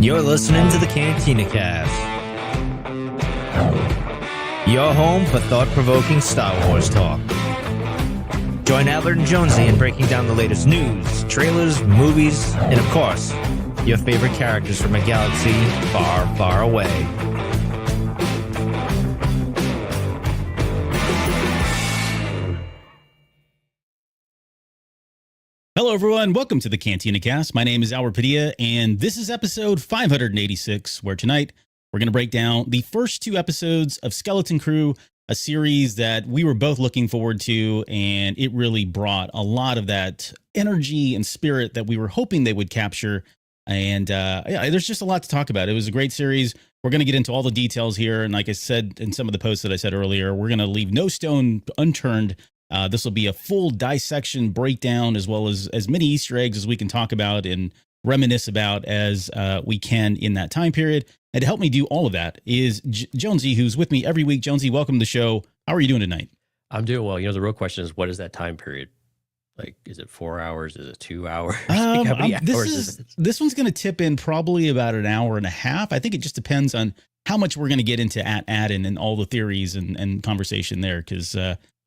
You're listening to the Cantina Cast, your home for thought-provoking Star Wars talk. Join Albert and Jonesy in breaking down the latest news, trailers, movies, and of course, your favorite characters from a galaxy far, far away. Hello, everyone. Welcome to the Cantina Cast. My name is Albert Padilla, and this is episode 586, where tonight we're going to break down the first two episodes of Skeleton Crew, a series that we were both looking forward to, and it really brought a lot of that energy and spirit that we were hoping they would capture. And yeah, there's just a lot to talk about. It was a great series. We're going to get into all the details here. And like I said in some of the posts that I said earlier, we're going to leave no stone unturned. This will be a full dissection breakdown, as well as many Easter eggs as we can talk about and reminisce about as we can in that time period. And to help me do all of that is Jonesy, who's with me every week. Jonesy, welcome to the show. How are you doing tonight? I'm doing well. You know, the real question is, what is that time period? Like, is it 4 hours? Is it 2 hours? Like, how many hours is it? This one's going to tip in probably about an hour and a half. I think it just depends on how much we're going to get into At Attin and all the theories and conversation there, because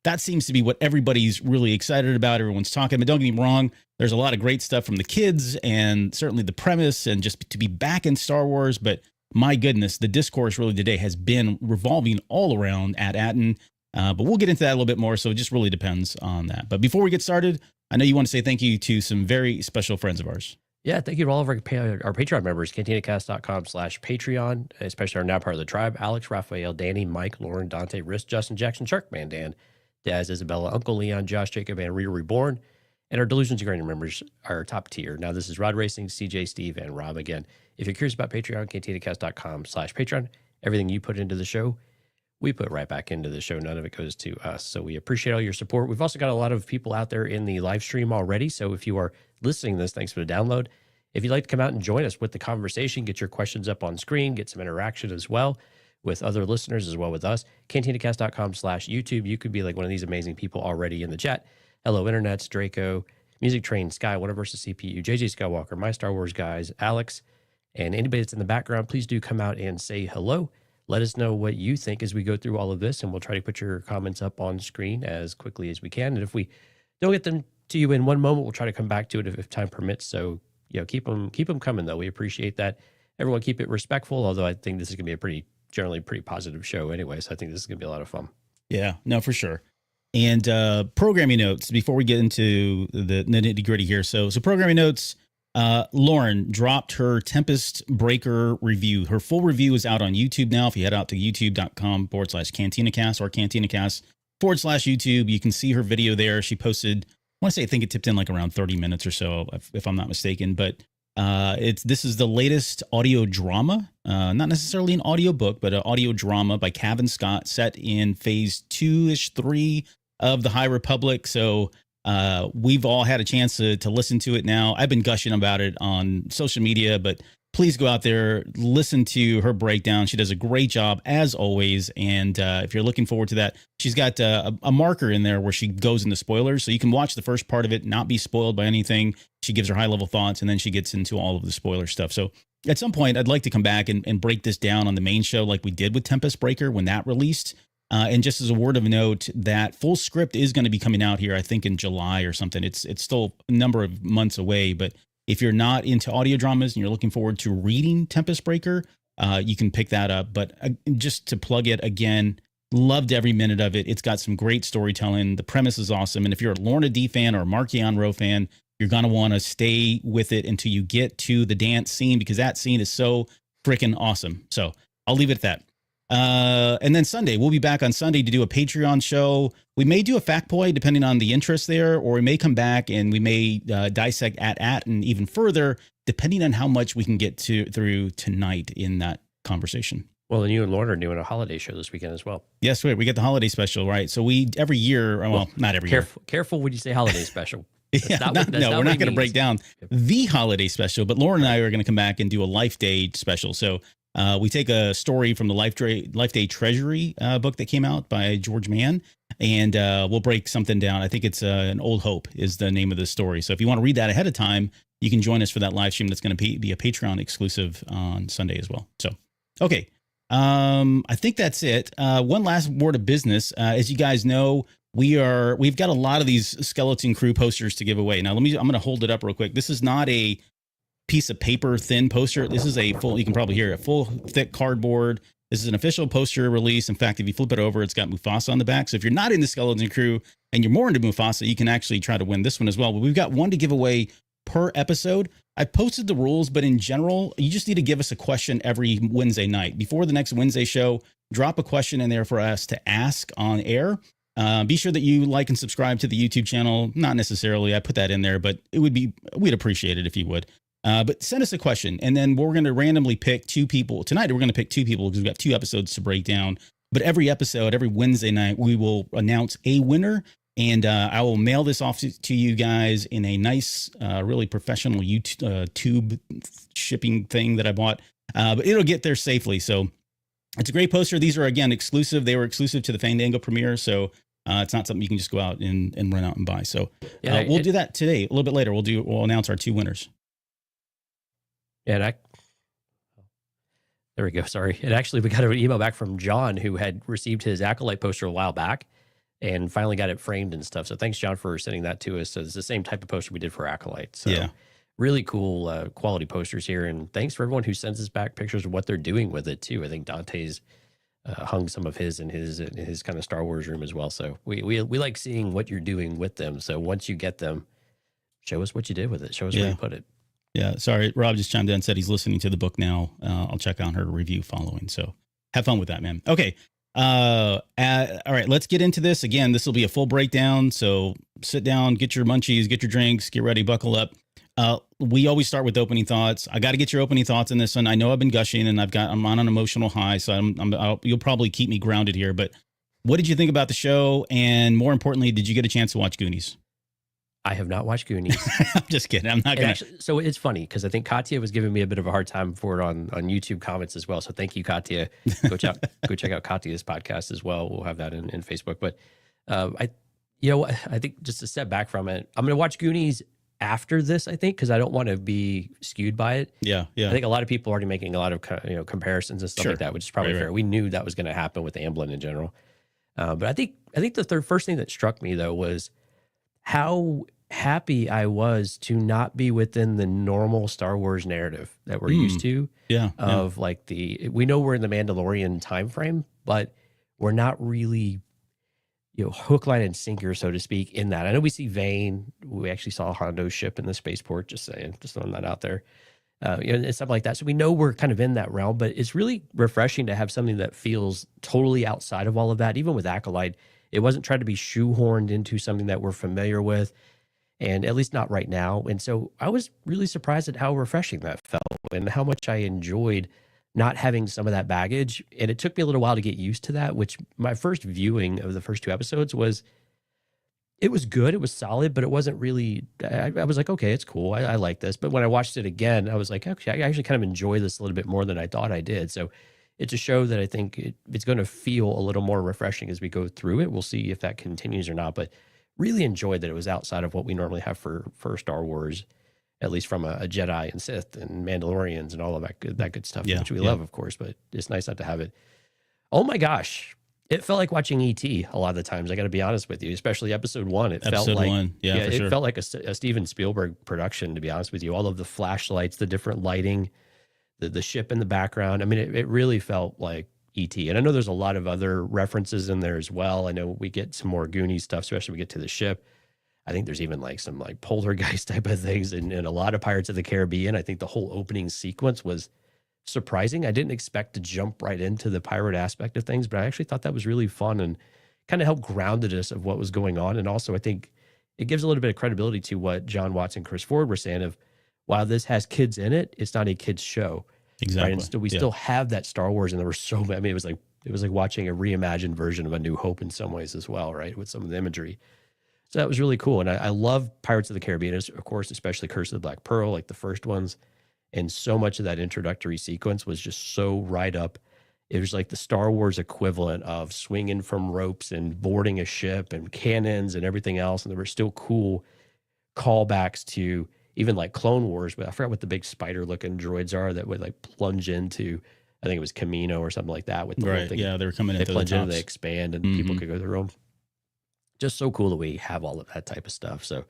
that seems to be what everybody's really excited about. Everyone's talking about. Don't get me wrong. There's a lot of great stuff from the kids and certainly the premise and just to be back in Star Wars. But my goodness, the discourse really today has been revolving all around At Attin. But we'll get into that a little bit more. So it just really depends on that. But before we get started, I know you want to say thank you to some very special friends of ours. Yeah, thank you to all of our Patreon members, cantinacast.com/Patreon, especially our now part of the tribe, Alex, Raphael, Danny, Mike, Lauren, Dante, Riss, Justin, Jackson, Sharkman, Dan, Daz, Isabella, Uncle Leon, Josh, Jacob, and Rita Reborn. And our Delusions and Grinding members are top tier. Now, this is Rod Racing, CJ, Steve, and Rob. Again, if you're curious about Patreon, cantinacast.com/Patreon, everything you put into the show, we put right back into the show. None of it goes to us. So we appreciate all your support. We've also got a lot of people out there in the live stream already. So if you are listening to this, thanks for the download. If you'd like to come out and join us with the conversation, get your questions up on screen, get some interaction as well with other listeners as well with us, cantinacast.com/YouTube. You could be like one of these amazing people already in the chat. Hello, Internets, Draco, Music Train, Sky, One versus CPU, JJ Skywalker, My Star Wars Guys, Alex, and anybody that's in the background, please do come out and say hello. Let us know what you think as we go through all of this, and we'll try to put your comments up on screen as quickly as we can. And if we don't get them to you in one moment, we'll try to come back to it if time permits. So, you know, keep them coming, though. We appreciate that. Everyone keep it respectful, although I think this is going to be a generally pretty positive show anyway. So I think this is going to be a lot of fun. Yeah, no, for sure. And programming notes before we get into the nitty gritty here. So programming notes. Lauren dropped her Tempest Breaker review. Her full review is out on YouTube now. If you head out to youtube.com/CantinaCast or CantinaCast/YouTube, you can see her video there. She posted, I think it tipped in like around 30 minutes or so, if I'm not mistaken. But this is the latest audio drama, not necessarily an audio book, but an audio drama by Cavan Scott set in phase 2-ish, 3 of the High Republic. So we've all had a chance to listen to it now. I've been gushing about it on social media, but please go out there, listen to her breakdown. She does a great job as always. And if you're looking forward to that, she's got a marker in there where she goes into spoilers. So you can watch the first part of it, not be spoiled by anything. She gives her high level thoughts, and then she gets into all of the spoiler stuff. So at some point, I'd like to come back and break this down on the main show like we did with Tempest Breaker when that released. And just as a word of note, that full script is going to be coming out here, I think, in July or something. It's still a number of months away. But if you're not into audio dramas and you're looking forward to reading Tempest Breaker, you can pick that up. But just to plug it again, loved every minute of it. It's got some great storytelling. The premise is awesome. And if you're a Lorna D fan or a Mark Yanro fan, you're going to want to stay with it until you get to the dance scene, because that scene is so freaking awesome. So I'll leave it at that. And then Sunday, we'll be back on Sunday to do a Patreon show. We may do a factoid depending on the interest there, or we may come back and we may dissect At Attin even further, depending on how much we can get through tonight in that conversation. Well, and you and Lauren are doing a holiday show this weekend as well. Yes, we get the holiday special, right? So we every year, well, not every year. Careful when you say holiday special. Yeah, we're not going to break down the holiday special, but Lauren and I are going to come back and do a Life Day special. So We take a story from the Life Day Treasury book that came out by George Mann, and we'll break something down. I think it's An Old Hope is the name of the story. So if you want to read that ahead of time, you can join us for that live stream. That's going to be a Patreon exclusive on Sunday as well. So, okay. I think that's it. One last word of business. As you guys know, we've got a lot of these Skeleton Crew posters to give away. Now, I'm going to hold it up real quick. This is not a piece of paper thin poster. This is a full, you can probably hear it, full thick cardboard. This is an official poster release. In fact, if you flip it over, it's got Mufasa on the back. So if you're not in the Skeleton Crew and you're more into Mufasa, you can actually try to win this one as well. But we've got one to give away per episode. I posted the rules, but in general, you just need to give us a question every Wednesday night. Before the next Wednesday show, drop a question in there for us to ask on air. Be sure that you like and subscribe to the YouTube channel. Not necessarily, I put that in there, but we'd appreciate it if you would. But send us a question, and then we're going to randomly pick two people. Tonight, we're going to pick two people because we've got 2 episodes to break down. But every episode, every Wednesday night, we will announce a winner. And I will mail this off to you guys in a nice, really professional tube shipping thing that I bought. But it'll get there safely. So it's a great poster. These are, again, exclusive. They were exclusive to the Fandango premiere. So it's not something you can just go out and run out and buy. So we'll do that today. A little bit later, we'll announce our 2 winners. And there we go. Sorry. And actually, we got an email back from John, who had received his Acolyte poster a while back and finally got it framed and stuff. So thanks, John, for sending that to us. So it's the same type of poster we did for Acolyte. So yeah, really cool quality posters here. And thanks for everyone who sends us back pictures of what they're doing with it too. I think Dante's hung some of his in his kind of Star Wars room as well. So we like seeing what you're doing with them. So once you get them, show us what you did with it. Show us where you put it. Yeah. Sorry. Rob just chimed in and said he's listening to the book now. I'll check on her review following. So have fun with that, man. Okay. All right, let's get into this. Again, this will be a full breakdown. So sit down, get your munchies, get your drinks, get ready, buckle up. We always start with opening thoughts. I got to get your opening thoughts on this one. I know I've been gushing and I'm on an emotional high, so you'll probably keep me grounded here, but what did you think about the show? And more importantly, did you get a chance to watch Goonies? I have not watched Goonies. I'm just kidding. I'm not going to. So it's funny because I think Katya was giving me a bit of a hard time for it on YouTube comments as well. So thank you, Katya. Go check out Katya's podcast as well. We'll have that in Facebook. But I think just to step back from it, I'm going to watch Goonies after this, I think, because I don't want to be skewed by it. Yeah. I think a lot of people are already making a lot of comparisons and stuff like that, which is probably fair. Right. We knew that was going to happen with Amblin in general. But I think the first thing that struck me, though, was how happy I was to not be within the normal Star Wars narrative that we're used to. Like we know we're in the Mandalorian time frame, but we're not really, hook, line, and sinker, so to speak, in that. I know we see Vane. We actually saw Hondo's ship in the spaceport, just throwing that out there. And stuff like that. So we know we're kind of in that realm, but it's really refreshing to have something that feels totally outside of all of that. Even with Acolyte, it wasn't trying to be shoehorned into something that we're familiar with, and at least not right now. And so I was really surprised at how refreshing that felt and how much I enjoyed not having some of that baggage. And it took me a little while to get used to that, which my first viewing of the first 2 episodes was good. It was solid, but it wasn't really, I was like, okay, it's cool. I like this. But when I watched it again, I was like, okay, I actually kind of enjoy this a little bit more than I thought I did. So it's a show that I think it's going to feel a little more refreshing as we go through it. We'll see if that continues or not, but really enjoyed that it was outside of what we normally have for Star Wars, at least from a Jedi and Sith and Mandalorians and all of that good stuff, which we love, of course, but it's nice not to have it. Oh my gosh. It felt like watching E.T. a lot of the times. I got to be honest with you, especially episode 1. It felt like a Steven Spielberg production, to be honest with you. All of the flashlights, the different lighting, the ship in the background. I mean, it really felt like E.T. And I know there's a lot of other references in there as well. I know we get some more Goonies stuff, especially when we get to the ship. I think there's even like some like poltergeist type of things and a lot of Pirates of the Caribbean. I think the whole opening sequence was surprising. I didn't expect to jump right into the pirate aspect of things, but I actually thought that was really fun and kind of helped grounded us of what was going on. And also I think it gives a little bit of credibility to what John Watts and Chris Ford were saying of, while this has kids in it, it's not a kid's show. Exactly. Right? And we still have that Star Wars, and there were so many. I mean, it was like watching a reimagined version of A New Hope in some ways as well, right? With some of the imagery. So that was really cool. And I love Pirates of the Caribbean, of course, especially Curse of the Black Pearl, like the first ones. And so much of that introductory sequence was just so right up. It was like the Star Wars equivalent of swinging from ropes and boarding a ship and cannons and everything else. And there were still cool callbacks to even like Clone Wars, but I forgot what the big spider looking droids are that would like plunge into, I think it was Camino or something like that with the whole thing. Yeah, they were coming They into plunge the in, tops. they expand, and people could go their own. Just so cool that we have all of that type of stuff. So,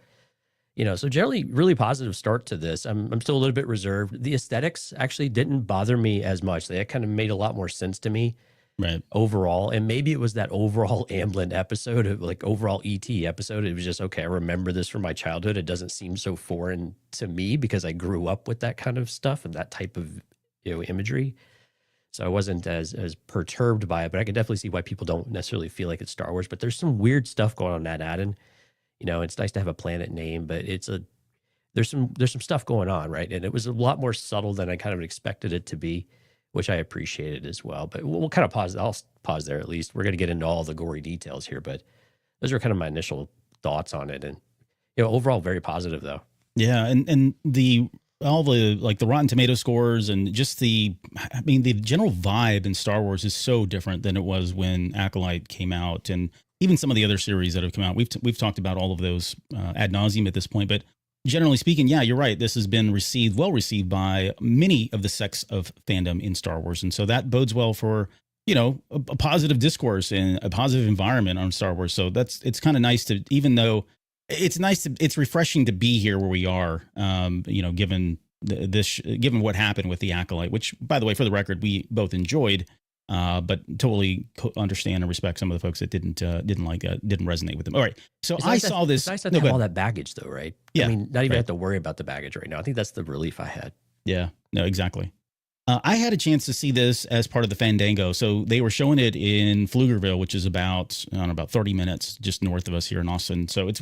so generally really positive start to this. I'm still a little bit reserved. The aesthetics actually didn't bother me as much. They kind of made a lot more sense to me overall. And maybe it was that overall Amblin episode, like overall ET episode. It was just, okay, I remember this from my childhood. It doesn't seem so foreign to me because I grew up with that kind of stuff and that type of imagery. So I wasn't as perturbed by it, but I could definitely see why people don't necessarily feel like it's Star Wars. But there's some weird stuff going on in At Attin. It's nice to have a planet name, but there's some stuff going on, right? And it was a lot more subtle than I kind of expected it to be, which I appreciated as well. But we'll kind of pause. I'll pause there at least. We're going to get into all the gory details here, but those are kind of my initial thoughts on it. And overall, very positive though. Yeah, and all the like the Rotten Tomato scores and just the general vibe in Star Wars is so different than it was when Acolyte came out, and even some of the other series that have come out. We've talked about all of those ad nauseum at this point, but generally speaking, yeah, you're right. This has been well received by many of the sects of fandom in Star Wars, and so that bodes well for a positive discourse and a positive environment on Star Wars. So it's kind of nice to, even though it's refreshing to be here where we are, given given what happened with the Acolyte, which, by the way, for the record, we both enjoyed. But totally understand and respect some of the folks that didn't resonate with them. All right, so I saw this. It's nice not to have all that baggage, though, right? Yeah, I mean, not even have to worry about the baggage right now. I think that's the relief I had. Yeah, no, exactly. I had a chance to see this as part of the Fandango. So they were showing it in Pflugerville, which is about 30 minutes just north of us here in Austin. So it's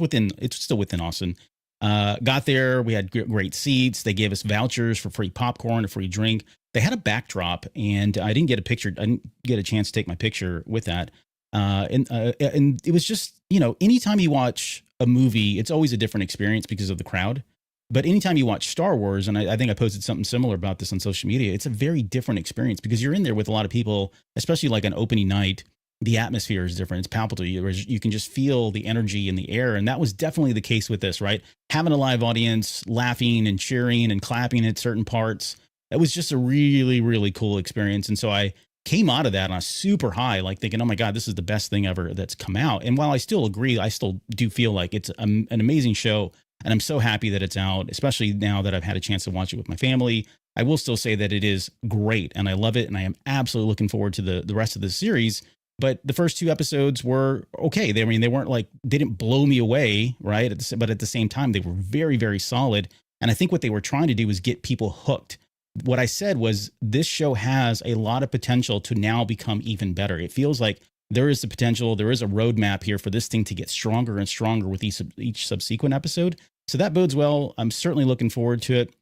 still within Austin. Got there, we had great seats. They gave us vouchers for free popcorn, a free drink. They had a backdrop, and I didn't get a picture. I didn't get a chance to take my picture with that. And it was just, anytime you watch a movie, it's always a different experience because of the crowd. But anytime you watch Star Wars, and I think I posted something similar about this on social media, it's a very different experience because you're in there with a lot of people, especially like an opening night. The atmosphere is different. It's palpable. You can just feel the energy in the air. And that was definitely the case with this, right? Having a live audience, laughing and cheering and clapping at certain parts. It was just a really, really cool experience. And so I came out of that on a super high, like thinking, oh my God, this is the best thing ever that's come out. And while I still agree, I still do feel like it's an amazing show. And I'm so happy that it's out, especially now that I've had a chance to watch it with my family. I will still say that it is great and I love it. And I am absolutely looking forward to the rest of the series. But the first two episodes were okay. They weren't like, they didn't blow me away, right? But at the same time, they were very, very solid. And I think what they were trying to do was get people hooked. What I said was this show has a lot of potential to now become even better. It feels like there is the potential. There is a roadmap here for this thing to get stronger and stronger with each subsequent episode. So that bodes well. I'm certainly looking forward to it.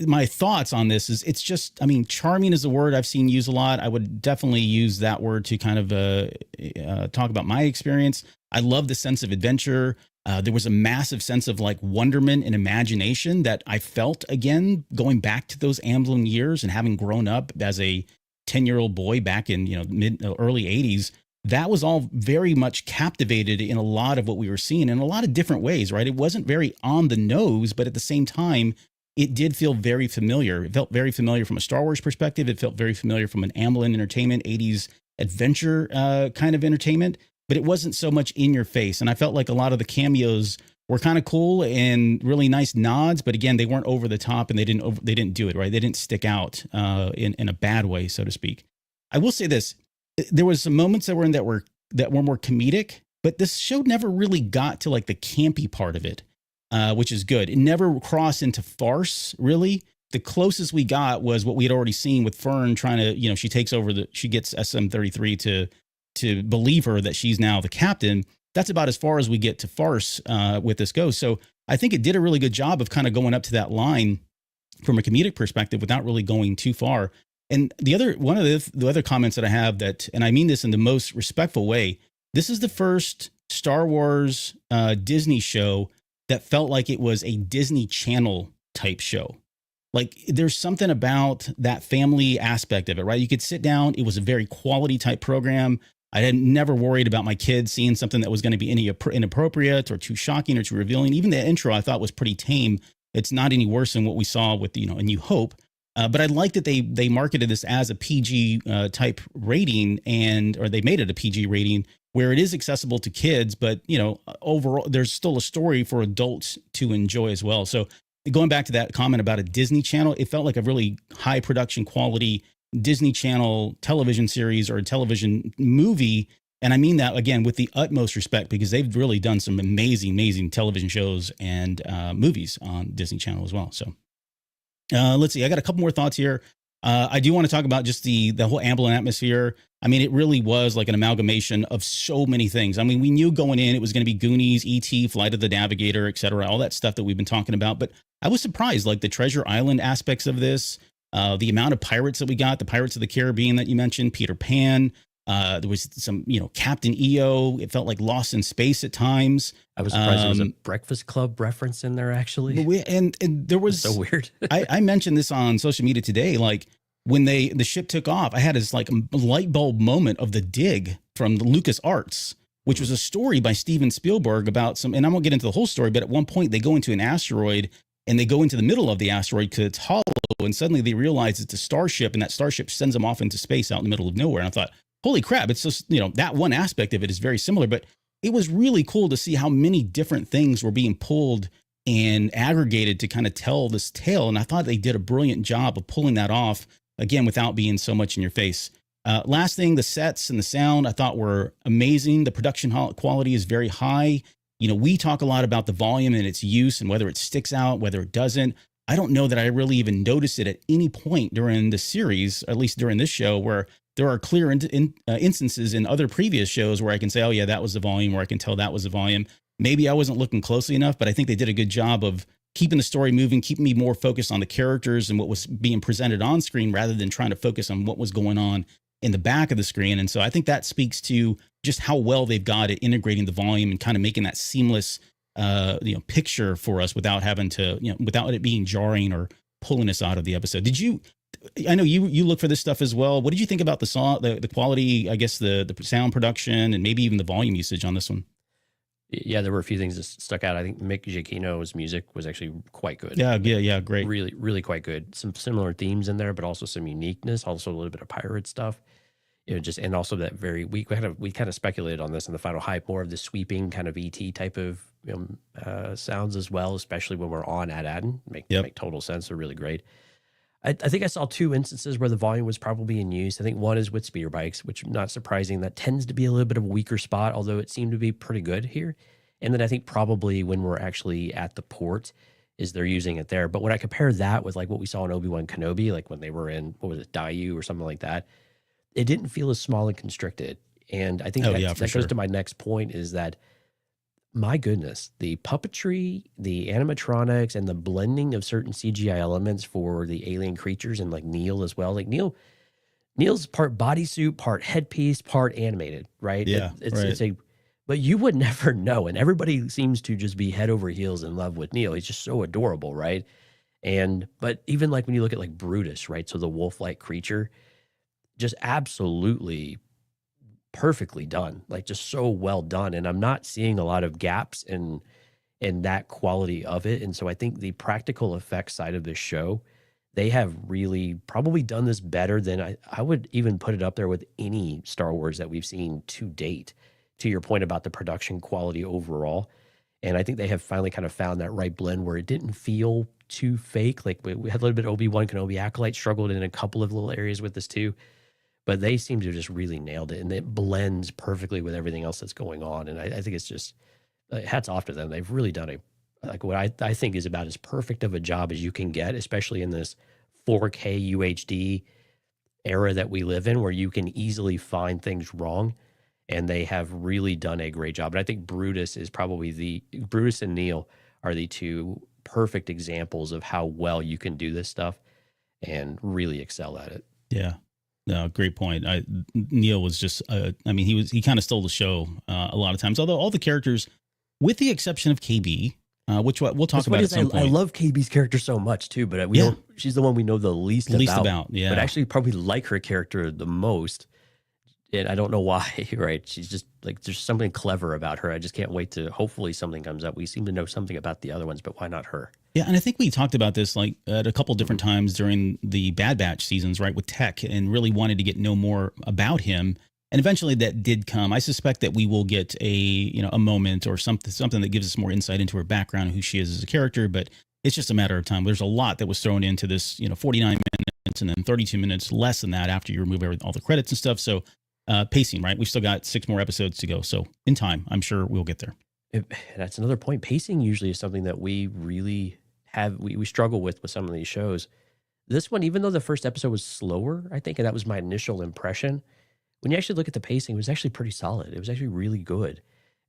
My thoughts on this is it's just, charming is a word I've seen used a lot. I would definitely use that word to kind of talk about my experience. I love the sense of adventure. There was a massive sense of like wonderment and imagination that I felt again, going back to those Amblin years and having grown up as a 10-year-old boy back in, early 80s. That was all very much captivated in a lot of what we were seeing in a lot of different ways, right? It wasn't very on the nose, but at the same time, it did feel very familiar. It felt very familiar from a Star Wars perspective. It felt very familiar from an Amblin Entertainment 80s adventure kind of entertainment, but it wasn't so much in your face. And I felt like a lot of the cameos were kind of cool and really nice nods, but again, they weren't over the top and they didn't do it right. They didn't stick out in a bad way, so to speak. I will say this: there was some moments that were more comedic, but this show never really got to like the campy part of it. Which is good. It never crossed into farce, really. The closest we got was what we had already seen with Fern trying to, she takes over she gets SM-33 to believe her that she's now the captain. That's about as far as we get to farce with this goes. So I think it did a really good job of kind of going up to that line from a comedic perspective without really going too far. And one of the other comments that I have and I mean this in the most respectful way, this is the first Star Wars Disney show that felt like it was a Disney Channel type show. Like there's something about that family aspect of it, right? You could sit down. It was a very quality type program. I had never worried about my kids seeing something that was going to be inappropriate or too shocking or too revealing. Even the intro I thought was pretty tame. It's not any worse than what we saw with, A New Hope. But I like that they marketed this as a PG type rating, or they made it a PG rating where it is accessible to kids. But, overall, there's still a story for adults to enjoy as well. So going back to that comment about a Disney Channel, it felt like a really high production quality Disney Channel television series or a television movie. And I mean that, again, with the utmost respect, because they've really done some amazing television shows and movies on Disney Channel as well. So let's see. I got a couple more thoughts here. I do want to talk about just the whole Amblin atmosphere. I mean, it really was like an amalgamation of so many things. I mean, we knew going in it was going to be Goonies, E.T., Flight of the Navigator, et cetera, all that stuff that we've been talking about. But I was surprised, like the Treasure Island aspects of this, the amount of pirates that we got, the Pirates of the Caribbean that you mentioned, Peter Pan. There was some, Captain EO. It felt like Lost in Space at times. I was surprised there was a Breakfast Club reference in there, actually. And there was so weird. I mentioned this on social media today. Like when the ship took off, I had this like light bulb moment of The Dig from the Lucas Arts, which was a story by Steven Spielberg about and I won't get into the whole story, but at one point they go into an asteroid and they go into the middle of the asteroid because it's hollow, and suddenly they realize it's a starship, and that starship sends them off into space out in the middle of nowhere. And I thought, holy crap, it's just, that one aspect of it is very similar, but it was really cool to see how many different things were being pulled and aggregated to kind of tell this tale. And I thought they did a brilliant job of pulling that off, again, without being so much in your face. Last thing, the sets and the sound I thought were amazing. The production quality is very high. We talk a lot about the volume and its use and whether it sticks out, whether it doesn't. I don't know that I really even noticed it at any point during the series, at least during this show, where there are clear instances in other previous shows where I can say, oh, yeah, that was the volume, or I can tell that was the volume. Maybe I wasn't looking closely enough, but I think they did a good job of keeping the story moving, keeping me more focused on the characters and what was being presented on screen rather than trying to focus on what was going on in the back of the screen. And so I think that speaks to just how well they've got it integrating the volume and kind of making that seamless picture for us without having to, without it being jarring or pulling us out of the episode. I know you look for this stuff as well. What did you think about the song, the quality, I guess the sound production, and maybe even the volume usage on this one? Yeah, there were a few things that stuck out. I think Mick Giacchino's music was actually quite good. Yeah, great. Really, really quite good. Some similar themes in there, but also some uniqueness, also a little bit of pirate stuff. And also that we kind of speculated on this in the final hype, more of the sweeping kind of ET type of sounds as well, especially when we're on At Attin. Make total sense. They're really great. I think I saw two instances where the volume was probably in use. I think one is with speeder bikes, which not surprising. That tends to be a little bit of a weaker spot, although it seemed to be pretty good here. And then I think probably when we're actually at the port is they're using it there. But when I compare that with like what we saw in Obi-Wan Kenobi, like when they were in, what was it, Dayu or something like that, it didn't feel as small and constricted. And I think that goes to my next point is that, my goodness, the puppetry, the animatronics, and the blending of certain CGI elements for the alien creatures and like Neil as well. Like Neil's part bodysuit, part headpiece, part animated, right? Yeah, but you would never know. And everybody seems to just be head over heels in love with Neil. He's just so adorable, right? But even like when you look at like Brutus, right? So the wolf-like creature, just absolutely perfectly done, like just so well done. And I'm not seeing a lot of gaps in that quality of it. And so I think the practical effects side of this show, they have really probably done this better than I would even put it up there with any Star Wars that we've seen to date, to your point about the production quality overall. And I think they have finally kind of found that right blend where it didn't feel too fake. Like we had a little bit of Obi-Wan Kenobi. Acolyte struggled in a couple of little areas with this too. But they seem to have just really nailed it, and it blends perfectly with everything else that's going on. And I think it's just hats off to them. They've really done what I think is about as perfect of a job as you can get, especially in this 4K UHD era that we live in, where you can easily find things wrong. And they have really done a great job. And I think Brutus and Neil are the two perfect examples of how well you can do this stuff and really excel at it. Yeah. No, great point. Neil was just, he kind of stole the show a lot of times. Although all the characters, with the exception of KB, which we'll talk What's about funny at is some I point. love KB's character so much too, but we Yeah. don't. She's the one we know the least about. Yeah. But actually, probably like her character the most. And I don't know why, right? She's just like, there's something clever about her. I just can't wait to, hopefully something comes up. We seem to know something about the other ones, but why not her? Yeah, and I think we talked about this like at a couple different times during the Bad Batch seasons, right, with Tech, and really wanted to get know more about him. And eventually that did come. I suspect that we will get a moment or something that gives us more insight into her background and who she is as a character, but it's just a matter of time. There's a lot that was thrown into this, 49 minutes and then 32 minutes less than that after you remove all the credits and stuff. So pacing, right? We've still got 6 more episodes to go. So in time, I'm sure we'll get there. That's another point. Pacing usually is something that we really have, we struggle with some of these shows. This one, even though the first episode was slower, I think, and that was my initial impression, when you actually look at the pacing, it was actually pretty solid. It was actually really good,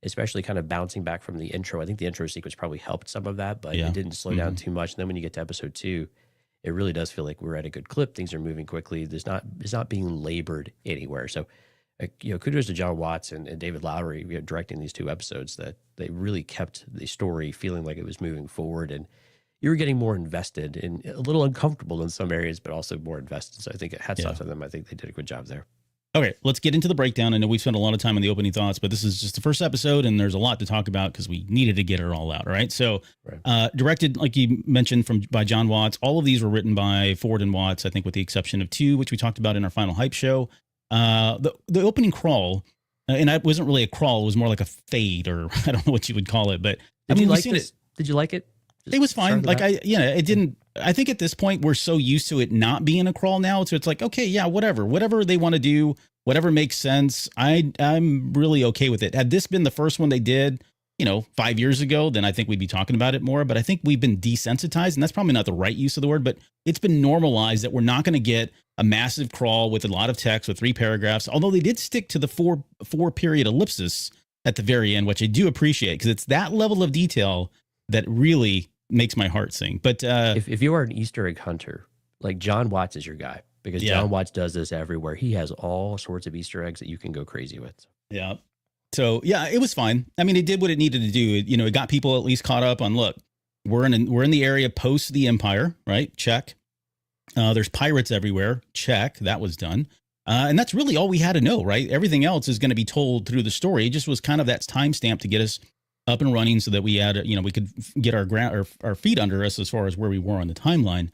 especially kind of bouncing back from the intro. I think the intro sequence probably helped some of that, but it didn't slow down too much. And then when you get to episode 2, it really does feel like we're at a good clip. Things are moving quickly. It's not being labored anywhere. So, kudos to John Watts and David Lowery directing these 2 episodes, that they really kept the story feeling like it was moving forward, and you were getting more invested and a little uncomfortable in some areas, but also more invested. So I think hats off to them. I think they did a good job there. Okay, let's get into the breakdown. I know we spent a lot of time on the opening thoughts, but this is just the first episode, and there's a lot to talk about because we needed to get it all out. All right, so directed, like you mentioned, by John Watts. All of these were written by Ford and Watts, I think, with the exception of 2, which we talked about in our final hype show. The opening crawl, and it wasn't really a crawl; it was more like a fade, or I don't know what you would call it. But Did you like this? Did you like it? It was fine. Like it didn't. I think at this point we're so used to it not being a crawl now, so it's like, okay, yeah, whatever they want to do, whatever makes sense. I'm really okay with it. Had this been the first one they did, 5 years ago, then I think we'd be talking about it more. But I think we've been desensitized, and that's probably not the right use of the word, but it's been normalized that we're not going to get a massive crawl with a lot of text with 3 paragraphs. Although they did stick to the four period ellipsis at the very end, which I do appreciate, because it's that level of detail that really makes my heart sing. But if you are an Easter egg hunter, like John Watts is your guy, because John Watts does this everywhere. He has all sorts of Easter eggs that you can go crazy with. Yeah. So yeah, it was fine. I mean, it did what it needed to do. It got people at least caught up on, look, we're in the area post the Empire, right? Check. There's pirates everywhere. Check. That was done. And that's really all we had to know, right? Everything else is going to be told through the story. It just was kind of that timestamp to get us up and running so that we had, we could get our feet under us as far as where we were on the timeline.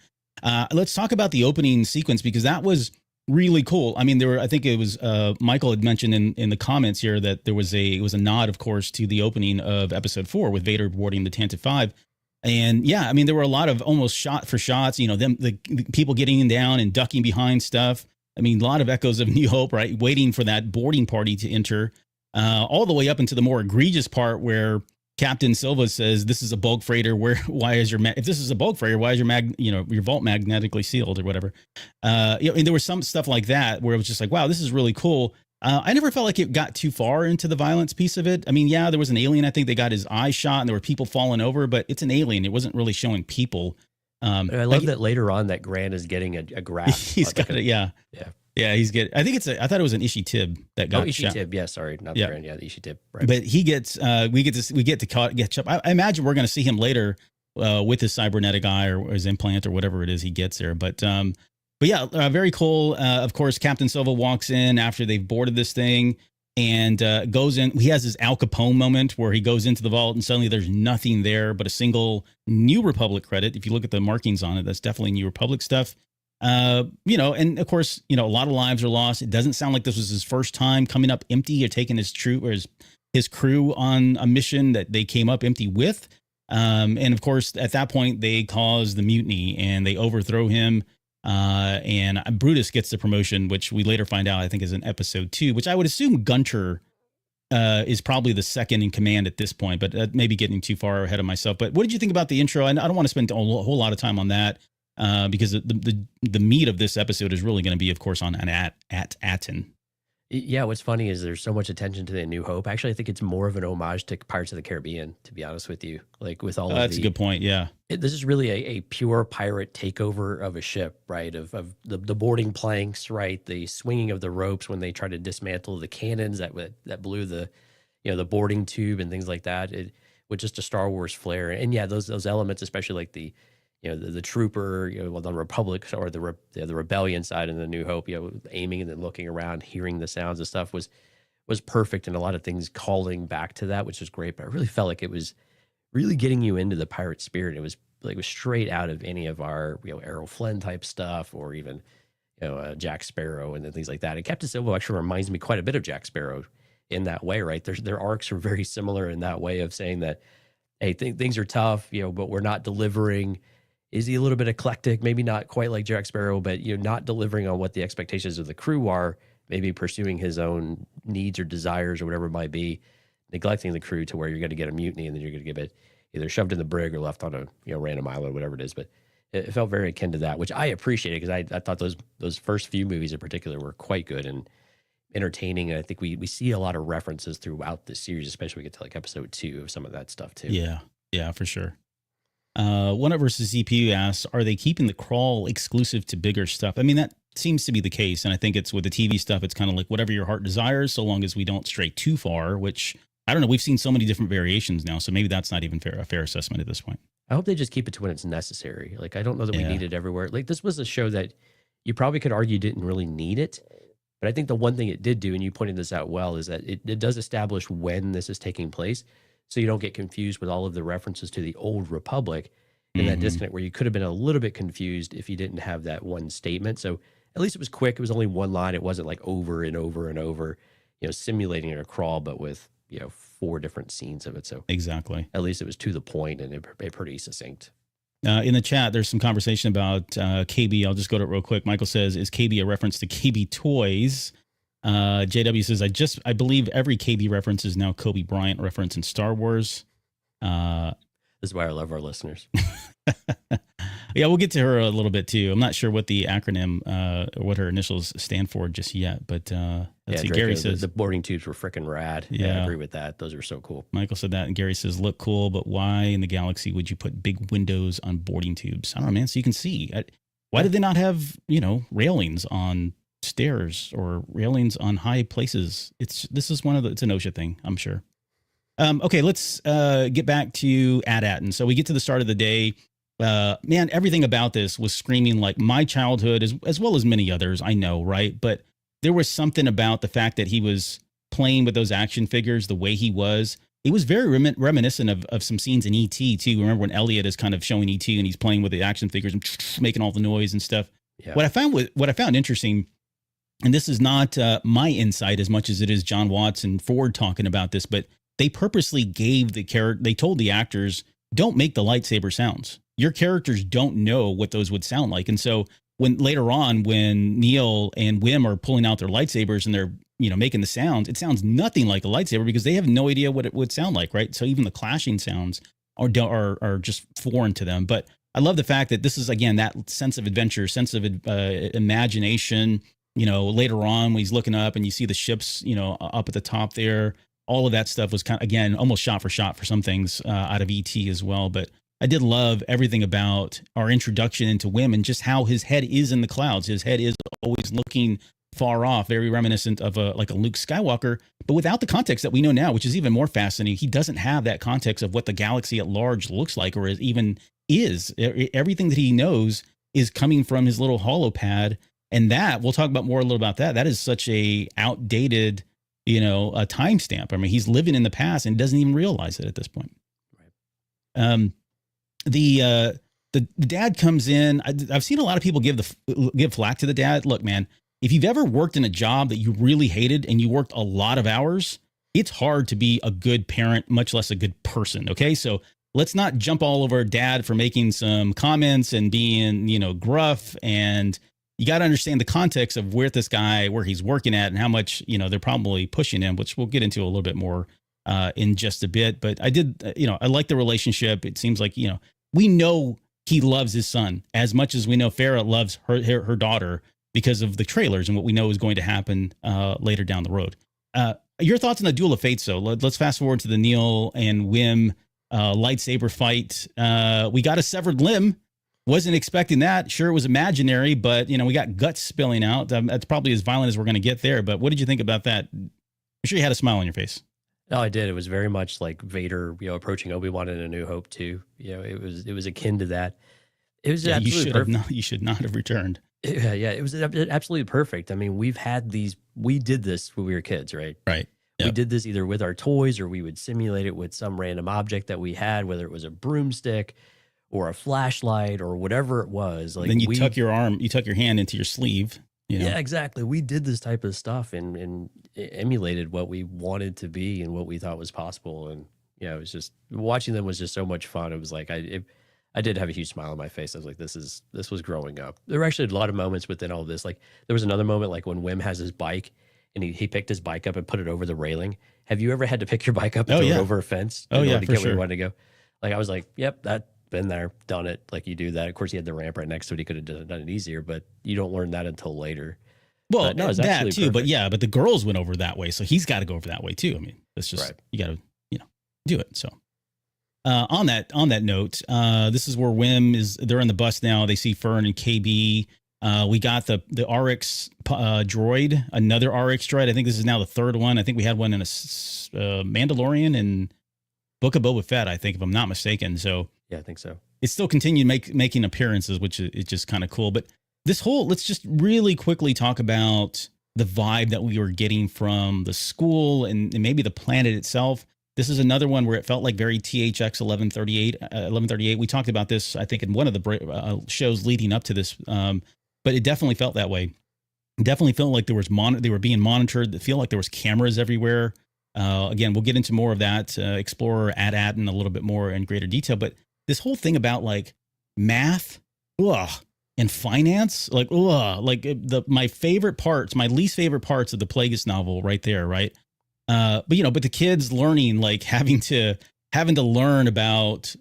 Let's talk about the opening sequence, because that was really cool. I mean, I think it was, Michael had mentioned in the comments here that it was a nod, of course, to the opening of episode 4 with Vader boarding the Tantive 5. And yeah, I mean, there were a lot of almost shot for shots, the people getting down and ducking behind stuff. I mean, a lot of echoes of New Hope, right? Waiting for that boarding party to enter. All the way up into the more egregious part where Captain Silva says, "This is a bulk freighter. If this is a bulk freighter, why is your vault magnetically sealed or whatever?" And there was some stuff like that where it was just like, wow, this is really cool. I never felt like it got too far into the violence piece of it. I mean, yeah, there was an alien. I think they got his eye shot and there were people falling over, but it's an alien. It wasn't really showing people. I love that later on that Grant is getting a grasp. He's got it. Yeah. Yeah, he's getting. I think I thought it was an Ishi Tib that got Ishi shot. Tib. Yeah, sorry, not the Grant. Yeah, the Ishi Tib. Right. But he gets. We get to catch up. I imagine we're going to see him later with his cybernetic eye or his implant or whatever it is he gets there. But yeah, very cool. Of course, Captain Silva walks in after they've boarded this thing and goes in. He has his Al Capone moment where he goes into the vault and suddenly there's nothing there but a single New Republic credit. If you look at the markings on it, that's definitely New Republic stuff. And of course, a lot of lives are lost. It doesn't sound like this was his first time coming up empty or taking his crew on a mission that they came up empty with. And of course, at that point, they cause the mutiny and they overthrow him. And Brutus gets the promotion, which we later find out, I think, is in episode 2, which I would assume Gunter is probably the second in command at this point, but maybe getting too far ahead of myself. But what did you think about the intro? And I don't want to spend a whole lot of time on that. Because the meat of this episode is really going to be, of course, on At Attin. Yeah, what's funny is there's so much attention to the New Hope. Actually, I think it's more of an homage to Pirates of the Caribbean, to be honest with you. Like with all of that's a good point. Yeah, this is really a pure pirate takeover of a ship, right? Of the boarding planks, right? The swinging of the ropes when they try to dismantle the cannons that blew the boarding tube and things like that. with just a Star Wars flair. And yeah, those elements, especially like the the trooper, the Republic or the rebellion side and the New Hope, aiming and then looking around, hearing the sounds and stuff was perfect, and a lot of things calling back to that, which was great. But I really felt like it was really getting you into the pirate spirit. It was straight out of any of our Errol Flynn type stuff, or even Jack Sparrow and then things like that. And Captain Silvo actually reminds me quite a bit of Jack Sparrow in that way, right? Their arcs are very similar in that way of saying that, hey, things are tough, but we're not delivering. Is he a little bit eclectic? Maybe not quite like Jack Sparrow, but not delivering on what the expectations of the crew are. Maybe pursuing his own needs or desires or whatever it might be, neglecting the crew to where you're going to get a mutiny and then you're going to get it either shoved in the brig or left on a random island, whatever it is. But it felt very akin to that, which I appreciated because I thought those first few movies in particular were quite good and entertaining. And I think we see a lot of references throughout this series, especially when we get to like episode 2 of some of that stuff too. Yeah, for sure. One Up versus CPU asks, are they keeping the crawl exclusive to bigger stuff? I mean, that seems to be the case. And I think it's with the TV stuff, it's kind of like whatever your heart desires, so long as we don't stray too far, which I don't know. We've seen so many different variations now. So maybe that's not even a fair assessment at this point. I hope they just keep it to when it's necessary. Like, I don't know that we need it everywhere. Like, this was a show that you probably could argue didn't really need it. But I think the one thing it did do, and you pointed this out well, is that it does establish when this is taking place. So you don't get confused with all of the references to the old Republic and that disconnect where you could have been a little bit confused if you didn't have that one statement. So at least it was quick. It was only one line. It wasn't like over and over and over, simulating a crawl, but with, 4 different scenes of it. So exactly. At least it was to the point and it pretty succinct. In the chat, there's some conversation about KB. I'll just go to it real quick. Michael says, is KB a reference to KB Toys? JW says, I believe every KB reference is now Kobe Bryant reference in Star Wars. This is why I love our listeners. Yeah, we'll get to her a little bit too. I'm not sure what the acronym or what her initials stand for just yet, but let's see. Draco, Gary says the boarding tubes were freaking rad. Yeah, I agree with that. Those are so cool. Michael said that, and Gary says, look cool, but why in the galaxy would you put big windows on boarding tubes? I don't know, man. So you can see. Why did they not have railings on stairs or railings on high places? It's an OSHA thing, I'm sure. Okay, let's get back to At Attin. So we get to the start of the day. Man, everything about this was screaming like my childhood, as well as many others, I know, right? But there was something about the fact that he was playing with those action figures the way he was. It was very reminiscent of some scenes in E.T. too. Remember when Elliot is kind of showing E.T. and he's playing with the action figures and making all the noise and stuff. Yeah. What I found interesting, and this is not my insight as much as it is John Watts and Ford talking about this, but they purposely gave they told the actors, don't make the lightsaber sounds. Your characters don't know what those would sound like. And so when later on, when Neil and Wim are pulling out their lightsabers and they're, making the sounds, it sounds nothing like a lightsaber because they have no idea what it would sound like. Right. So even the clashing sounds are just foreign to them. But I love the fact that this is, again, that sense of adventure, sense of imagination. Later on when he's looking up and you see the ships, up at the top there, all of that stuff was kind of, again, almost shot for some things out of E.T. as well. But I did love everything about our introduction into Wim and just how his head is in the clouds. His head is always looking far off, very reminiscent of a Luke Skywalker, but without the context that we know now, which is even more fascinating. He doesn't have that context of what the galaxy at large looks like or even is. Everything that he knows is coming from his little holopad. And that, we'll talk about more a little about that. That is such a outdated, a timestamp. I mean, he's living in the past and doesn't even realize it at this point. Right. The dad comes in. I've seen a lot of people give flack to the dad. Look, man, if you've ever worked in a job that you really hated and you worked a lot of hours, it's hard to be a good parent, much less a good person. Okay. So let's not jump all over dad for making some comments and being, gruff. And you got to understand the context of where he's working at and how much, they're probably pushing him, which we'll get into a little bit more in just a bit. But I did, I like the relationship. It seems like, we know he loves his son as much as we know Farrah loves her daughter because of the trailers and what we know is going to happen later down the road. Your thoughts on the Duel of Fates, though? Let's fast forward to the Neil and Wim lightsaber fight. We got a severed limb. Wasn't expecting that. Sure, it was imaginary, but we got guts spilling out. That's probably as violent as we're going to get there. But what did you think about that? I'm sure you had a smile on your face. No, I did. It was very much like Vader, approaching Obi-Wan in A New Hope too. It was akin to that. It was Yeah, absolutely perfect. you should not have returned. Yeah, it was absolutely perfect. I mean, we did this when we were kids, right? Right. We Yep. did this either with our toys or we would simulate it with some random object that we had, whether it was a broomstick or a flashlight or whatever it was. Like Then you tuck your hand into your sleeve. yeah, exactly. We did this type of stuff and emulated what we wanted to be and what we thought was possible. And it was just watching them was just so much fun. It was like I did have a huge smile on my face. I was like, this was growing up. There were actually a lot of moments within all this. Like there was another moment like when Wim has his bike and he picked his bike up and put it over the railing. Have you ever had to pick your bike up and throw it over a fence in order to get where you wanted to go? Like I was like, yep, that been there, done it. Like you do that. Of course, he had the ramp right next to it. He could have done it easier, but you don't learn that until later. Well, But no, it's that actually too, but perfect. but the girls went over that way, so he's got to go over that way too. I mean, it's just Right. you got to do it. So on that note, this is where Wim is. They're in the bus now. They see Fern and KB. We got the RX droid, another RX droid. I think this is now the third one. I think we had one in a Mandalorian and Book of Boba Fett, I think, if I'm not mistaken. So Yeah, I think so. it still continued making appearances, which is just kind of cool. But let's just really quickly talk about the vibe that we were getting from the school and maybe the planet itself. This is another one where it felt like very THX 1138. We talked about this, I think, in one of the shows leading up to this, but it definitely felt that way. It definitely felt like there was they were being monitored. It felt like there was cameras everywhere. Again, we'll get into more of that Explorer At Attin a little bit more in greater detail. But this whole thing about like math, and finance, like my favorite parts, my least favorite parts of the Plagueis novel, right there, right. But the kids learning, like having to learn about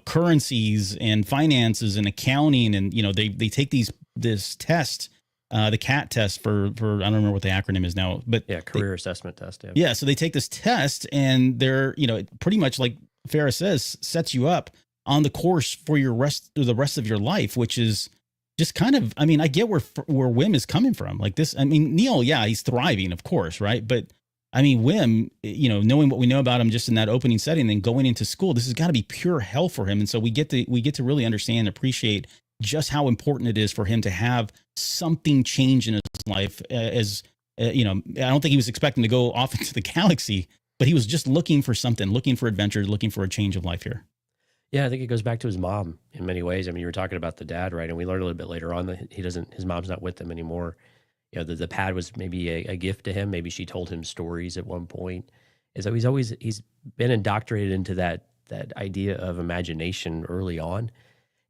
currencies and finances and accounting, and they take this test, the CAT test for I don't remember what the acronym is now, but Yeah, career assessment test. Yeah. yeah, so they take this test and they're, pretty much like Farrah says, sets you up on the course for the rest of your life, which is just kind of, I mean, I get where Wim is coming from. Like this, I mean, Neil, yeah, he's thriving, of course, right? But I mean, Wim, knowing what we know about him just in that opening setting, then going into school, this has got to be pure hell for him. And so we get to really understand and appreciate just how important it is for him to have something change in his life. I don't think he was expecting to go off into the galaxy, but he was just looking for something, looking for adventure, looking for a change of life here. Yeah, I think it goes back to his mom in many ways. I mean, you were talking about the dad, right? And we learned a little bit later on that his mom's not with him anymore. The pad was maybe a gift to him. Is she told him stories at one point. And so he's been indoctrinated into that idea of imagination early on.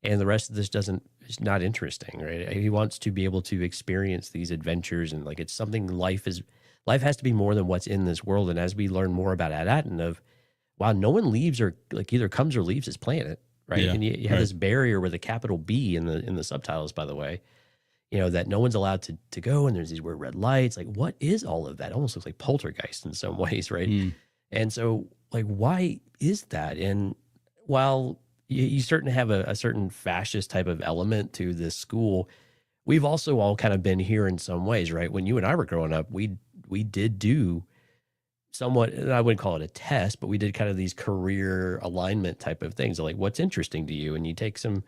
And the rest of this is not interesting, right? He wants to be able to experience these adventures and like it's something life has to be more than what's in this world. And as we learn more about At Attin wow, no one leaves or like either comes or leaves his planet, right? Yeah, and you have this barrier with a capital B in the subtitles, by the way, that no one's allowed to go. And there's these weird red lights. Like, what is all of that? It almost looks like poltergeist in some ways, right? And so, like, why is that? And while you certainly have a certain fascist type of element to this school, we've also all kind of been here in some ways, right? When you and I were growing up, we did do somewhat, and I wouldn't call it a test, but we did kind of these career alignment type of things. Like what's interesting to you? And you take some,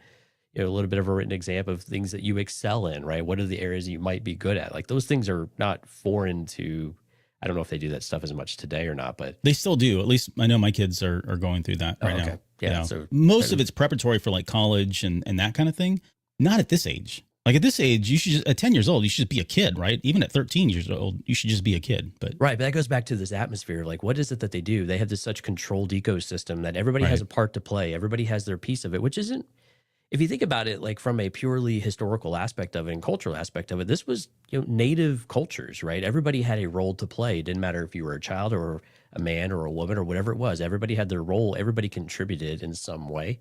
a little bit of a written exam of things that you excel in, right? What are the areas you might be good at? Like those things are not foreign to, I don't know if they do that stuff as much today or not, but They still do. At least I know my kids are going through that right now. Yeah. So most of it's preparatory for like college and that kind of thing. Not at this age. Like at this age, you should just, at 10 years old, you should just be a kid, right? Even at 13 years old, you should just be a kid. But right, but that goes back to this atmosphere. Like, what is it that they do? They have this such controlled ecosystem that everybody has a part to play. Everybody has their piece of it, which isn't, if you think about it, like from a purely historical aspect of it and cultural aspect of it, this was native cultures, right? Everybody had a role to play. It didn't matter if you were a child or a man or a woman or whatever it was. Everybody had their role. Everybody contributed in some way.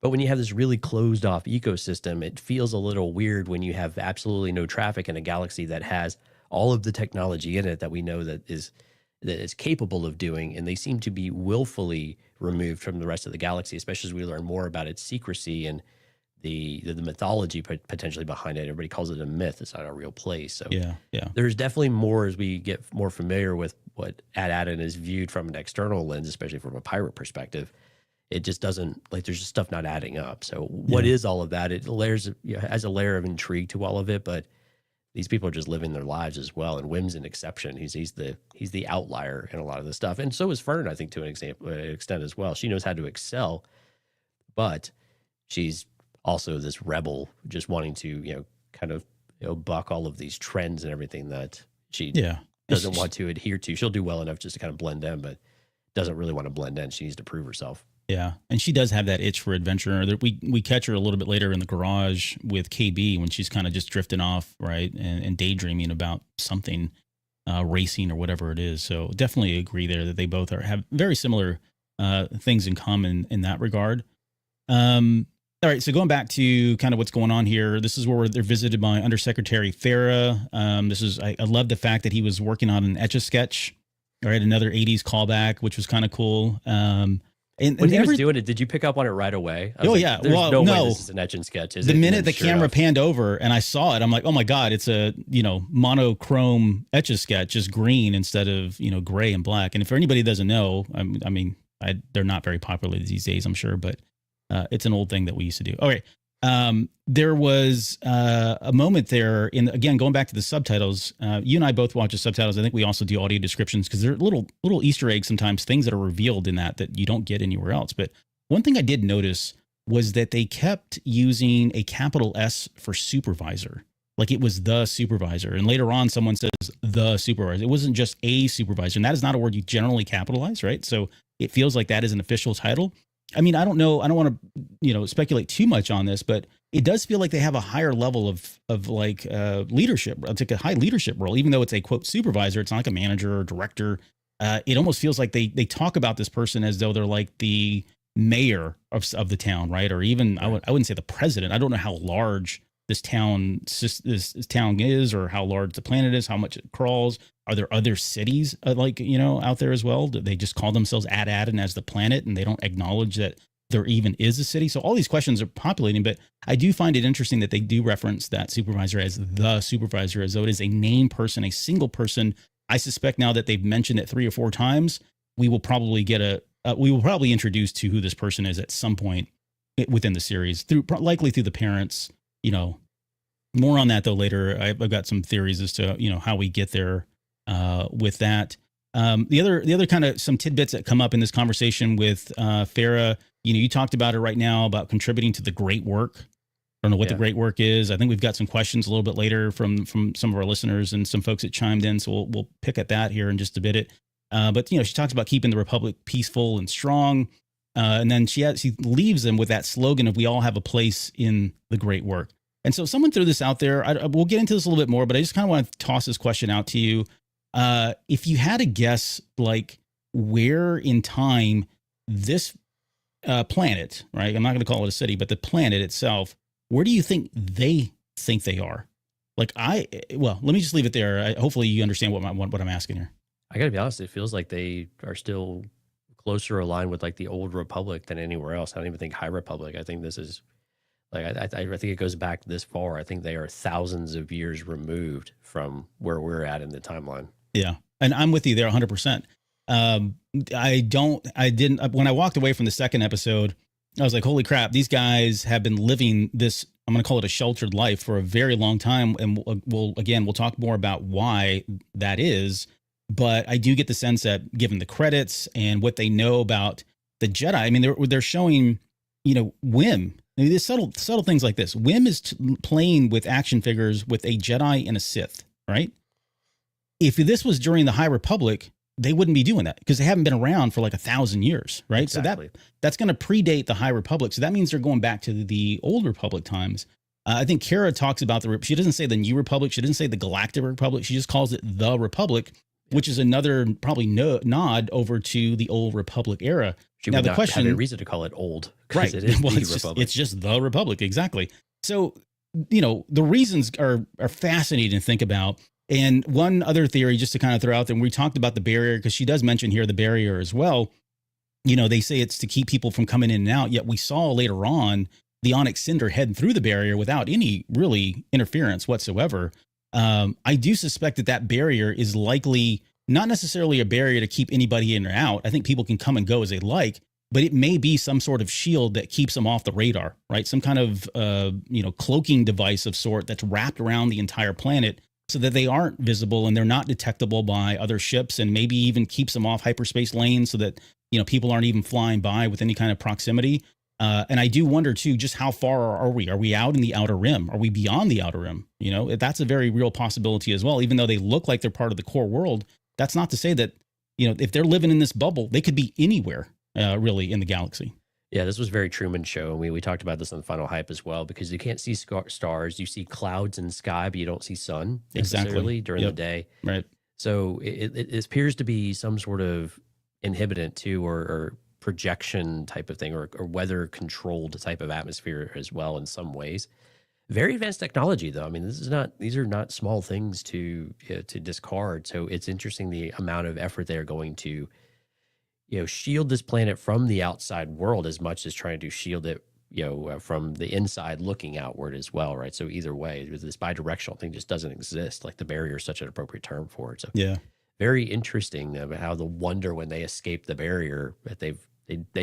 But when you have this really closed off ecosystem, it feels a little weird when you have absolutely no traffic in a galaxy that has all of the technology in it that we know that is capable of doing, and they seem to be willfully removed from the rest of the galaxy, especially as we learn more about its secrecy and the mythology potentially behind it. Everybody calls it a myth. It's not a real place. So yeah. there's definitely more as we get more familiar with what At Attin is viewed from an external lens, especially from a pirate perspective. It just doesn't, like, there's just stuff not adding up. So what is all of that? It layers, has a layer of intrigue to all of it, but these people are just living their lives as well. And Wim's an exception. He's the outlier in a lot of this stuff. And so is Fern, I think, to an extent as well. She knows how to excel, but she's also this rebel, just wanting to, kind of, buck all of these trends and everything that she doesn't want to adhere to. She'll do well enough just to kind of blend in, but doesn't really want to blend in. She needs to prove herself. Yeah, and she does have that itch for adventure. We catch her a little bit later in the garage with KB when she's kind of just drifting off, right, and daydreaming about something, racing or whatever it is. So definitely agree there that they both have very similar things in common in that regard. All right, so going back to kind of what's going on here, this is where they're visited by Undersecretary Farah. I love the fact that he was working on an Etch-a-Sketch, all right, another 80s callback, which was kind of cool. And when he was doing it, did you pick up on it right away? Yeah. There's no way no. this is an Etch-a-Sketch. The minute the camera panned over and I saw it, I'm like, oh my God, it's a, monochrome Etch-a-Sketch, just green instead of, gray and black. And if anybody doesn't know, they're not very popular these days, I'm sure, but it's an old thing that we used to do. Okay. There was a moment there again, going back to the subtitles, you and I both watch the subtitles. I think we also do audio descriptions because they're little Easter eggs sometimes, things that are revealed in that you don't get anywhere else. But one thing I did notice was that they kept using a capital S for supervisor. Like it was the supervisor. And later on, someone says the supervisor. It wasn't just a supervisor. And that is not a word you generally capitalize, right? So it feels like that is an official title. I mean, I don't know. I don't want to, speculate too much on this, but it does feel like they have a higher level of leadership. It's like a high leadership role, even though it's a quote supervisor. It's not like a manager or director. It almost feels like they talk about this person as though they're like the mayor of the town, right? Or even I wouldn't say the president. I don't know how large this town is, or how large the planet is, how much it crawls. Are there other cities out there as well? Do they just call themselves At Attin as the planet and they don't acknowledge that there even is a city? So all these questions are populating, but I do find it interesting that they do reference that supervisor as the supervisor, as though it is a named person, a single person. I suspect now that they've mentioned it 3 or 4 times, we will probably introduce to who this person is at some point within the series, likely through the parents. More on that though later. I've got some theories as to how we get there with that. The other kind of some tidbits that come up in this conversation with Farah. You talked about it right now about contributing to the great work. I don't know what the great work is. I think we've got some questions a little bit later from some of our listeners and some folks that chimed in. So we'll pick at that here in just a bit. But she talks about keeping the Republic peaceful and strong. And then she leaves them with that slogan of "We all have a place in the great work." And so someone threw this out there. We'll get into this a little bit more, but I just kind of want to toss this question out to you. If you had to guess, like, where in time this planet, right? I'm not going to call it a city, but the planet itself, where do you think they are? Like let me just leave it there. Hopefully you understand what I'm asking here. I got to be honest. It feels like they are still closer aligned with like the old Republic than anywhere else. I don't even think High Republic. I think this is like, I think it goes back this far. I think they are thousands of years removed from where we're at in the timeline. Yeah. And I'm with you there 100%. When I walked away from the second episode, I was like, holy crap, these guys have been living this, I'm going to call it a sheltered life for a very long time. And we'll talk more about why that is. But I do get the sense that given the credits and what they know about the Jedi, I mean, they're showing, Wim. I mean, there's subtle things like this. Wim is playing with action figures with a Jedi and a Sith, right? If this was during the High Republic, they wouldn't be doing that because they haven't been around for like 1,000 years, right? Exactly. So that's going to predate the High Republic. So that means they're going back to the old Republic times. I think Kara talks about she doesn't say the New Republic. She doesn't say the Galactic Republic. She just calls it the Republic, which is another probably nod over to the old Republic era. She would not have a reason to call it old. Right. It is it's just the Republic. Exactly. So, the reasons are fascinating to think about. And one other theory, just to kind of throw out there, when we talked about the barrier, because she does mention here the barrier as well. They say it's to keep people from coming in and out. Yet we saw later on the onyx cinder head through the barrier without any really interference whatsoever. I do suspect that that barrier is likely not necessarily a barrier to keep anybody in or out. I think people can come and go as they like, but it may be some sort of shield that keeps them off the radar, right? Some kind of cloaking device of sort that's wrapped around the entire planet so that they aren't visible and they're not detectable by other ships, and maybe even keeps them off hyperspace lanes so that people aren't even flying by with any kind of proximity. And I do wonder too, just how far are we? Are we out in the outer rim? Are we beyond the outer rim? That's a very real possibility as well. Even though they look like they're part of the core world, that's not to say that if they're living in this bubble, they could be anywhere really in the galaxy. Yeah, this was very Truman Show. We talked about this on the Final Hype as well, because you can't see stars. You see clouds in the sky, but you don't see sun necessarily during the day. Right. So it appears to be some sort of inhibitant too, or projection type of thing, or weather controlled type of atmosphere as well in some ways. Very advanced technology, though. I mean, these are not small things to discard. So it's interesting the amount of effort they're going to shield this planet from the outside world as much as trying to shield it, from the inside looking outward as well, right? So either way, this bidirectional thing just doesn't exist. Like, the barrier is such an appropriate term for it. So yeah, very interesting about how the wonder when they escaped the barrier that they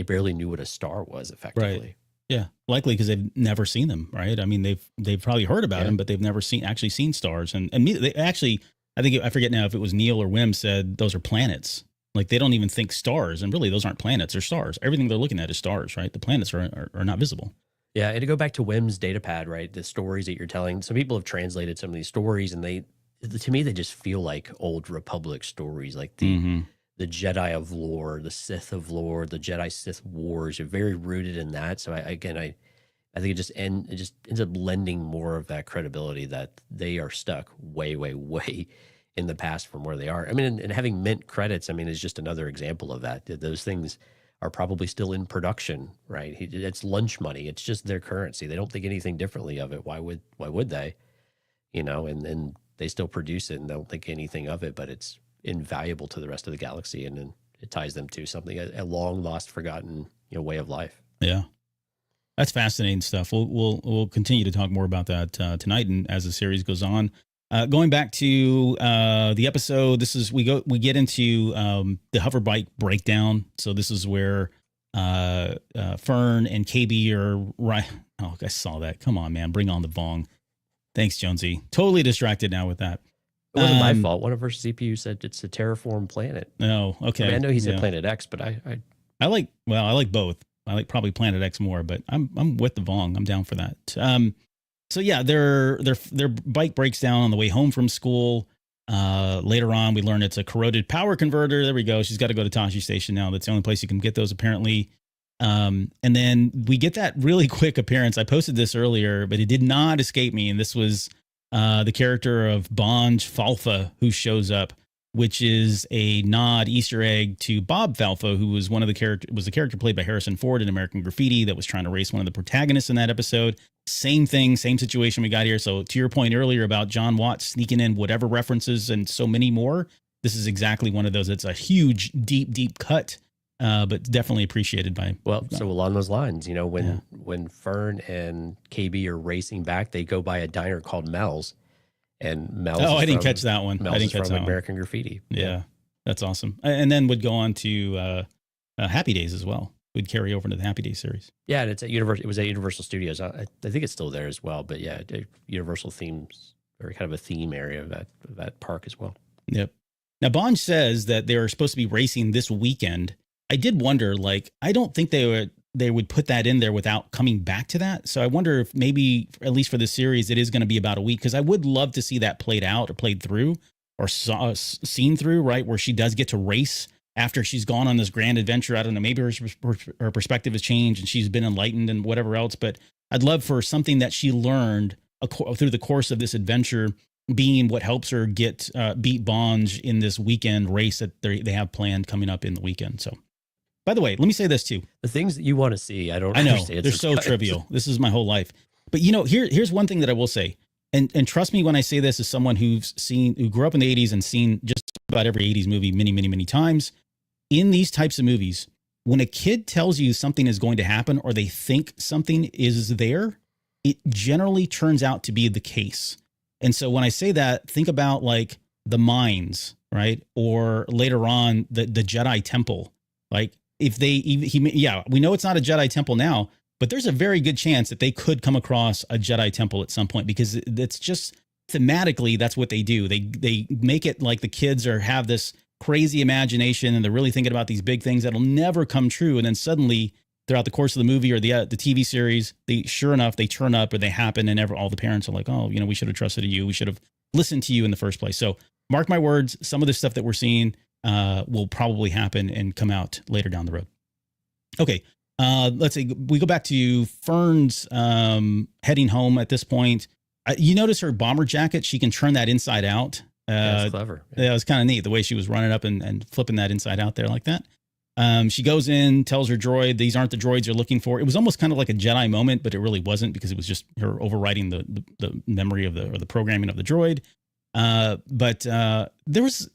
barely knew what a star was effectively. Right. Yeah, likely because they've never seen them, right? I mean, they've probably heard about them, but they've never actually seen stars. And they actually, I forget now if it was Neil or Wim said those are planets. Like, they don't even think stars, and really those aren't planets, they're stars. Everything they're looking at is stars, right? The planets are not visible. Yeah, and to go back to Wim's data pad, right? The stories that you're telling, some people have translated some of these stories, and to me, they just feel like old Republic stories, like the Jedi of lore, the Sith of lore, the Jedi Sith wars are very rooted in that. So I think it just ends up lending more of that credibility that they are stuck way, way, way in the past from where they are. I mean, and having mint credits, I mean, is just another example of that. Those things are probably still in production, right? It's lunch money. It's just their currency. They don't think anything differently of it. Why would they? And they still produce it and don't think anything of it, but it's invaluable to the rest of the galaxy, and then it ties them to something, a long lost, forgotten way of life. Yeah, that's fascinating stuff. We'll continue to talk more about that tonight and as the series goes on. Going back to the episode, we get into the hover bike breakdown. So this is where Fern and KB are right. Oh, I saw that. Come on, man, bring on the Vong. Thanks, Jonesy. Totally distracted now with that. It wasn't my fault. One of our CPU said it's a terraform planet. Oh, okay. I mean, I know he said Planet X, but I like both. I like probably Planet X more, but I'm with the Vong. I'm down for that. So yeah, their bike breaks down on the way home from school. Later on, we learn it's a corroded power converter. There we go. She's got to go to Tashi Station now. That's the only place you can get those, apparently. And then we get that really quick appearance. I posted this earlier, but it did not escape me. And this was the character of Bonj Falfa, who shows up, which is a nod Easter egg to Bob Falfa, who was the character played by Harrison Ford in American Graffiti that was trying to race one of the protagonists in that episode. Same thing, same situation we got here. So to your point earlier about John Watts sneaking in whatever references and so many more, this is exactly one of those. It's a huge, deep cut, but definitely appreciated by. Well, so along those lines, when Fern and KB are racing back, they go by a diner called Mel's, and Mel's. Oh, I didn't catch that one. Mel's I didn't catch from that American Graffiti. Yeah, that's awesome. And then would go on to Happy Days as well. Would carry over to the Happy Days series. Yeah, and it was at Universal Studios. I think it's still there as well. But yeah, Universal themes, or kind of a theme area of that park as well. Yep. Now, Bond says that they are supposed to be racing this weekend. I did wonder, I don't think they would put that in there without coming back to that. So I wonder if maybe, at least for the series, it is going to be about a week, because I would love to see that played out or played through or seen through, right, where she does get to race after she's gone on this grand adventure. I don't know, maybe her perspective has changed and she's been enlightened and whatever else. But I'd love for something that she learned through the course of this adventure being what helps her get beat Bonj in this weekend race that they have planned coming up in the weekend. So, by the way, let me say this too. The things that you want to see, I know understand. They're so trivial. This is my whole life. But here's one thing that I will say. And trust me when I say this as someone who grew up in the 80s and seen just about every 80s movie many, many, many times. In these types of movies, when a kid tells you something is going to happen or they think something is there, it generally turns out to be the case. And so when I say that, think about like the mines, right? Or later on, the Jedi temple. Like if we know it's not a Jedi temple now, but there's a very good chance that they could come across a Jedi temple at some point, because it's just thematically, that's what they do. They make it like the kids have this crazy imagination and they're really thinking about these big things that'll never come true. And then suddenly throughout the course of the movie or the TV series, sure enough, they turn up or they happen, and all the parents are like, oh, we should have trusted you. We should have listened to you in the first place. So mark my words, some of the stuff that we're seeing will probably happen and come out later down the road. Okay. Let's say we go back to Fern's heading home at this point. You notice her bomber jacket, she can turn that inside out. That's clever. Yeah, it was kind of neat the way she was running up and flipping that inside out there like that. She goes in, tells her droid, these aren't the droids you're looking for. It was almost kind of like a Jedi moment, but it really wasn't, because it was just her overriding the memory of the programming of the droid. But there was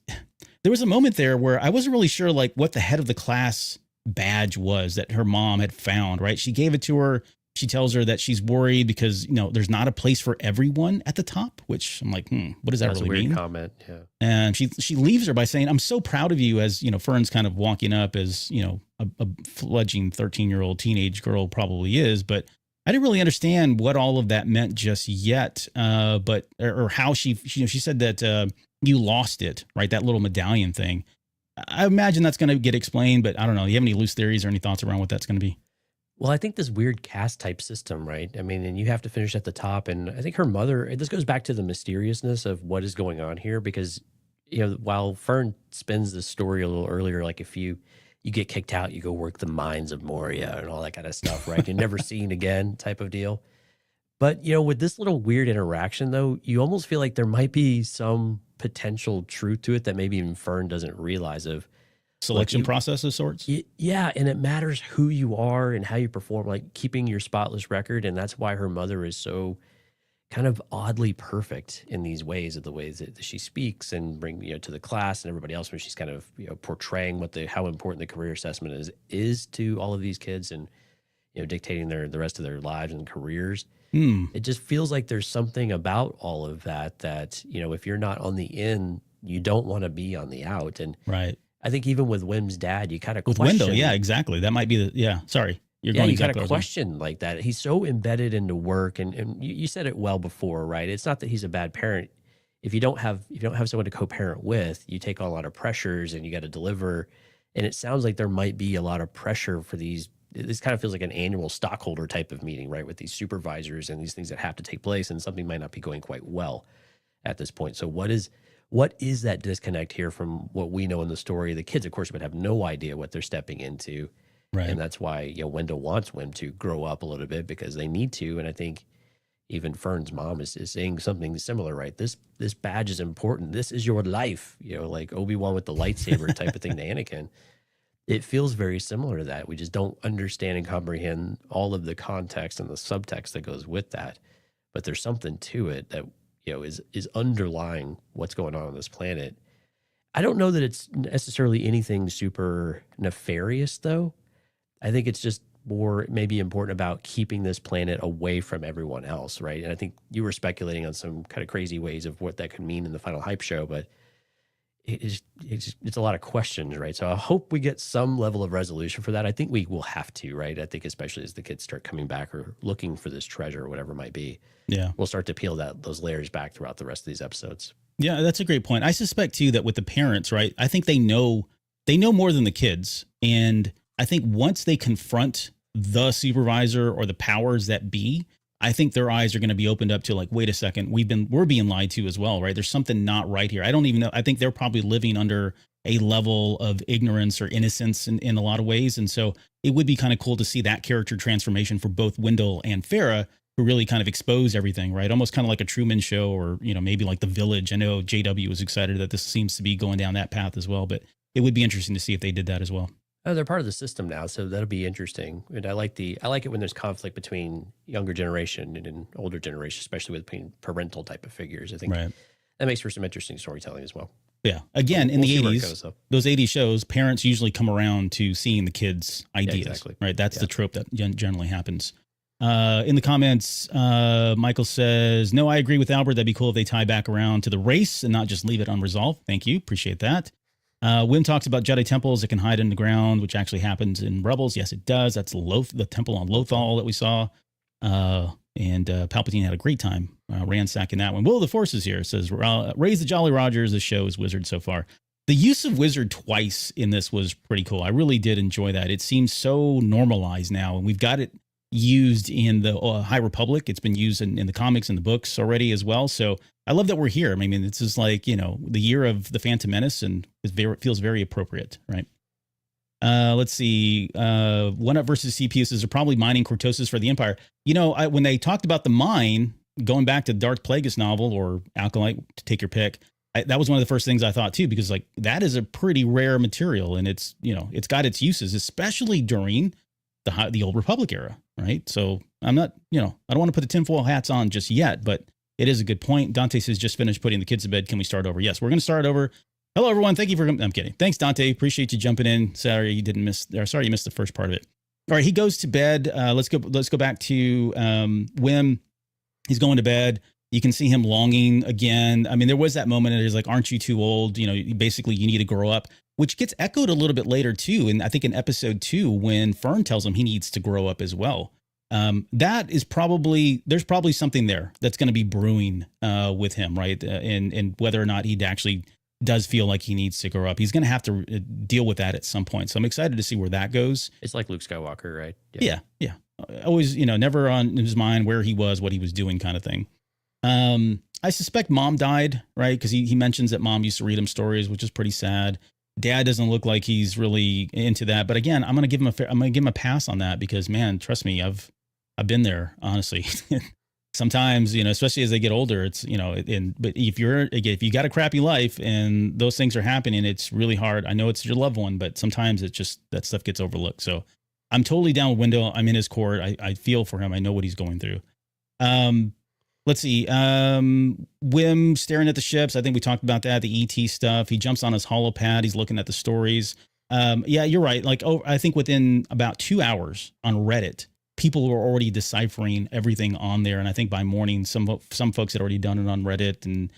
a moment there where I wasn't really sure like what the head of the class badge was that her mom had found, right? She gave it to her. She tells her that she's worried because, there's not a place for everyone at the top, which I'm like, what does that really mean? That's a weird comment. Yeah. And she leaves her by saying, I'm so proud of you, as, Fern's kind of walking up as, a fledgling 13-year-old teenage girl probably is. But I didn't really understand what all of that meant just yet. Or how she said that you lost it, right? That little medallion thing. I imagine that's going to get explained, but I don't know. Do you have any loose theories or any thoughts around what that's going to be? Well, I think this weird caste type system, right? I mean, and you have to finish at the top. And I think her mother, this goes back to the mysteriousness of what is going on here, because, while Fern spins the story a little earlier, like if you get kicked out, you go work the mines of Moria and all that kind of stuff, right? You're never seen again type of deal. But, with this little weird interaction, though, you almost feel like there might be some potential truth to it that maybe even Fern doesn't realize of. Selection process of sorts? Yeah, and it matters who you are and how you perform, like keeping your spotless record. And that's why her mother is so kind of oddly perfect in these ways, of the ways that she speaks and bring to the class and everybody else, when she's kind of portraying how important the career assessment is to all of these kids, and dictating the rest of their lives and careers. It just feels like there's something about all of that if you're not on the in, you don't want to be on the out. And right. I think even with Wim's dad, you kind of with question. Wendell, yeah, exactly. That might be sorry. You kind of question like that. He's so embedded into work, and you said it well before, right? It's not that he's a bad parent. If you don't have someone to co-parent with, you take on a lot of pressures and you got to deliver. And it sounds like there might be a lot of pressure for these. This kind of feels like an annual stockholder type of meeting, right? With these supervisors and these things that have to take place, and something might not be going quite well at this point. So what is that disconnect here from what we know in the story? The kids, of course, would have no idea what they're stepping into. Right. And that's why, Wendell wants Wim to grow up a little bit, because they need to. And I think even Fern's mom is saying something similar, right? This badge is important. This is your life, like Obi-Wan with the lightsaber type of thing to Anakin. It feels very similar to that. We just don't understand and comprehend all of the context and the subtext that goes with that. But there's something to it that is underlying what's going on this planet. I don't know that it's necessarily anything super nefarious, though. I think it's just more maybe important about keeping this planet away from everyone else, right? And I think you were speculating on some kind of crazy ways of what that could mean in the final hype show, but it's a lot of questions, right? So I hope we get some level of resolution for that. I think we will have to, right? I think especially as the kids start coming back or looking for this treasure or whatever it might be. Yeah, we'll start to peel those layers back throughout the rest of these episodes. Yeah, that's a great point. I suspect too that with the parents, right? I think they know more than the kids, and I think once they confront the supervisor or the powers that be, I think their eyes are going to be opened up to like, wait a second, we're being lied to as well, right? There's something not right here. I don't even know. I think they're probably living under a level of ignorance or innocence in a lot of ways. And so it would be kind of cool to see that character transformation for both Wendell and Farah, who really kind of expose everything, right? Almost kind of like a Truman Show, or, maybe like The Village. I know JW was excited that this seems to be going down that path as well, but it would be interesting to see if they did that as well. Oh, they're part of the system now, so that'll be interesting. And I like it when there's conflict between younger generation and older generation, especially with parental type of figures. I think that makes for some interesting storytelling as well. Yeah. Again, in We'll the see where it 80s, goes, though. those 80s shows, parents usually come around to seeing the kids' ideas, exactly. right? That's the trope that generally happens. In the comments, Michael says, no, I agree with Albert. That'd be cool if they tie back around to the race and not just leave it unresolved. Thank you. Appreciate that. Wim talks about Jedi temples that can hide in the ground, which actually happens in Rebels. Yes, it does. That's the temple on Lothal that we saw. And Palpatine had a great time ransacking that one. Will of the Force is here. It says, raise the Jolly Rogers. The show is Wizard so far. The use of Wizard twice in this was pretty cool. I really did enjoy that. It seems so normalized now, and we've got it used in the High Republic. It's been used in the comics and the books already as well. So I love that we're here. I mean, it's just like, the year of the Phantom Menace, and it feels very appropriate, right? Let's see. One Up versus CPU says they're probably mining cortosis for the Empire. When they talked about the mine, going back to Darth Plagueis novel or Alkalite, to take your pick, that was one of the first things I thought too, because like that is a pretty rare material, and it's got its uses, especially during the Old Republic era, right? So I'm not, I don't want to put the tinfoil hats on just yet, but it is a good point. Dante says, just finished putting the kids to bed. Can we start over? Yes, we're going to start over. Hello, everyone. Thank you for coming. I'm kidding. Thanks, Dante. Appreciate you jumping in. Sorry you missed the first part of it. All right, he goes to bed. Let's go back to Wim. He's going to bed. You can see him longing again. I mean, there was that moment that he's like, aren't you too old? Basically you need to grow up, which gets echoed a little bit later too. And I think in episode 2, when Fern tells him he needs to grow up as well. That is there's probably something there that's going to be brewing with him, right? And whether or not he actually does feel like he needs to grow up, he's going to have to deal with that at some point. So I'm excited to see where that goes. It's like Luke Skywalker, right? Yeah. Always, never on his mind where he was, what he was doing, kind of thing. I suspect mom died, right? Because he mentions that mom used to read him stories, which is pretty sad. Dad doesn't look like he's really into that, but again, I'm gonna give him a pass on that, because man, trust me, I've been there, honestly. Sometimes, especially as they get older, it's, but if you got a crappy life and those things are happening, it's really hard. I know it's your loved one, but sometimes it's just that stuff gets overlooked. So I'm totally down with Wendell. I'm in his court. I feel for him. I know what he's going through. Let's see. Wim staring at the ships. I think we talked about that. The ET stuff. He jumps on his holopad. He's looking at the stories. Yeah, you're right. Like, I think within about 2 hours on Reddit, people were already deciphering everything on there. And I think by morning, some folks had already done it on Reddit, and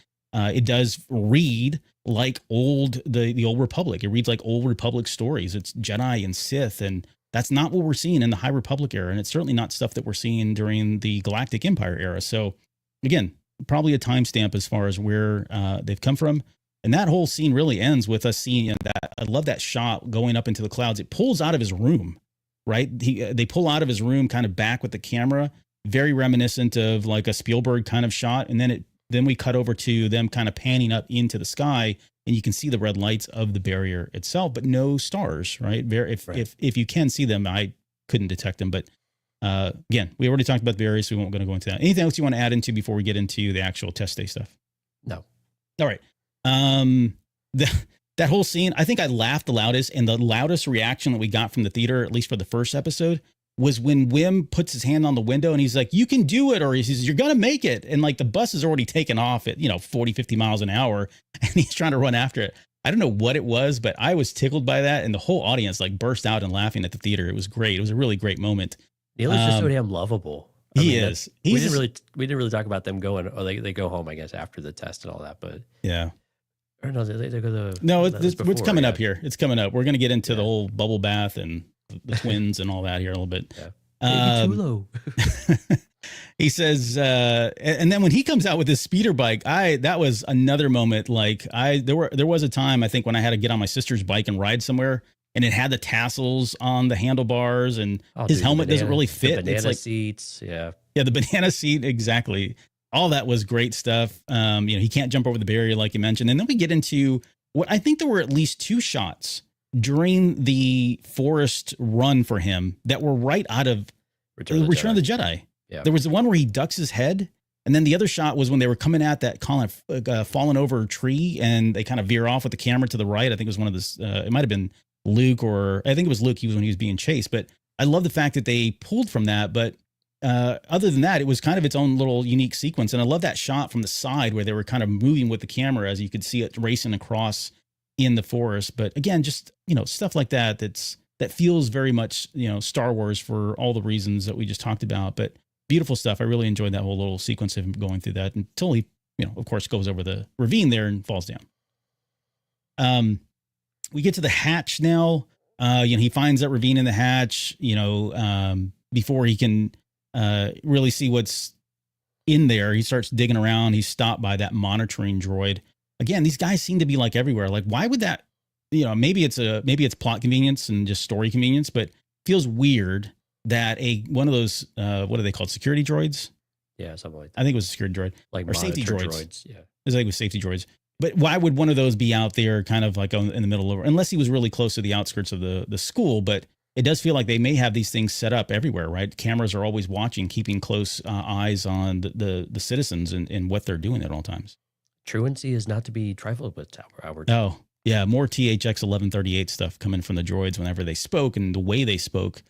it does read like the Old Republic. It reads like Old Republic stories. It's Jedi and Sith, and that's not what we're seeing in the High Republic era. And it's certainly not stuff that we're seeing during the Galactic Empire era. So again, probably a timestamp as far as where they've come from. And that whole scene really ends with us seeing that. I love that shot going up into the clouds. It pulls out of his room, right? They pull out of his room kind of back with the camera, very reminiscent of like a Spielberg kind of shot. And then we cut over to them kind of panning up into the sky, and you can see the red lights of the barrier itself, but no stars, right? If you can see them, I couldn't detect them, but again, we already talked about the barriers, so we won't going to go into that. Anything else you want to add into before we get into the actual test day stuff? No. All right. That whole scene, I think I laughed the loudest, and the loudest reaction that we got from the theater, at least for the first episode, was when Wim puts his hand on the window and he's like, you can do it, or he says, you're going to make it. And like the bus is already taken off at, 40, 50 miles an hour, and he's trying to run after it. I don't know what it was, but I was tickled by that. And the whole audience like burst out and laughing at the theater. It was great. It was a really great moment. Neil is just so damn lovable. He is. We didn't really talk about them going, or they go home, I guess, after the test and all that, but yeah. Or no, they go to no, it's coming up here. It's coming up. We're going to get into the whole bubble bath and the twins and all that here a little bit. Yeah. Too low. He says, and then when he comes out with his speeder bike, that was another moment. Like there was a time, I think, when I had to get on my sister's bike and ride somewhere, and it had the tassels on the handlebars, and his helmet doesn't really fit. The banana it's like seats. Yeah, the banana seat. Exactly. All that was great stuff. He can't jump over the barrier like you mentioned. And then we get into what I think there were at least 2 shots during the forest run for him that were right out of Return of the Jedi. Yeah. There was the one where he ducks his head. And then the other shot was when they were coming at that fallen over tree, and they kind of veer off with the camera to the right. I think it was one of this, it might've been Luke, or I think it was Luke. When he was being chased, but I love the fact that they pulled from that. But other than that, it was kind of its own little unique sequence. And I love that shot from the side where they were kind of moving with the camera as you could see it racing across in the forest. But again, just, stuff like that, that feels very much, Star Wars for all the reasons that we just talked about. But beautiful stuff. I really enjoyed that whole little sequence of him going through that until he, of course, goes over the ravine there and falls down. We get to the hatch now. He finds that ravine in the hatch, before he can really see what's in there. He starts digging around. He's stopped by that monitoring droid. Again, these guys seem to be like everywhere. Like, why would that, maybe it's plot convenience and just story convenience, but feels weird that one of those, what are they called? Security droids? Yeah, something like that. I think it was a security droid. Like or safety droids. Yeah. I think it was safety droids. But why would one of those be out there kind of like in the middle of, unless he was really close to the outskirts of the school, but it does feel like they may have these things set up everywhere, right? Cameras are always watching, keeping close eyes on the citizens and what they're doing at all times. Truancy is not to be trifled with, Albert. Oh, yeah. More THX 1138 stuff coming from the droids whenever they spoke, and the way they spoke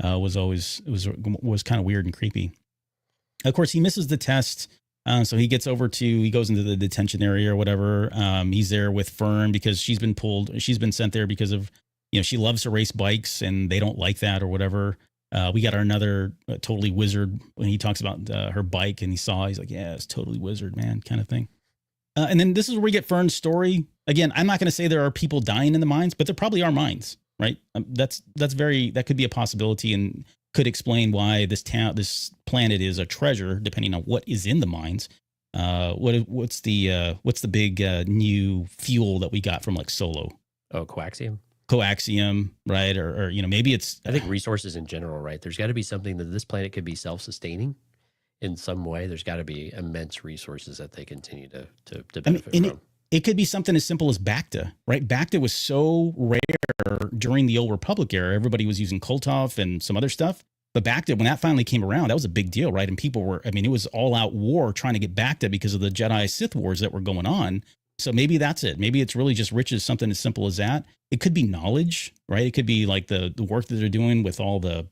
was kind of weird and creepy. Of course, he misses the test. So he goes into the detention area or whatever. He's there with Fern because she's been sent there because of, she loves to race bikes and they don't like that or whatever. We got another totally wizard when he talks about her bike, and he's like, yeah, it's totally wizard, man, kind of thing. And then this is where we get Fern's story. Again, I'm not going to say there are people dying in the mines, but there probably are mines, right? That could be a possibility and could explain why this planet is a treasure, depending on what is in the mines. What's the big new fuel that we got from like Solo? Oh, coaxium, right? Or maybe it's. I think resources in general, right? There's got to be something that this planet could be self-sustaining in some way. There's got to be immense resources that they continue to benefit from. It could be something as simple as Bacta, right? Bacta was so rare during the Old Republic era. Everybody was using Koltov and some other stuff. But Bacta, when that finally came around, that was a big deal, right? And people it was all out war trying to get Bacta because of the Jedi Sith wars that were going on. So maybe that's it. Maybe it's really just riches, something as simple as that. It could be knowledge, right? It could be like the work that they're doing with all the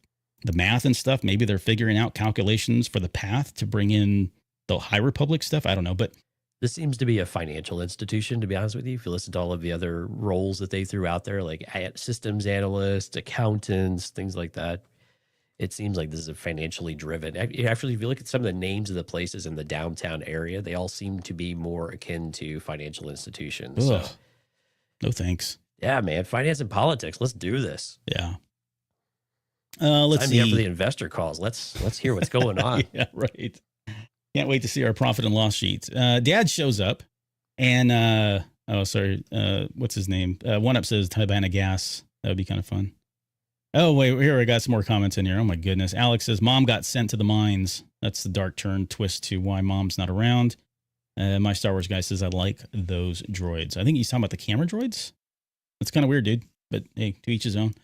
math and stuff. Maybe they're figuring out calculations for the path to bring in the High Republic stuff. I don't know, but this seems to be a financial institution, to be honest with you. If you listen to all of the other roles that they threw out there, like systems analysts, accountants, things like that, it seems like this is a financially driven. Actually, if you look at some of the names of the places in the downtown area, they all seem to be more akin to financial institutions. Ugh. So, no thanks. Yeah, man. Finance and politics. Let's do this. Yeah. Let's see. Time for the investor calls. Let's hear what's going on. Yeah, right. Can't wait to see our profit and loss sheets. Dad shows up and, what's his name? One up says Havana Gas. That would be kind of fun. Oh, wait, here I got some more comments in here. Oh my goodness. Alex says, Mom got sent to the mines. That's the dark turn twist to why Mom's not around. My Star Wars guy says, I like those droids. I think he's talking about the camera droids. That's kind of weird, dude. But hey, to each his own.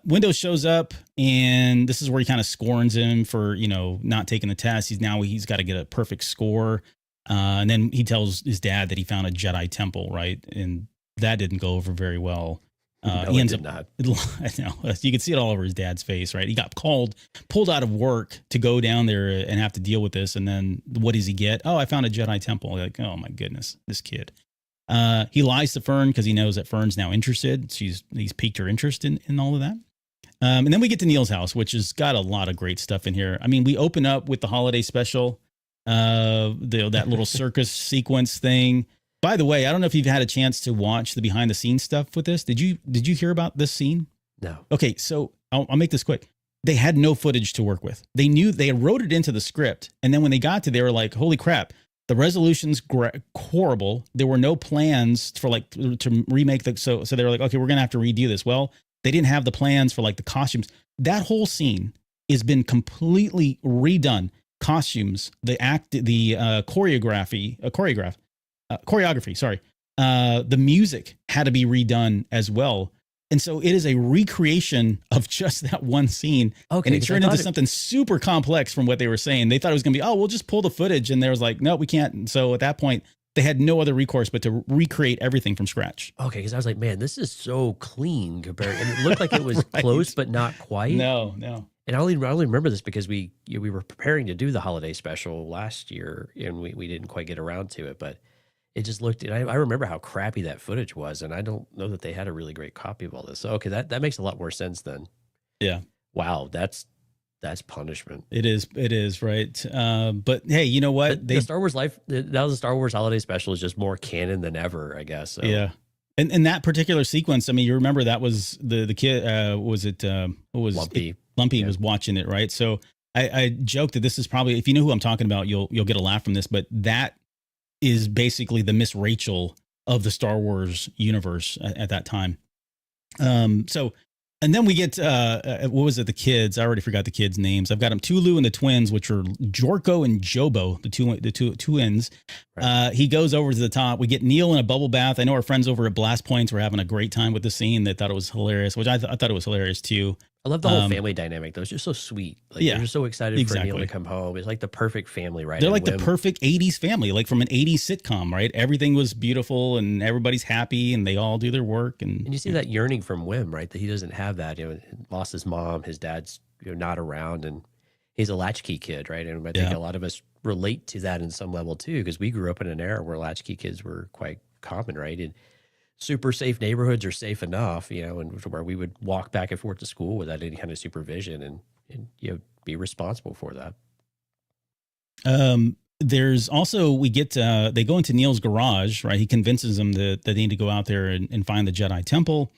Windows shows up, and this is where he kind of scorns him for, not taking the test. He's got to get a perfect score. And then he tells his dad that he found a Jedi temple, right? And that didn't go over very well. No, he ends up not. I know. You can see it all over his dad's face, right? He got pulled out of work to go down there and have to deal with this. And then what does he get? Oh, I found a Jedi temple. Like, oh my goodness, this kid. He lies to Fern because he knows that Fern's now interested. He's piqued her interest in all of that. And then we get to Neil's house, which has got a lot of great stuff in here. I mean, we open up with the holiday special, that little circus sequence thing. By the way, I don't know if you've had a chance to watch the behind the scenes stuff with this. Did you hear about this scene? No. Okay, so I'll make this quick. They had no footage to work with. They wrote it into the script, and then when they got to, they were like, "Holy crap! The resolution's horrible. There were no plans for to remake the." So they were like, "Okay, we're gonna have to redo this." Well, they didn't have the plans for the costumes. That whole scene has been completely redone. Costumes, the choreography. Sorry. The music had to be redone as well. And so it is a recreation of just that one scene. Okay. And it turned into something super complex from what they were saying. They thought it was going to be, we'll just pull the footage. And they was like, no, we can't. And so at that point, they had no other recourse but to recreate everything from scratch. Okay. Because I was like, man, this is so clean compared. And it looked like it was right. close, but not quite. No. And I only remember this because we were preparing to do the holiday special last year, and we didn't quite get around to it. But it just looked. And I remember how crappy that footage was, and I don't know that they had a really great copy of all this. So okay, that makes a lot more sense then. Yeah. Wow, that's punishment. It is right. But hey, you know what? The Star Wars now the Star Wars holiday special is just more canon than ever, I guess. So. Yeah. And in that particular sequence, I mean, you remember that was the kid, was it, what was Lumpy? Lumpy was watching it, right? So I joked that this is probably, if you know who I'm talking about, you'll get a laugh from this, but that is basically the Miss Rachel of the Star Wars universe at that time. So, and then we get, what was it? The kids, I already forgot the kids' names. I've got them, Tulu and the twins, which are Jorko and Jobo, the two twins. Right. He goes over to the top. We get Neil in a bubble bath. I know our friends over at Blast Points were having a great time with the scene. They thought it was hilarious, which I thought it was hilarious too. I love the whole family dynamic, though. It's just so sweet. Like, they're just so excited for Neil to come home. It's like the perfect family, right? They're like the perfect 80s family, like from an 80s sitcom, right? Everything was beautiful and everybody's happy and they all do their work. And you see that yearning from Wim, right? That he doesn't have that. You know, lost his mom, his dad's not around, and he's a latchkey kid, right? And I think a lot of us relate to that in some level too, because we grew up in an era where latchkey kids were quite common, right? And super safe neighborhoods are safe enough, and where we would walk back and forth to school without any kind of supervision and be responsible for that. There's also, we get, they go into Neil's garage, right? He convinces them that they need to go out there and find the Jedi temple.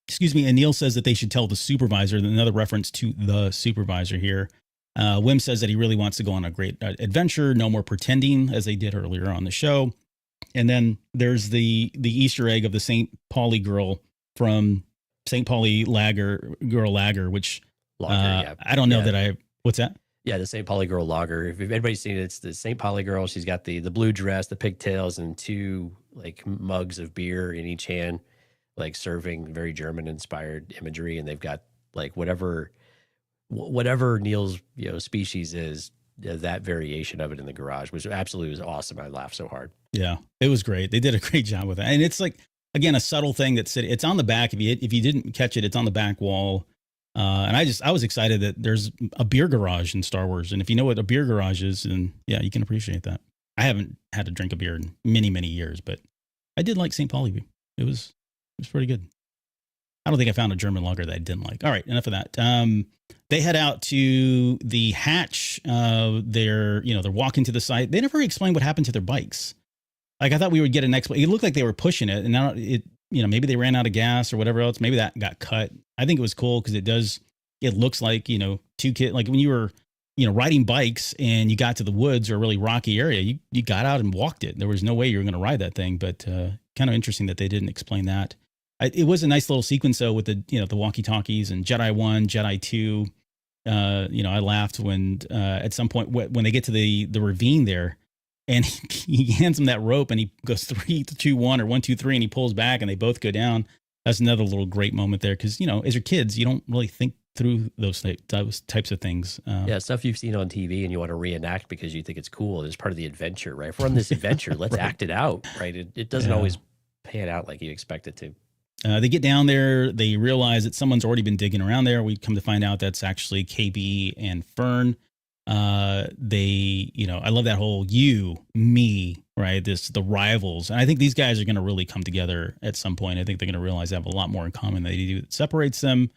Excuse me. And Neil says that they should tell the supervisor, another reference to the supervisor here. Wim says that he really wants to go on a great adventure. No more pretending, as they did earlier on the show. And then there's the Easter egg of the St. Pauli girl from St. Pauli Lager, which I don't know that what's that? Yeah, the St. Pauli girl lager. If anybody's seen it, it's the St. Pauli girl. She's got the blue dress, the pigtails, and two like mugs of beer in each hand, like serving very German inspired imagery. And they've got like whatever Neil's species is, that variation of it in the garage, which absolutely was awesome. I laughed so hard. Yeah, it was great. They did a great job with that. And it's like, again, a subtle thing it's on the back. If you didn't catch it, it's on the back wall. And I was excited that there's a beer garage in Star Wars. And if you know what a beer garage is, then yeah, you can appreciate that. I haven't had to drink a beer in many, many years, but I did like St. Pauli. It was pretty good. I don't think I found a German lager that I didn't like. All right, enough of that. They head out to the hatch. They're walking to the site. They never explained what happened to their bikes. Like, I thought we would get an explanation. It looked like they were pushing it, and now maybe they ran out of gas or whatever else. Maybe that got cut. I think it was cool because it looks like, two kids, like when you were, riding bikes and you got to the woods or a really rocky area, you got out and walked it. There was no way you were going to ride that thing, but kind of interesting that they didn't explain that. It was a nice little sequence though with the walkie-talkies and Jedi 1, Jedi 2. I laughed when at some point when they get to the ravine there, and he hands him that rope and he goes 3, 2, 1 or 1, 2, 3, and he pulls back and they both go down. That's another little great moment there because as your kids, you don't really think through those types of things. Stuff you've seen on TV and you want to reenact because you think it's cool. It's part of the adventure, right? If we're on this adventure, let's act it out, right? It doesn't always pan out like you expect it to. They get down there. They realize that someone's already been digging around there. We come to find out that's actually KB and Fern. I love that whole you, me, right? The rivals. And I think these guys are going to really come together at some point. I think they're going to realize they have a lot more in common than they do that separates them.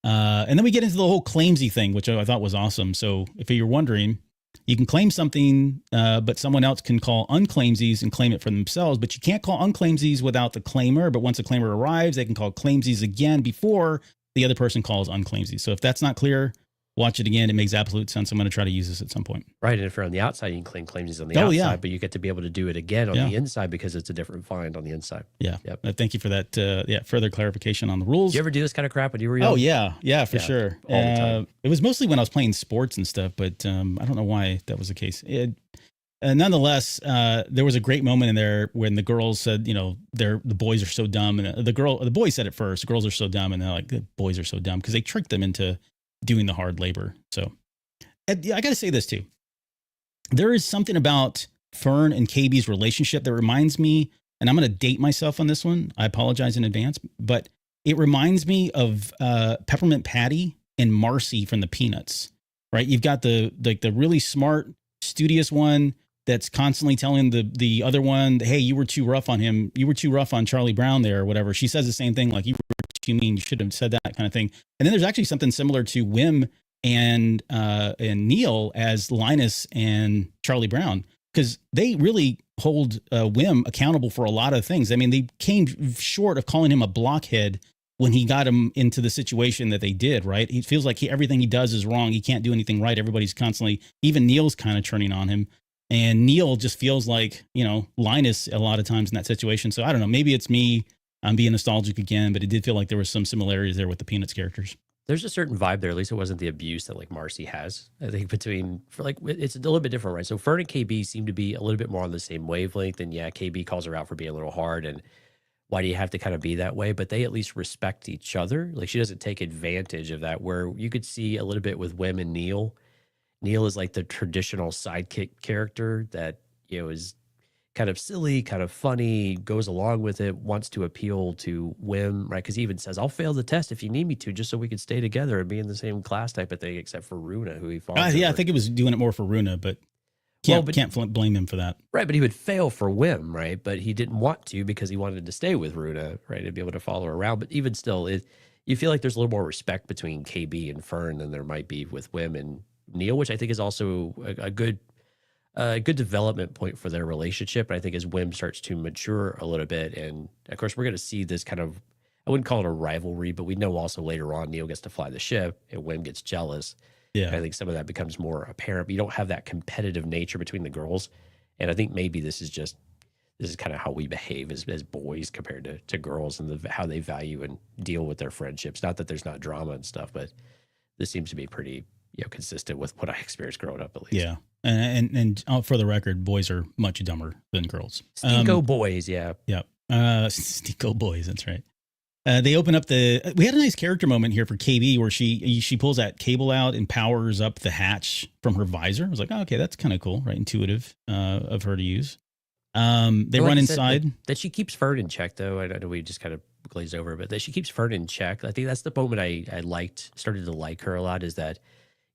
And then we get into the whole claimsy thing, which I thought was awesome. So if you're wondering, you can claim something, but someone else can call unclaimsies and claim it for themselves. But you can't call unclaimsies without the claimer. But once the claimer arrives, they can call claimsies again before the other person calls unclaimsies. So if that's not clear, watch it again. It makes absolute sense. I'm going to try to use this at some point. Right. And if you're on the outside, you can claim claimsies on the outside, but you get to be able to do it again on the inside because it's a different find on the inside. Yeah. Yep. Thank you for that. Further clarification on the rules. Did you ever do this kind of crap when you were young? Oh, yeah. Yeah, for sure. All the time. It was mostly when I was playing sports and stuff, but I don't know why that was the case. Nonetheless, there was a great moment in there when the girls said, the boys are so dumb. And the boys said it first, the girls are so dumb. And they're like, the boys are so dumb because they tricked them into doing the hard labor. So I got to say this too. There is something about Fern and KB's relationship that reminds me, and I'm going to date myself on this one. I apologize in advance, but it reminds me of Peppermint Patty and Marcy from the Peanuts, right? You've got the really smart, studious one that's constantly telling the other one, hey, you were too rough on him. You were too rough on Charlie Brown there or whatever. She says the same thing, like, you were too mean. You should have said that kind of thing. And then there's actually something similar to Wim and Neil as Linus and Charlie Brown, because they really hold Wim accountable for a lot of things. I mean, they came short of calling him a blockhead when he got him into the situation that they did, right? He feels like everything he does is wrong. He can't do anything right. Everybody's constantly, even Neil's kind of turning on him. And Neil just feels like, Linus a lot of times in that situation. So I don't know, maybe it's me, I'm being nostalgic again, but it did feel like there was some similarities there with the Peanuts characters. There's a certain vibe there. At least it wasn't the abuse that like Marcy has. I think it's a little bit different, right? So Fern and KB seem to be a little bit more on the same wavelength. And yeah, KB calls her out for being a little hard. And why do you have to kind of be that way? But they at least respect each other. Like, she doesn't take advantage of that, where you could see a little bit with Wim and Neil. Neil is like the traditional sidekick character that, is kind of silly, kind of funny, goes along with it, wants to appeal to Wim, right? Because he even says, I'll fail the test if you need me to, just so we can stay together and be in the same class type of thing, except for Runa, who he falls I think it was doing it more for Runa, but can't blame him for that. Right, but he would fail for Wim, right? But he didn't want to because he wanted to stay with Runa, right? And be able to follow her around. But even still, you feel like there's a little more respect between KB and Fern than there might be with Wim and Neil, which I think is also a good development point for their relationship. And I think as Wim starts to mature a little bit, and of course we're going to see this kind of, I wouldn't call it a rivalry, but we know also later on Neil gets to fly the ship and Wim gets jealous. Yeah, and I think some of that becomes more apparent. But you don't have that competitive nature between the girls, and I think maybe this is kind of how we behave as boys compared to girls, and how they value and deal with their friendships. Not that there's not drama and stuff, but this seems to be pretty consistent with what I experienced growing up, at least. Yeah. And for the record, boys are much dumber than girls. Stinko boys, yeah. Yeah. Stinko boys, that's right. They open up we had a nice character moment here for KB where she pulls that cable out and powers up the hatch from her visor. I was like, oh, okay, that's kind of cool, right? Intuitive of her to use. They run inside. That she keeps Fern in check, though. I know we just kind of glazed over, but that she keeps Fern in check. I think that's the moment I started to like her a lot, is that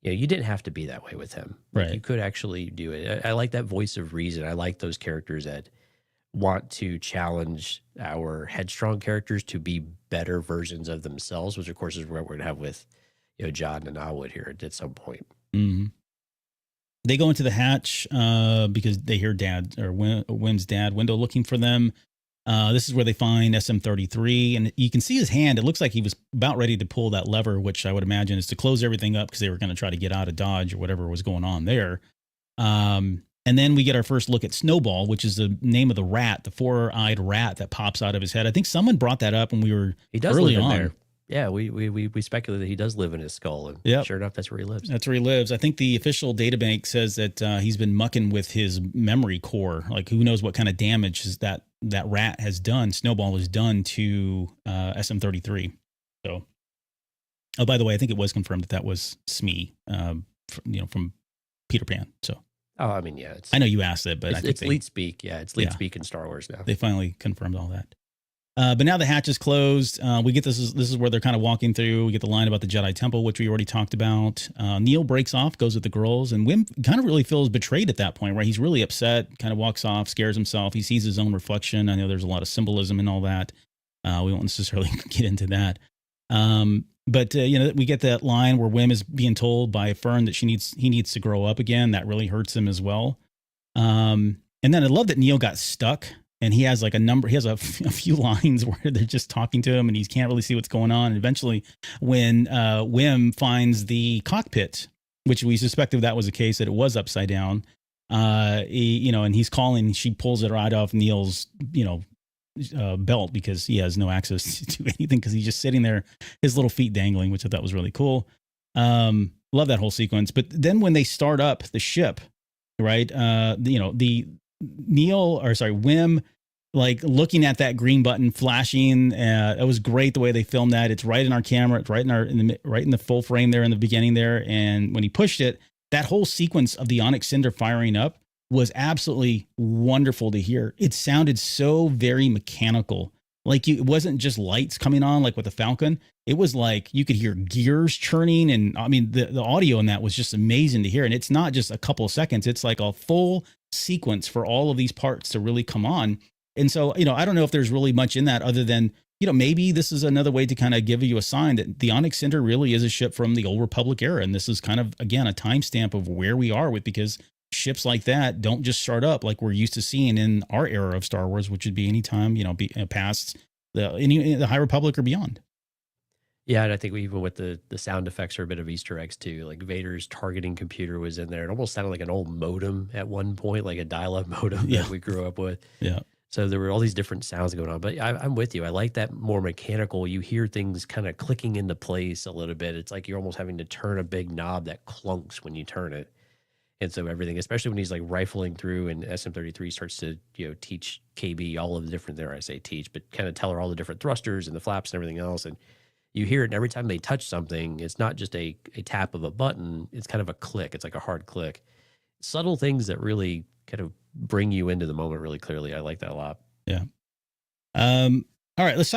you didn't have to be that way with him. Right. You could actually do it. I like that voice of reason. I like those characters that want to challenge our headstrong characters to be better versions of themselves, which of course is what we're going to have with John and Elwood here at some point. Mm-hmm. They go into the hatch because they hear Wim's dad, Wendell, looking for them. This is where they find SM-33, and you can see his hand. It looks like he was about ready to pull that lever, which I would imagine is to close everything up because they were going to try to get out of Dodge or whatever was going on there. And then we get our first look at Snowball, which is the name of the rat, the four-eyed rat that pops out of his head. I think someone brought that up when we were early on. There. Yeah, we speculated that he does live in his skull, and sure enough, that's where he lives. That's where he lives. I think the official databank says that he's been mucking with his memory core. Like, who knows what kind of damage that rat has done, Snowball has done to SM-33. So, oh, by the way, I think it was confirmed that was Smee, from Peter Pan. So. Oh, I mean, yeah. I know you asked it, but I think it's lead speak. Yeah, it's lead speak in Star Wars now. They finally confirmed all that. But now the hatch is closed. We get this is where they're kind of walking through. We get the line about the Jedi Temple, which we already talked about. Neil breaks off, goes with the girls, and Wim kind of really feels betrayed at that point, right? He's really upset, kind of walks off, scares himself. He sees his own reflection. I know there's a lot of symbolism and all that. We won't necessarily get into that. But we get that line where Wim is being told by Fern that he needs to grow up again. That really hurts him as well. And then I love that Neil got stuck. And he has a few lines where they're just talking to him and he can't really see what's going on. And eventually when Wim finds the cockpit, which we suspected that was the case, that it was upside down, and he's calling, she pulls it right off Neil's, belt because he has no access to anything because he's just sitting there, his little feet dangling, which I thought was really cool. Love that whole sequence. But then when they start up the ship, right, Wim, like looking at that green button flashing, it was great the way they filmed that. It's right in our camera. It's right in the full frame there in the beginning there. And when he pushed it, that whole sequence of the Onyx Cinder firing up was absolutely wonderful to hear. It sounded so very mechanical. Like it wasn't just lights coming on like with the Falcon. It was like you could hear gears churning, and I mean the audio in that was just amazing to hear. And it's not just a couple of seconds; it's like a full sequence for all of these parts to really come on. And so, I don't know if there's really much in that other than maybe this is another way to kind of give you a sign that the Onyx Cinder really is a ship from the Old Republic era, and this is kind of again a timestamp of where we are with because ships like that don't just start up like we're used to seeing in our era of Star Wars, which would be anytime, past the High Republic or beyond. Yeah, and I think even with the sound effects are a bit of Easter eggs too. Like Vader's targeting computer was in there. It almost sounded like an old modem at one point, like a dial-up modem that we grew up with. Yeah. So there were all these different sounds going on. But I'm with you. I like that more mechanical. You hear things kind of clicking into place a little bit. It's like you're almost having to turn a big knob that clunks when you turn it. And so everything, especially when he's like rifling through and SM-33 starts to, teach KB all of the different, there I say teach, but kind of tell her all the different thrusters and the flaps and everything else. And you hear it, and every time they touch something, it's not just a tap of a button. It's kind of a click. It's like a hard click. Subtle things that really kind of bring you into the moment really clearly. I like that a lot. Yeah. All right, let's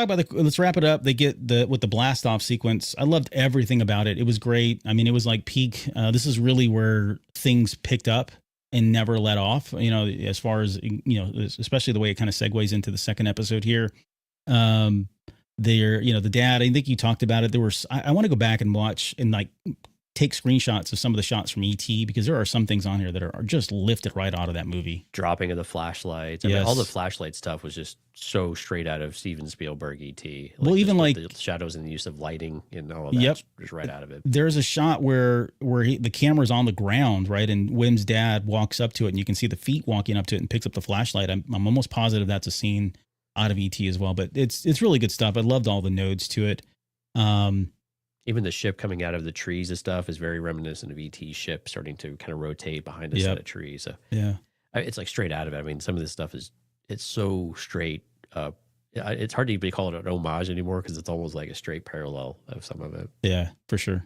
wrap it up. They get with the blast off sequence. I loved everything about it. It was great. I mean, it was like peak. This is really where things picked up and never let off, as far as, especially the way it kind of segues into the second episode here. The dad, I think you talked about it. I want to go back and watch and like take screenshots of some of the shots from ET because there are some things on here that are just lifted right out of that movie. Dropping of the flashlights. I mean, all the flashlight stuff was just so straight out of Steven Spielberg ET. Even like the shadows and the use of lighting and all of that, just right out of it. There's a shot where the camera's on the ground, right? And Wim's dad walks up to it and you can see the feet walking up to it and picks up the flashlight. I'm almost positive that's a scene out of ET as well, but it's really good stuff. I loved all the nodes to it. Even the ship coming out of the trees and stuff is very reminiscent of ET's ship starting to kind of rotate behind a set of trees. So it's like straight out of it. I mean, some of this stuff it's so straight up. It's hard to even call it an homage anymore because it's almost like a straight parallel of some of it. Yeah, for sure.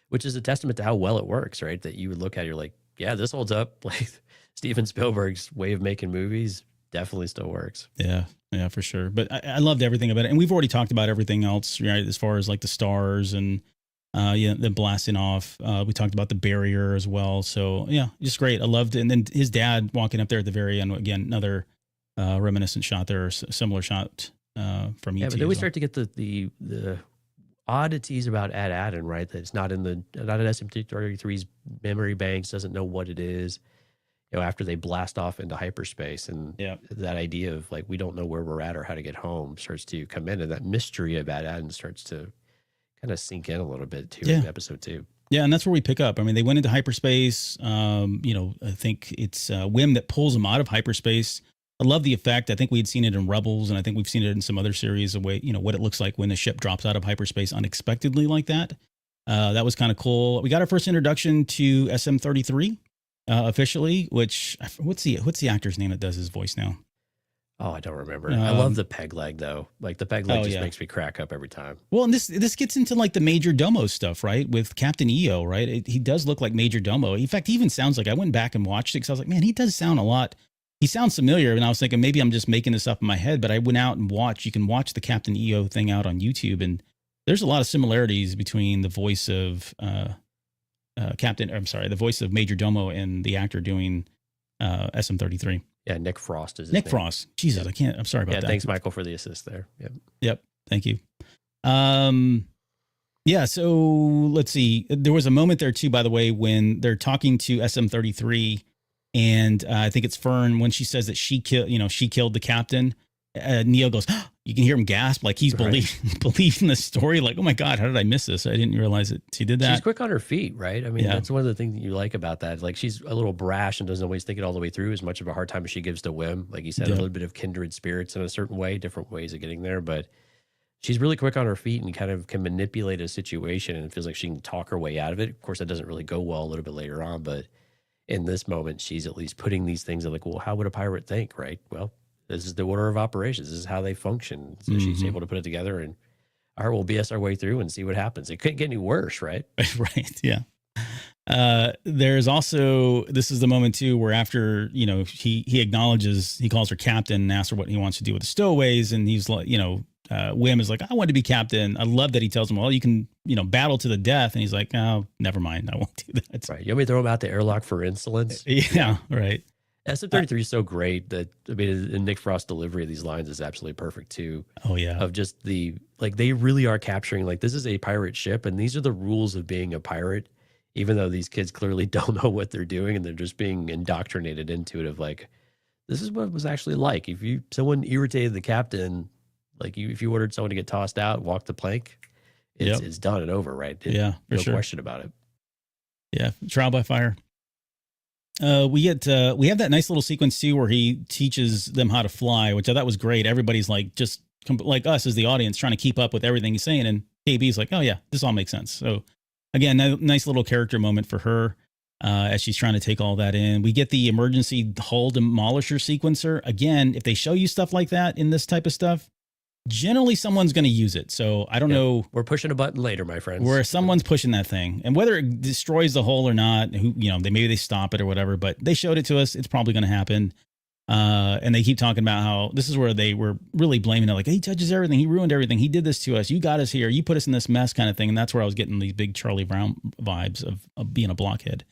Which is a testament to how well it works, right? That you would look at it, you're like, yeah, this holds up. Like Steven Spielberg's way of making movies definitely still works. Yeah, for sure. But I loved everything about it. And we've already talked about everything else, right? As far as like the stars and the blasting off. We talked about the barrier as well. So yeah, just great. I loved it. And then his dad walking up there at the very end, again, another reminiscent shot there, or similar shot from ET. Yeah, but then we start to get the oddities about At Attin, right? That it's not in SM-33's memory banks, doesn't know what it is. After they blast off into hyperspace, and that idea of like we don't know where we're at or how to get home starts to come in, and that mystery of At Attin starts to kind of sink in a little bit too in episode 2. Yeah, and that's where we pick up. I mean, they went into hyperspace. I think it's Wim that pulls them out of hyperspace. I love the effect. I think we'd seen it in Rebels, and I think we've seen it in some other series. The way what it looks like when the ship drops out of hyperspace unexpectedly like that. That was kind of cool. We got our first introduction to SM-33. Officially, which what's the actor's name that does his voice now? Oh, I don't remember. I love the peg leg though. Like the peg leg just makes me crack up every time. Well, and this gets into like the Major Domo stuff, right? With Captain EO, right? He does look like Major Domo. In fact, he even sounds like, I went back and watched it because I was like, man, he does sound a lot. He sounds familiar, and I was thinking maybe I'm just making this up in my head. But I went out and watched. You can watch the Captain EO thing out on YouTube, and there's a lot of similarities between the voice of the voice of Major Domo and the actor doing SM-33. Yeah, Nick Frost is his Nick name. Frost. Jesus, I'm sorry about that. Thanks, Michael, for the assist there. Yep. Thank you. So let's see. There was a moment there too, by the way, when they're talking to SM-33, and I think it's Fern when she says that she killed the captain. Neo goes, you can hear him gasp, like he's believing the story. Like, oh my God, how did I miss this? I didn't realize that she did that. She's quick on her feet, right? I mean, that's one of the things that you like about that. Like, she's a little brash and doesn't always think it all the way through, as much of a hard time as she gives to Wim. Like you said, a little bit of kindred spirits in a certain way, different ways of getting there. But she's really quick on her feet and kind of can manipulate a situation, and it feels like she can talk her way out of it. Of course, that doesn't really go well a little bit later on, but in this moment, she's at least putting these things like, well, how would a pirate think, right? Well, this is the order of operations. This is how they function. So she's able to put it together, and all right, we'll BS our way through and see what happens. It couldn't get any worse, right? Right. Yeah. There's also, this is the moment too, where after, he acknowledges, he calls her captain and asks her what he wants to do with the stowaways. And he's like, Wim is like, I want to be captain. I love that he tells him, well, you can, battle to the death. And he's like, oh, never mind. I won't do that. Right. You want me to throw him out the airlock for insolence? Yeah, right. SM-33 is so great that, and Nick Frost's delivery of these lines is absolutely perfect too. Oh, yeah. Of just they really are capturing, this is a pirate ship, and these are the rules of being a pirate, even though these kids clearly don't know what they're doing and they're just being indoctrinated into it of this is what it was actually like. If someone irritated the captain, if you ordered someone to get tossed out, walk the plank, it's done and over, right? Yeah, for no sure. question about it. Yeah, trial by fire. We have that nice little sequence too where he teaches them how to fly, which I thought was great. Everybody's just like us as the audience trying to keep up with everything he's saying, and KB's like, oh yeah, this all makes sense. So again, nice little character moment for her. As she's trying to take all that in. We get the emergency hull demolisher sequencer. Again, if they show you stuff like that in this type of stuff, generally someone's going to use it. So I don't know. We're pushing a button later, my friends. Where someone's pushing that thing. And whether it destroys the hull or not, maybe they stop it or whatever, but they showed it to us. It's probably going to happen. And they keep talking about how this is where they were really blaming it. He touches everything. He ruined everything. He did this to us. You got us here. You put us in this mess kind of thing. And that's where I was getting these big Charlie Brown vibes of being a blockhead.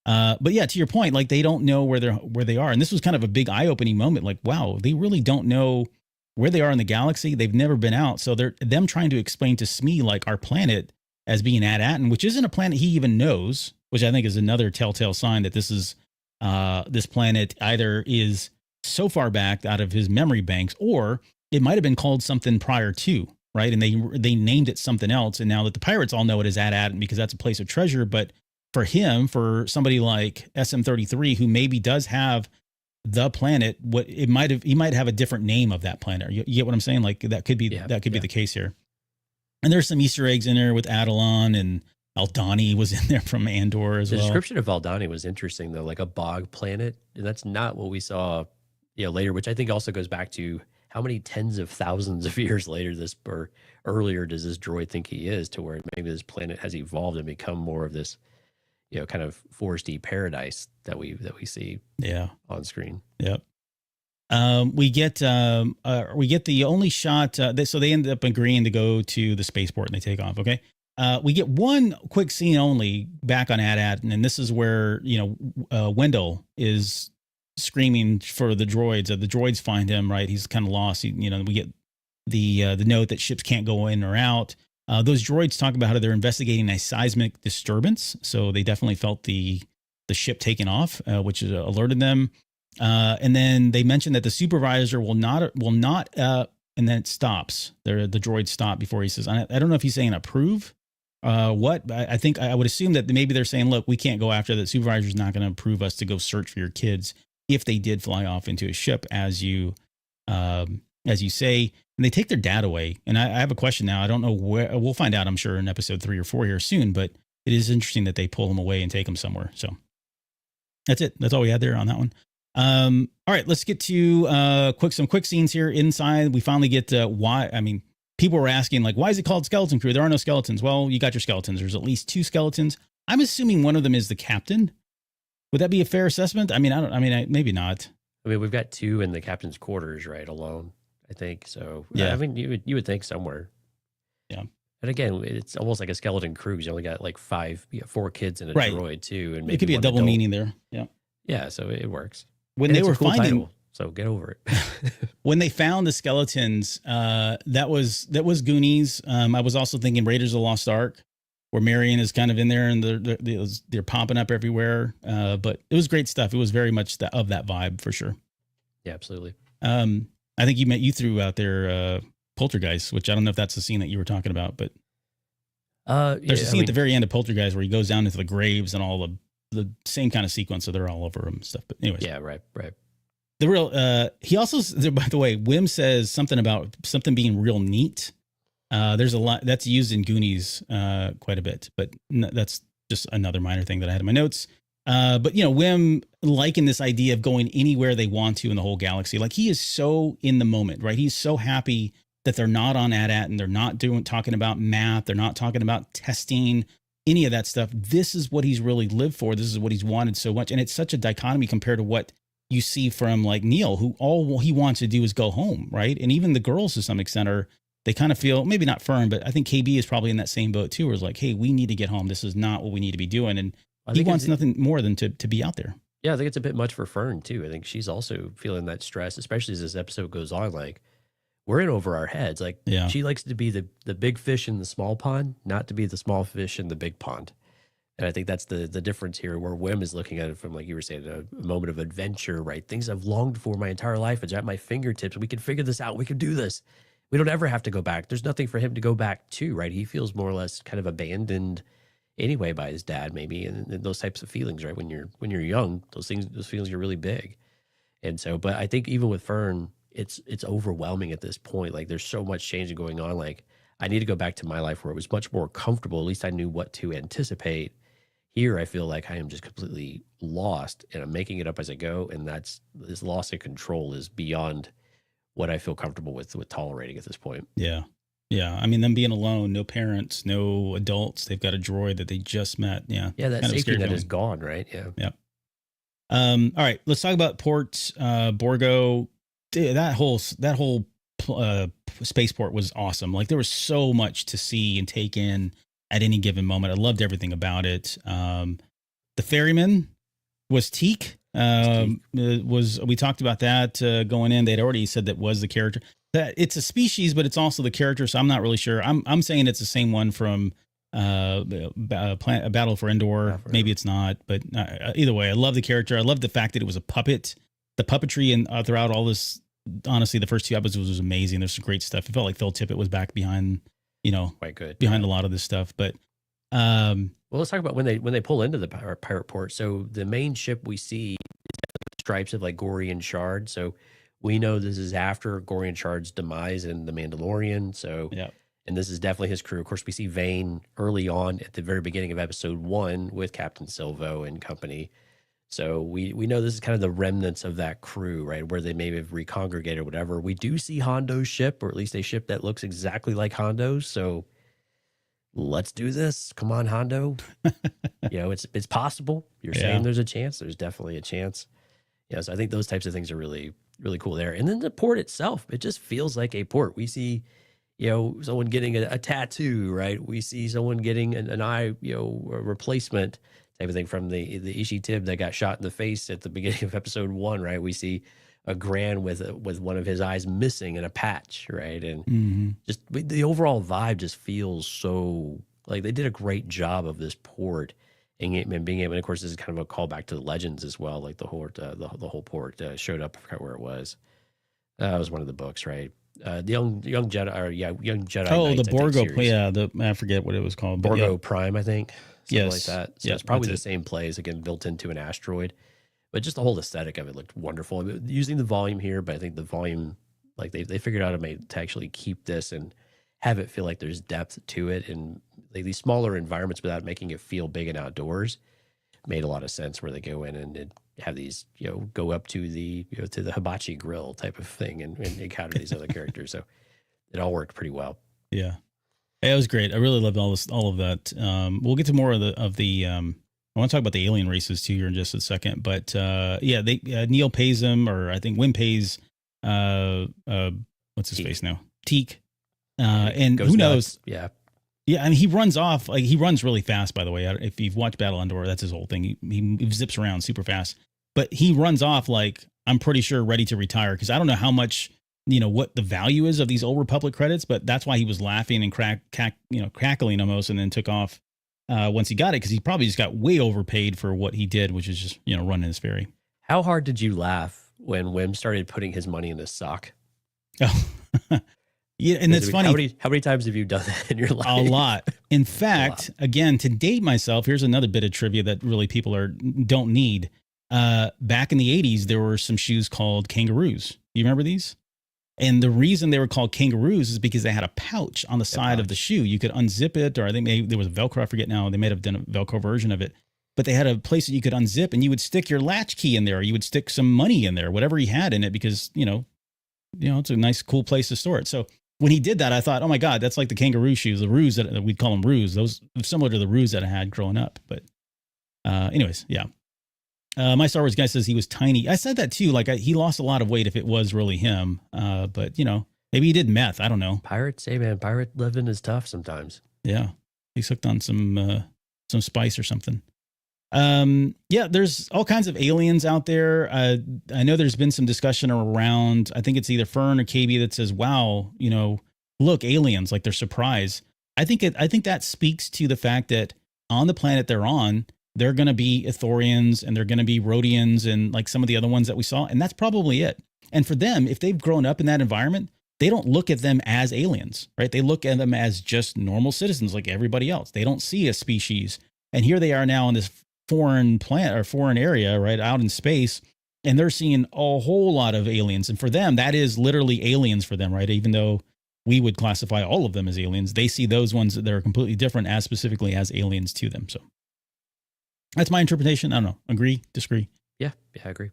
But yeah, to your point, they don't know where they are. And this was kind of a big eye-opening moment. Wow, they really don't know where they are in the galaxy. They've never been out. So them trying to explain to Smee, our planet as being At Attin, which isn't a planet he even knows, which I think is another telltale sign that this is, this planet either is so far back out of his memory banks, or it might've been called something prior to, right? And they named it something else. And now that the pirates all know it as At Attin because that's a place of treasure. But for somebody like SM-33, who maybe does have the planet, he might have a different name of that planet. You get what I'm saying? That could be be the case here. And there's some Easter eggs in there with Adelon, and Aldani was in there from Andor as well. The description of Aldani was interesting though, like a bog planet. And that's not what we saw, later, which I think also goes back to how many tens of thousands of years later or earlier does this droid think he is, to where maybe this planet has evolved and become more of this kind of foresty paradise that we see on screen. Yep. We get the only shot. So they end up agreeing to go to the spaceport and they take off. Okay. We get one quick scene only back on At Attin, and this is where Wendell is screaming for the droids. The droids find him. Right, he's kind of lost. We get the note that ships can't go in or out. Those droids talk about how they're investigating a seismic disturbance, so they definitely felt the ship taking off, which alerted them. And then they mentioned that the supervisor will not, and then it stops. The droids stop before he says, I don't know if he's saying approve. What? I think I would assume that maybe they're saying, look, we can't go after that. Supervisor's not going to approve us to go search for your kids if they did fly off into a ship, as you say. And they take their dad away. And I have a question now. I don't know where. We'll find out, I'm sure, in episode 3 or 4 here soon. But it is interesting that they pull him away and take him somewhere. So that's it. That's all we had there on that one. All right, let's get to some quick scenes here inside. We finally get why. I mean, people were asking, why is it called Skeleton Crew? There are no skeletons. Well, you got your skeletons. There's at least 2 skeletons. I'm assuming one of them is the captain. Would that be a fair assessment? I mean, maybe not. I mean, we've got 2 in the captain's quarters, right, alone, I think. So, yeah. I mean, you would think somewhere. Yeah. And again, it's almost like a skeleton crew. You only got 4 kids and a right. droid too. And it could be a double meaning there. Yeah. Yeah. So it works. When they were finding, title, so get over it. When they found the skeletons, that was Goonies. I was also thinking Raiders of the Lost Ark, where Marion is kind of in there and they're popping up everywhere. But it was great stuff. It was very much of that vibe for sure. Yeah, absolutely. I think you threw out there Poltergeist, which I don't know if that's the scene that you were talking about, but there's a scene at the very end of Poltergeist where he goes down into the graves and all the same kind of sequence. So they're all over him and stuff. But anyways. Yeah, right. The real, he also, by the way, Wim says something about something being real neat. There's a lot that's used in Goonies quite a bit, but that's just another minor thing that I had in my notes. But Wim liking this idea of going anywhere they want to in the whole galaxy. He is so in the moment, right? He's so happy that they're not on At Attin. They're not talking about math. They're not talking about testing, any of that stuff. This is what he's really lived for. This is what he's wanted so much. And it's such a dichotomy compared to what you see from Neil, who all he wants to do is go home, right? And even the girls to some extent are they kind of feel, maybe not Fern, but I think KB is probably in that same boat too, where it's like, hey, we need to get home. This is not what we need to be doing. And he wants nothing more than to be out there. Yeah, I think it's a bit much for Fern too. I think she's also feeling that stress, especially as this episode goes on. Like, we're in over our heads. Like, she likes to be the big fish in the small pond, not to be the small fish in the big pond. And I think that's the difference here, where Wim is looking at it from, like you were saying, a moment of adventure, right? Things I've longed for my entire life. It's at my fingertips. We can figure this out. We can do this. We don't ever have to go back. There's nothing for him to go back to, right? He feels more or less kind of abandoned anyway by his dad, maybe, and those types of feelings, right? When you're young, those feelings are really big. And so, but I think even with Fern, it's overwhelming at this point. Like, there's so much change going on. Like, I need to go back to my life where it was much more comfortable. At least I knew what to anticipate. Here, I feel like I am just completely lost, and I'm making it up as I go. And this loss of control is beyond what I feel comfortable with tolerating at this point. Yeah. Yeah. I mean, them being alone, no parents, no adults. They've got a droid that they just met. Yeah. Yeah. That safety net is gone, right? Yeah. Yeah. All right. Let's talk about Port Borgo. Dude, that whole spaceport was awesome. Like, there was so much to see and take in at any given moment. I loved everything about it. The ferryman was Teak. We talked about that going in. They'd already said that was the character. That it's a species, but it's also the character. So I'm not really sure. I'm saying it's the same one from Battle for Endor. Maybe it's not, but either way, I love the character. I love the fact that it was a puppet. The puppetry and throughout all this, honestly, the first 2 episodes was amazing. There's some great stuff. It felt like Phil Tippett was back behind, quite good behind a lot of this stuff. But well, let's talk about when they pull into the pirate port. So the main ship we see is stripes of like Gorian Shard. So we know this is after Gorian Shard's demise in The Mandalorian. So and this is definitely his crew. Of course, we see Vane early on at the very beginning of episode 1 with Captain Silvo and company. So we know this is kind of the remnants of that crew, right? Where they may have recongregated or whatever. We do see Hondo's ship, or at least a ship that looks exactly like Hondo's. So let's do this. Come on, Hondo. It's possible. You're saying there's a chance. There's definitely a chance. So I think those types of things are really, really cool there. And then the port itself, it just feels like a port. We see, someone getting a tattoo, right? We see someone getting an eye, a replacement type of thing from the Ishi Tib that got shot in the face at the beginning of episode 1, right? We see a Gran with one of his eyes missing and a patch, right? And just the overall vibe just feels so like they did a great job of this port and being able. And of course, this is kind of a callback to the Legends as well. Like the whole port showed up. I forgot where it was. It was one of the books, right? The young Jedi, young Jedi. Oh, Knights, the Borgo. I forget what it was called. Borgo Prime, I think. Something like that. So it's probably the it. same place, again, built into an asteroid. But just the whole aesthetic of it looked wonderful. I mean, using the volume here, but I think the volume, like they figured out a way to actually keep this and have it feel like there's depth to it. And like these smaller environments without making it feel big and outdoors made a lot of sense, where they go in and have these, go up to the, to the hibachi grill type of thing and encounter these other characters. So it all worked pretty well. Yeah. It was great. I really loved all of that. We'll get to more of the. I want to talk about the alien races too here in just a second. But Neil pays them, or I think Wim pays. What's his face now? Teak. And who knows? Yeah. Yeah, and he runs off. Like, he runs really fast. By the way, if you've watched Battle Endor, that's his whole thing. He zips around super fast, but he runs off like, I'm pretty sure ready to retire, because I don't know how much. What the value is of these Old Republic credits, but that's why he was laughing and cackling almost, and then took off once he got it, because he probably just got way overpaid for what he did, which is just running his ferry. How hard did you laugh when Wim started putting his money in his sock? Oh, yeah, and that's funny. How many times have you done that in your life? A lot. In fact, again, to date myself, here's another bit of trivia that really people don't need. Back in the 80s, there were some shoes called kangaroos. Do you remember these? And the reason they were called kangaroos is because they had a pouch on the side of the shoe. You could unzip it, or I think there was a Velcro. I forget now. They may have done a Velcro version of it. But they had a place that you could unzip, and you would stick your latch key in there. Or you would stick some money in there, whatever he had in it, because, it's a nice, cool place to store it. So when he did that, I thought, oh, my God, that's like the kangaroo shoes, the roos that we'd call them roos. Those similar to the roos that I had growing up. But anyways, yeah. My Star Wars guy says he was tiny. I said that too. Like, he lost a lot of weight if it was really him. But Maybe he did meth. I don't know. Pirates, hey man, pirate living is tough sometimes. Yeah, he's hooked on some spice or something. Yeah, there's all kinds of aliens out there. I know there's been some discussion around, I think it's either Fern or KB that says, wow, look, aliens, like they're surprised. I think that speaks to the fact that on the planet they're on, they're going to be Ithorians and they're going to be Rhodians and like some of the other ones that we saw. And that's probably it. And for them, if they've grown up in that environment, they don't look at them as aliens, right? They look at them as just normal citizens like everybody else. They don't see a species. And here they are now in this foreign planet or foreign area, right, out in space, and they're seeing a whole lot of aliens. And for them, that is literally aliens for them, right? Even though we would classify all of them as aliens, they see those ones that are completely different as specifically as aliens to them. So that's my interpretation. I don't know. Agree? Disagree? Yeah, I agree.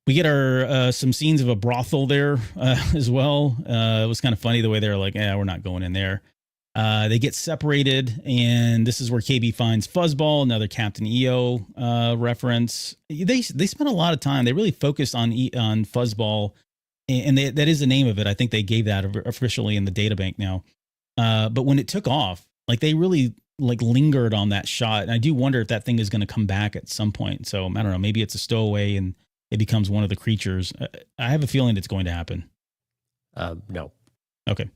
We get our some scenes of a brothel there as well. It was kind of funny the way they're like, we're not going in there. They get separated, and this is where KB finds Fuzzball, another Captain EO reference. They spent a lot of time. They really focused on Fuzzball, and that is the name of it. I think they gave that officially in the databank now. But when it took off, like they really like lingered on that shot, and I do wonder if that thing is going to come back at some point. So I don't know. Maybe it's a stowaway, and it becomes one of the creatures. I have a feeling it's going to happen. No. Okay.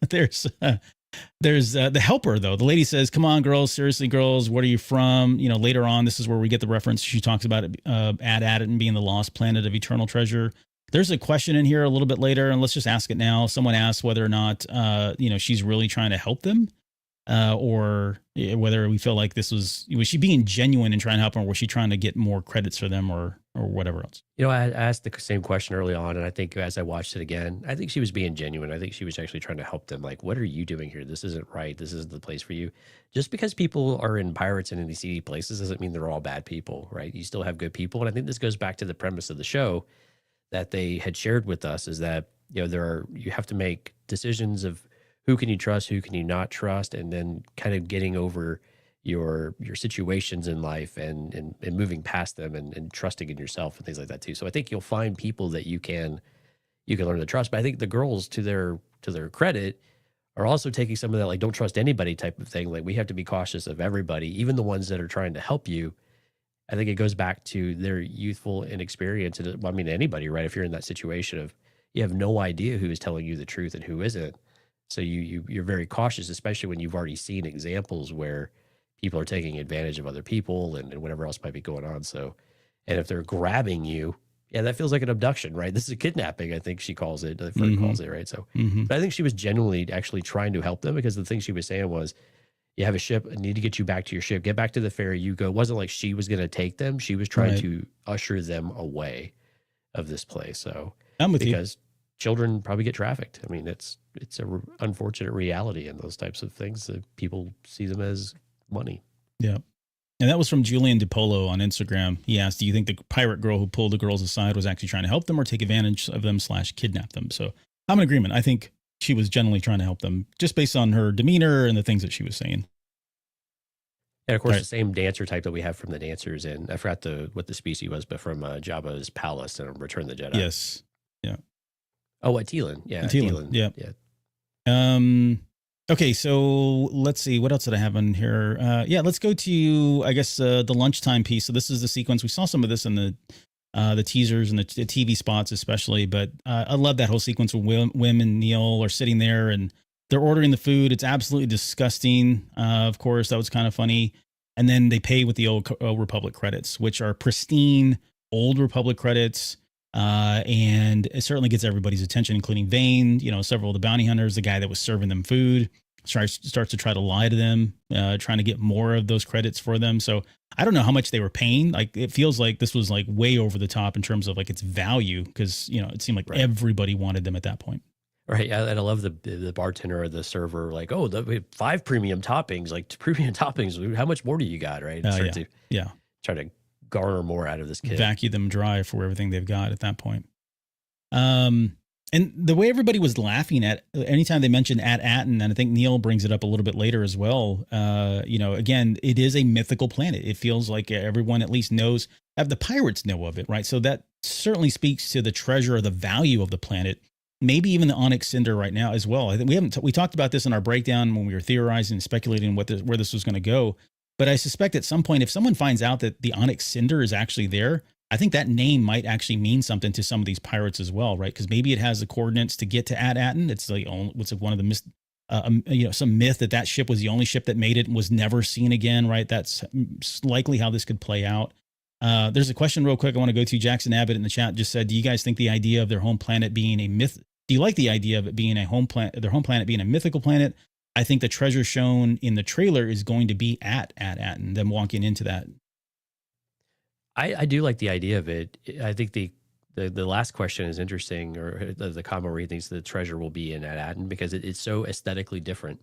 There's the helper though. The lady says, "Come on, girls. Seriously, girls. What are you from?" Later on, this is where we get the reference. She talks about it, At Attin being the lost planet of eternal treasure. There's a question in here a little bit later, and let's just ask it now. Someone asked whether or not, she's really trying to help them, or whether we feel like was she being genuine and trying to help them, or was she trying to get more credits for them, or whatever else? I asked the same question early on, and I think as I watched it again, I think she was being genuine. I think she was actually trying to help them. Like, what are you doing here? This isn't right. This isn't the place for you. Just because people are in pirates and in these seedy places doesn't mean they're all bad people, right? You still have good people. And I think this goes back to the premise of the show that they had shared with us, is that, you have to make decisions of who can you trust, who can you not trust, and then kind of getting over your situations in life and moving past them and trusting in yourself and things like that too. So I think you'll find people that you can learn to trust. But I think the girls, to their credit, are also taking some of that, like, don't trust anybody type of thing. Like, we have to be cautious of everybody, even the ones that are trying to help you. I think it goes back to their youthful inexperience. And I mean, anybody, right? If you're in that situation of you have no idea who is telling you the truth and who isn't. So you're very cautious, especially when you've already seen examples where people are taking advantage of other people and whatever else might be going on. So, and if they're grabbing you, that feels like an abduction, right? This is a kidnapping, I think she calls it. Fern calls it, right? So, but I think she was genuinely actually trying to help them, because the thing she was saying was, you have a ship, I need to get you back to your ship, get back to the ferry, you go. It wasn't like she was going to take them. She was trying to usher them away of this place. So I'm with you. Because children probably get trafficked. I mean, it's a unfortunate reality in those types of things that people see them as money. Yeah. And that was from Julian DiPolo on Instagram. He asked, do you think the pirate girl who pulled the girls aside was actually trying to help them or take advantage of them / kidnap them? So I'm in agreement. I think she was generally trying to help them just based on her demeanor and the things that she was saying. And of course, the same dancer type that we have from the dancers in, I forgot what the species was, but from Jabba's palace in Return of the Jedi. Yes. Yeah. Oh, Attilan. Yeah. Attilan. Yeah. Okay, so let's see. What else did I have on here? Let's go to, I guess, the lunchtime piece. So this is the sequence. We saw some of this in the teasers and the TV spots especially, but I love that whole sequence where Wim and Neil are sitting there and they're ordering the food. It's absolutely disgusting. Of course, that was kind of funny. And then they pay with the old Republic credits, which are pristine old Republic credits. And it certainly gets everybody's attention, including Vane, several of the bounty hunters, the guy that was serving them food starts to try to lie to them, trying to get more of those credits for them. So I don't know how much they were paying. Like, it feels like this was like way over the top in terms of like its value. Cause it seemed like everybody wanted them at that point. Right. And I love the bartender or the server, like, we have 5 premium toppings, like premium toppings. How much more do you got? Right. Try to garner more out of this kid. Vacuum them dry for everything they've got at that point. And And the way everybody was laughing at anytime they mentioned At Attin, and I think Neil brings it up a little bit later as well. Again, it is a mythical planet. It feels like everyone at least knows, the pirates know of it, right? So that certainly speaks to the treasure or the value of the planet. Maybe even the onyx cinder right now as well. I think we talked about this in our breakdown when we were theorizing and speculating where this was going to go. But I suspect at some point, if someone finds out that the onyx cinder is actually there, I think that name might actually mean something to some of these pirates as well, right? Because maybe it has the coordinates to get to At Attin. It's like one of the some myth that ship was the only ship that made it and was never seen again, right? That's likely how this could play out. There's a question real quick I want to go to. Jackson Abbott in the chat just said, "Do you guys think the idea of their home planet being a myth? Do you like the idea of it being a home planet, their home planet being a mythical planet? I think the treasure shown in the trailer is going to be at Attin, them walking into that." I do like the idea of it. I think the last question is interesting, or the comment where he thinks the treasure will be in At Attin, because it's so aesthetically different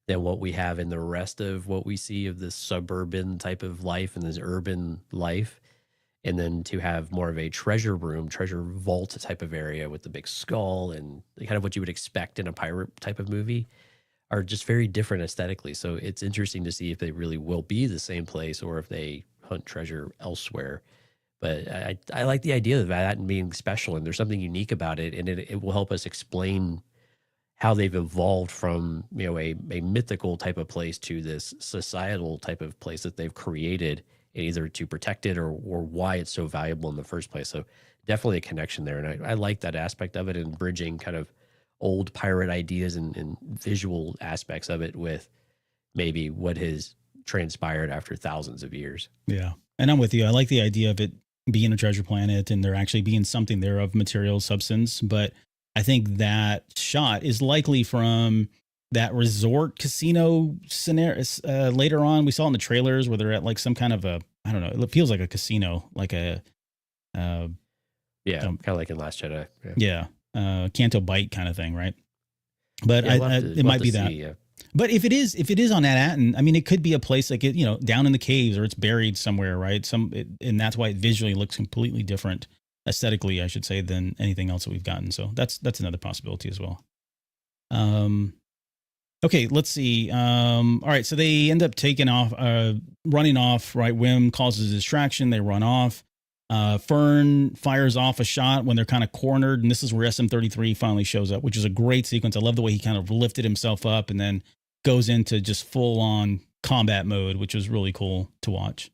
than what we have in the rest of what we see of this suburban type of life and this urban life. And then to have more of a treasure room, treasure vault type of area with the big skull and kind of what you would expect in a pirate type of movie are just very different aesthetically. So it's interesting to see if they really will be the same place or if they hunt treasure elsewhere. But I like the idea of that and being special, and there's something unique about it, and it will help us explain how they've evolved from a mythical type of place to this societal type of place that they've created, either to protect it or why it's so valuable in the first place. So definitely a connection there, and I like that aspect of it, and bridging kind of old pirate ideas and visual aspects of it with maybe what has transpired after thousands of years. Yeah. And I'm with you. I like the idea of it being a treasure planet and there actually being something there of material substance. But I think that shot is likely from that resort casino scenario. Later on, we saw in the trailers where they're at like some kind of I don't know, it feels like a casino, like kind of like in Last Jedi. Yeah. Canto Bite kind of thing, right? But it might be that. Yeah. But if it is on At Attin, I mean, it could be a place like it, down in the caves, or it's buried somewhere, right? And that's why it visually looks completely different aesthetically, I should say, than anything else that we've gotten. So that's another possibility as well. Okay, let's see. All right, so they end up running off, right? Wim causes a distraction. They run off. Fern fires off a shot when they're kind of cornered, and this is where SM-33 finally shows up, which is a great sequence. I love the way he kind of lifted himself up and then goes into just full-on combat mode, which was really cool to watch.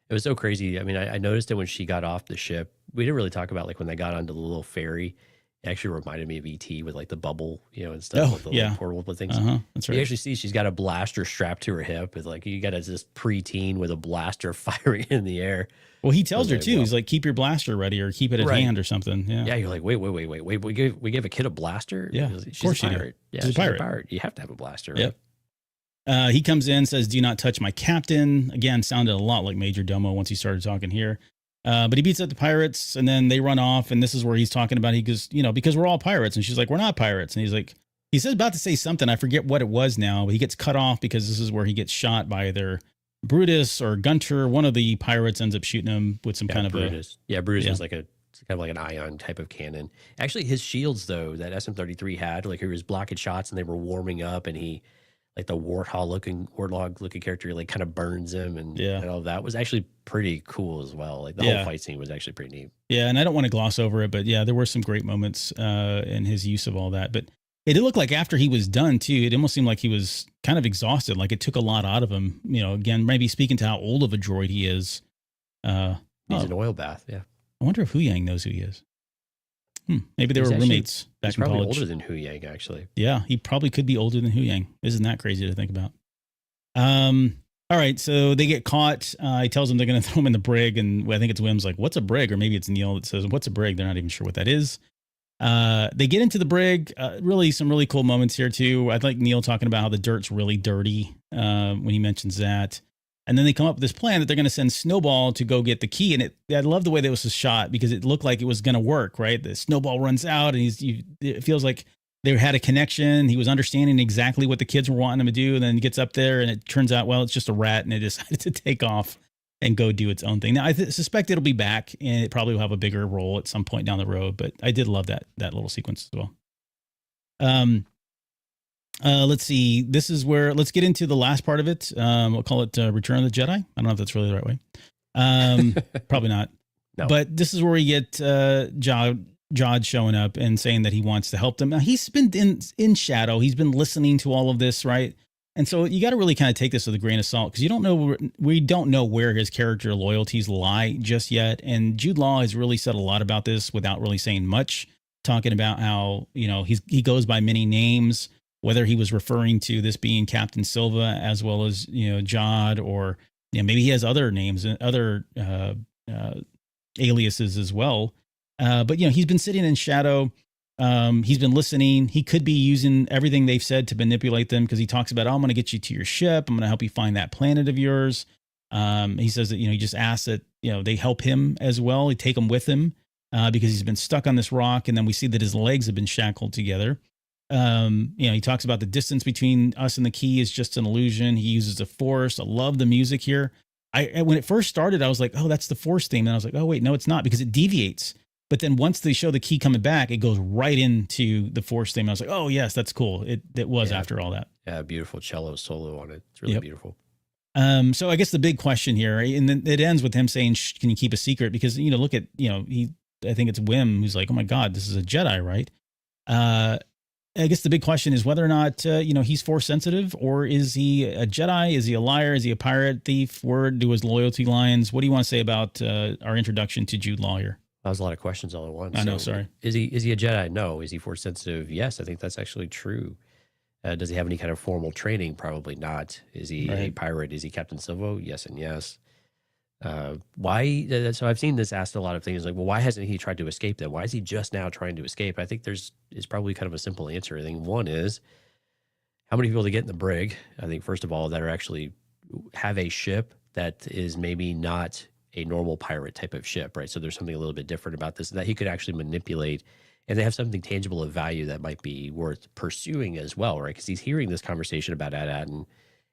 It was so crazy. I mean, I noticed it when she got off the ship. We didn't really talk about like when they got onto the little ferry. It actually reminded me of ET with like the bubble, and stuff with the little portable things. That's right. You actually see she's got a blaster strapped to her hip. It's like you got this preteen with a blaster firing in the air. Well, he tells her too. He's like, "Keep your blaster ready, or keep it at hand, or something." Yeah. Yeah. You're like, wait. We gave a kid a blaster. Yeah. Of course, she's a pirate. Yeah, she's a pirate. You have to have a blaster. Right? Yep. He comes in, says, "Do not touch my captain." Again, sounded a lot like Major Domo once he started talking here. But he beats up the pirates, and then they run off. And this is where he's talking about, he goes, because we're all pirates. And she's like, "We're not pirates." And he's like, he says about to say something. I forget what it was now, but he gets cut off because this is where he gets shot by either Brutus or Gunter. One of the pirates ends up shooting him with some kind Brutus. of Brutus is like kind of like an ion type of cannon. Actually, his shields though that SM-33 had, like he was blocking shots and they were warming up, and he, like the warthog looking character, like kind of burns him, and all that was actually pretty cool as well. Like the whole fight scene was actually pretty neat. Yeah, and I don't want to gloss over it, but there were some great moments in his use of all that. But it did look like after he was done too, it almost seemed like he was kind of exhausted. Like it took a lot out of him. Again, maybe speaking to how old of a droid he is. He's an oil bath. Yeah. I wonder if Hu Yang knows who he is. Maybe they were roommates back in college. He's probably older than Hu Yang, actually. Yeah, he probably could be older than Hu Yang. Isn't that crazy to think about? All right, so they get caught. He tells them they're going to throw him in the brig, and I think it's Wim's like, "What's a brig?" Or maybe it's Neil that says, "What's a brig?" They're not even sure what that is. They get into the brig. Really, some really cool moments here too. I like Neil talking about how the dirt's really dirty when he mentions that. And then they come up with this plan that they're going to send Snowball to go get the key. And I love the way that was shot because it looked like it was going to work, right? The Snowball runs out and it feels like they had a connection. He was understanding exactly what the kids were wanting him to do. And then he gets up there and it turns out, well, it's just a rat and it decided to take off. and go do its own thing. Now, I suspect it'll be back, and it probably will have a bigger role at some point down the road. But I did love that little sequence as well. Let's see. This is where let's get into the last part of it. We'll call it Return of the Jedi. I don't know if that's really the right way. Probably not. No. But this is where we get Jod showing up and saying that he wants to help them. Now, he's been in shadow. He's been listening to all of this, right? And so you got to really kind of take this with a grain of salt because we don't know where his character loyalties lie just yet. And Jude Law has really said a lot about this without really saying much, talking about how, he goes by many names, whether he was referring to this being Captain Silva as well as, Jod, or maybe he has other names and other aliases as well. But he's been sitting in shadow. He's been listening. He could be using everything they've said to manipulate them because he talks about, I'm going to get you to your ship. I'm going to help you find that planet of yours. He says that, he just asks that, they help him as well. He take him with him because he's been stuck on this rock. And then we see that his legs have been shackled together. He talks about the distance between us and the key is just an illusion. He uses the force. I love the music here. When it first started, I was like, oh, that's the force theme. And I was like, oh, wait, no, it's not because it deviates. But then once they show the key coming back, it goes right into the force theme. I was like, oh, yes, that's cool. It was after all that. Yeah, beautiful cello solo on it. It's really beautiful. So I guess the big question here, right? And then it ends with him saying, can you keep a secret? Because, look at, I think it's Wim who's like, oh, my God, this is a Jedi, right? I guess the big question is whether or not, he's force sensitive, or is he a Jedi? Is he a liar? Is he a pirate, thief? Where do his loyalty lines? What do you want to say about our introduction to Jude Law here? That was a lot of questions all at once. I know, sorry. Is he a Jedi? No. Is he force sensitive? Yes, I think that's actually true. Does he have any kind of formal training? Probably not. Is he a pirate? Is he Captain Silva? Yes and yes. Why? So I've seen this asked a lot of things like, well, why hasn't he tried to escape then? Why is he just now trying to escape? I think is probably kind of a simple answer. I think one is how many people to get in the brig. I think first of all that are actually have a ship that is maybe not a normal pirate type of ship, right? So there's something a little bit different about this that he could actually manipulate, and they have something tangible of value that might be worth pursuing as well, right? Because he's hearing this conversation about At Attin,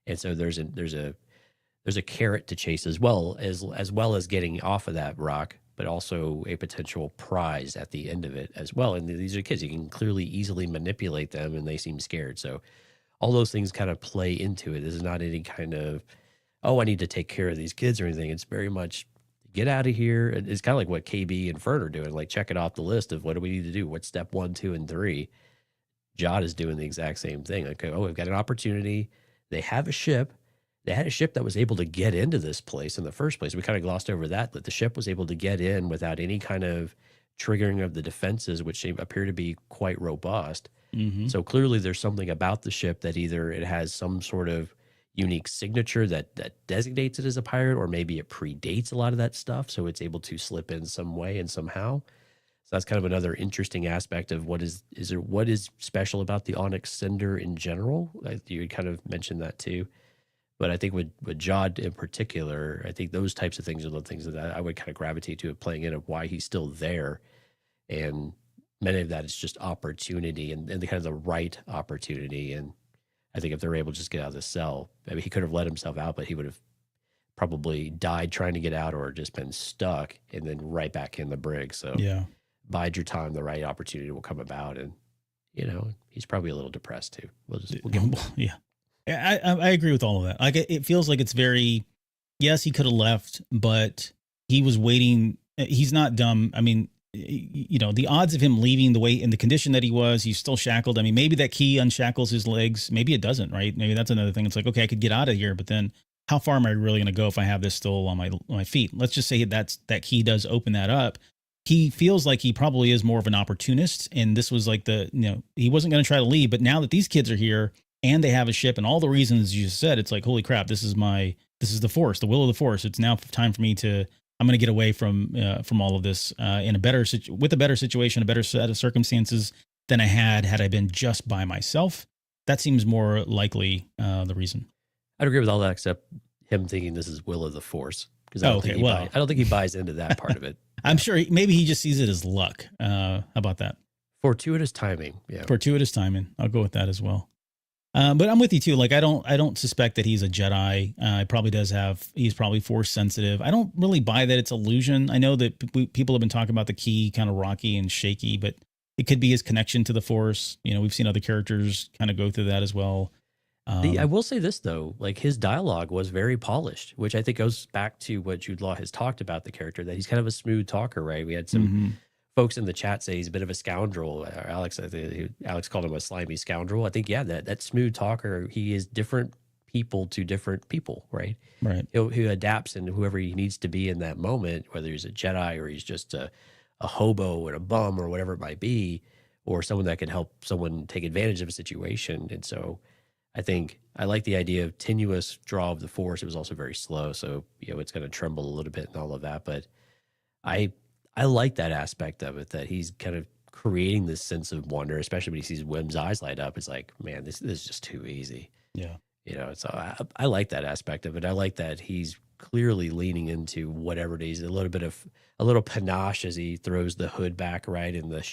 and so there's a carrot to chase as well as getting off of that rock, but also a potential prize at the end of it as well. And these are kids; you can clearly easily manipulate them, and they seem scared. So all those things kind of play into it. This is not any kind of I need to take care of these kids or anything. It's very much get out of here. It's kind of like what KB and Fern are doing, like check it off the list of what do we need to do? What's step 1, 2, and 3? Jod is doing the exact same thing. Like, we've got an opportunity. They have a ship. They had a ship that was able to get into this place in the first place. We kind of glossed over that the ship was able to get in without any kind of triggering of the defenses, which appear to be quite robust. Mm-hmm. So clearly there's something about the ship that either it has some sort of unique signature that designates it as a pirate, or maybe it predates a lot of that stuff, so it's able to slip in some way and somehow. So that's kind of another interesting aspect of what is special about the Onyx Cinder in general. You kind of mentioned that too, but I think with Jod in particular, I think those types of things are the things that I would kind of gravitate to, playing in of why he's still there, and many of that is just opportunity and the kind of the right opportunity. And I think if they're able to just get out of the cell, he could have let himself out, but he would have probably died trying to get out, or just been stuck and then right back in the brig. So bide your time, the right opportunity will come about. And, he's probably a little depressed too. We'll give him. Yeah. I agree with all of that. Like, it feels like it's very, yes, he could have left, but he was waiting. He's not dumb. I mean, the odds of him leaving the way in the condition that he was, he's still shackled. I mean, maybe that key unshackles his legs. Maybe it doesn't, right? Maybe that's another thing. It's like, okay, I could get out of here, but then how far am I really going to go if I have this still on my feet? Let's just say that key does open that up. He feels like he probably is more of an opportunist. And this was like he wasn't going to try to leave, but now that these kids are here and they have a ship and all the reasons you just said, it's like, holy crap, this is the force, the will of the force. It's now time for me I'm going to get away from all of this with a better situation, a better set of circumstances than I had I been just by myself. That seems more likely the reason. I'd agree with all that except him thinking this is will of the force, because I don't think he buys into that part of it. I'm sure maybe he just sees it as luck. How about that? Fortuitous timing. Yeah. Fortuitous timing. I'll go with that as well. But I'm with you too. Like, I don't suspect that he's a Jedi. He's probably force sensitive. I don't really buy that it's illusion. I know that people have been talking about the key kind of rocky and shaky, but it could be his connection to the force. You know, we've seen other characters kind of go through that as well. I will say this though, like his dialogue was very polished, which I think goes back to what Jude Law has talked about the character, that he's kind of a smooth talker, right? We had some folks in the chat say he's a bit of a scoundrel. Alex, Alex called him a slimy scoundrel. I think, yeah, that smooth talker, he is different people to different people, right? Right. He adapts into whoever he needs to be in that moment, whether he's a Jedi or he's just a hobo or a bum or whatever it might be, or someone that can help someone take advantage of a situation. And so I think I like the idea of tenuous draw of the force. It was also very slow, so you know it's going to tremble a little bit and all of that. But I like that aspect of it, that he's kind of creating this sense of wonder, especially when he sees Wim's eyes light up. It's like, man, this is just too easy. Yeah, you know. So I like that aspect of it. I like that he's clearly leaning into whatever it is, a little panache as he throws the hood back, right, and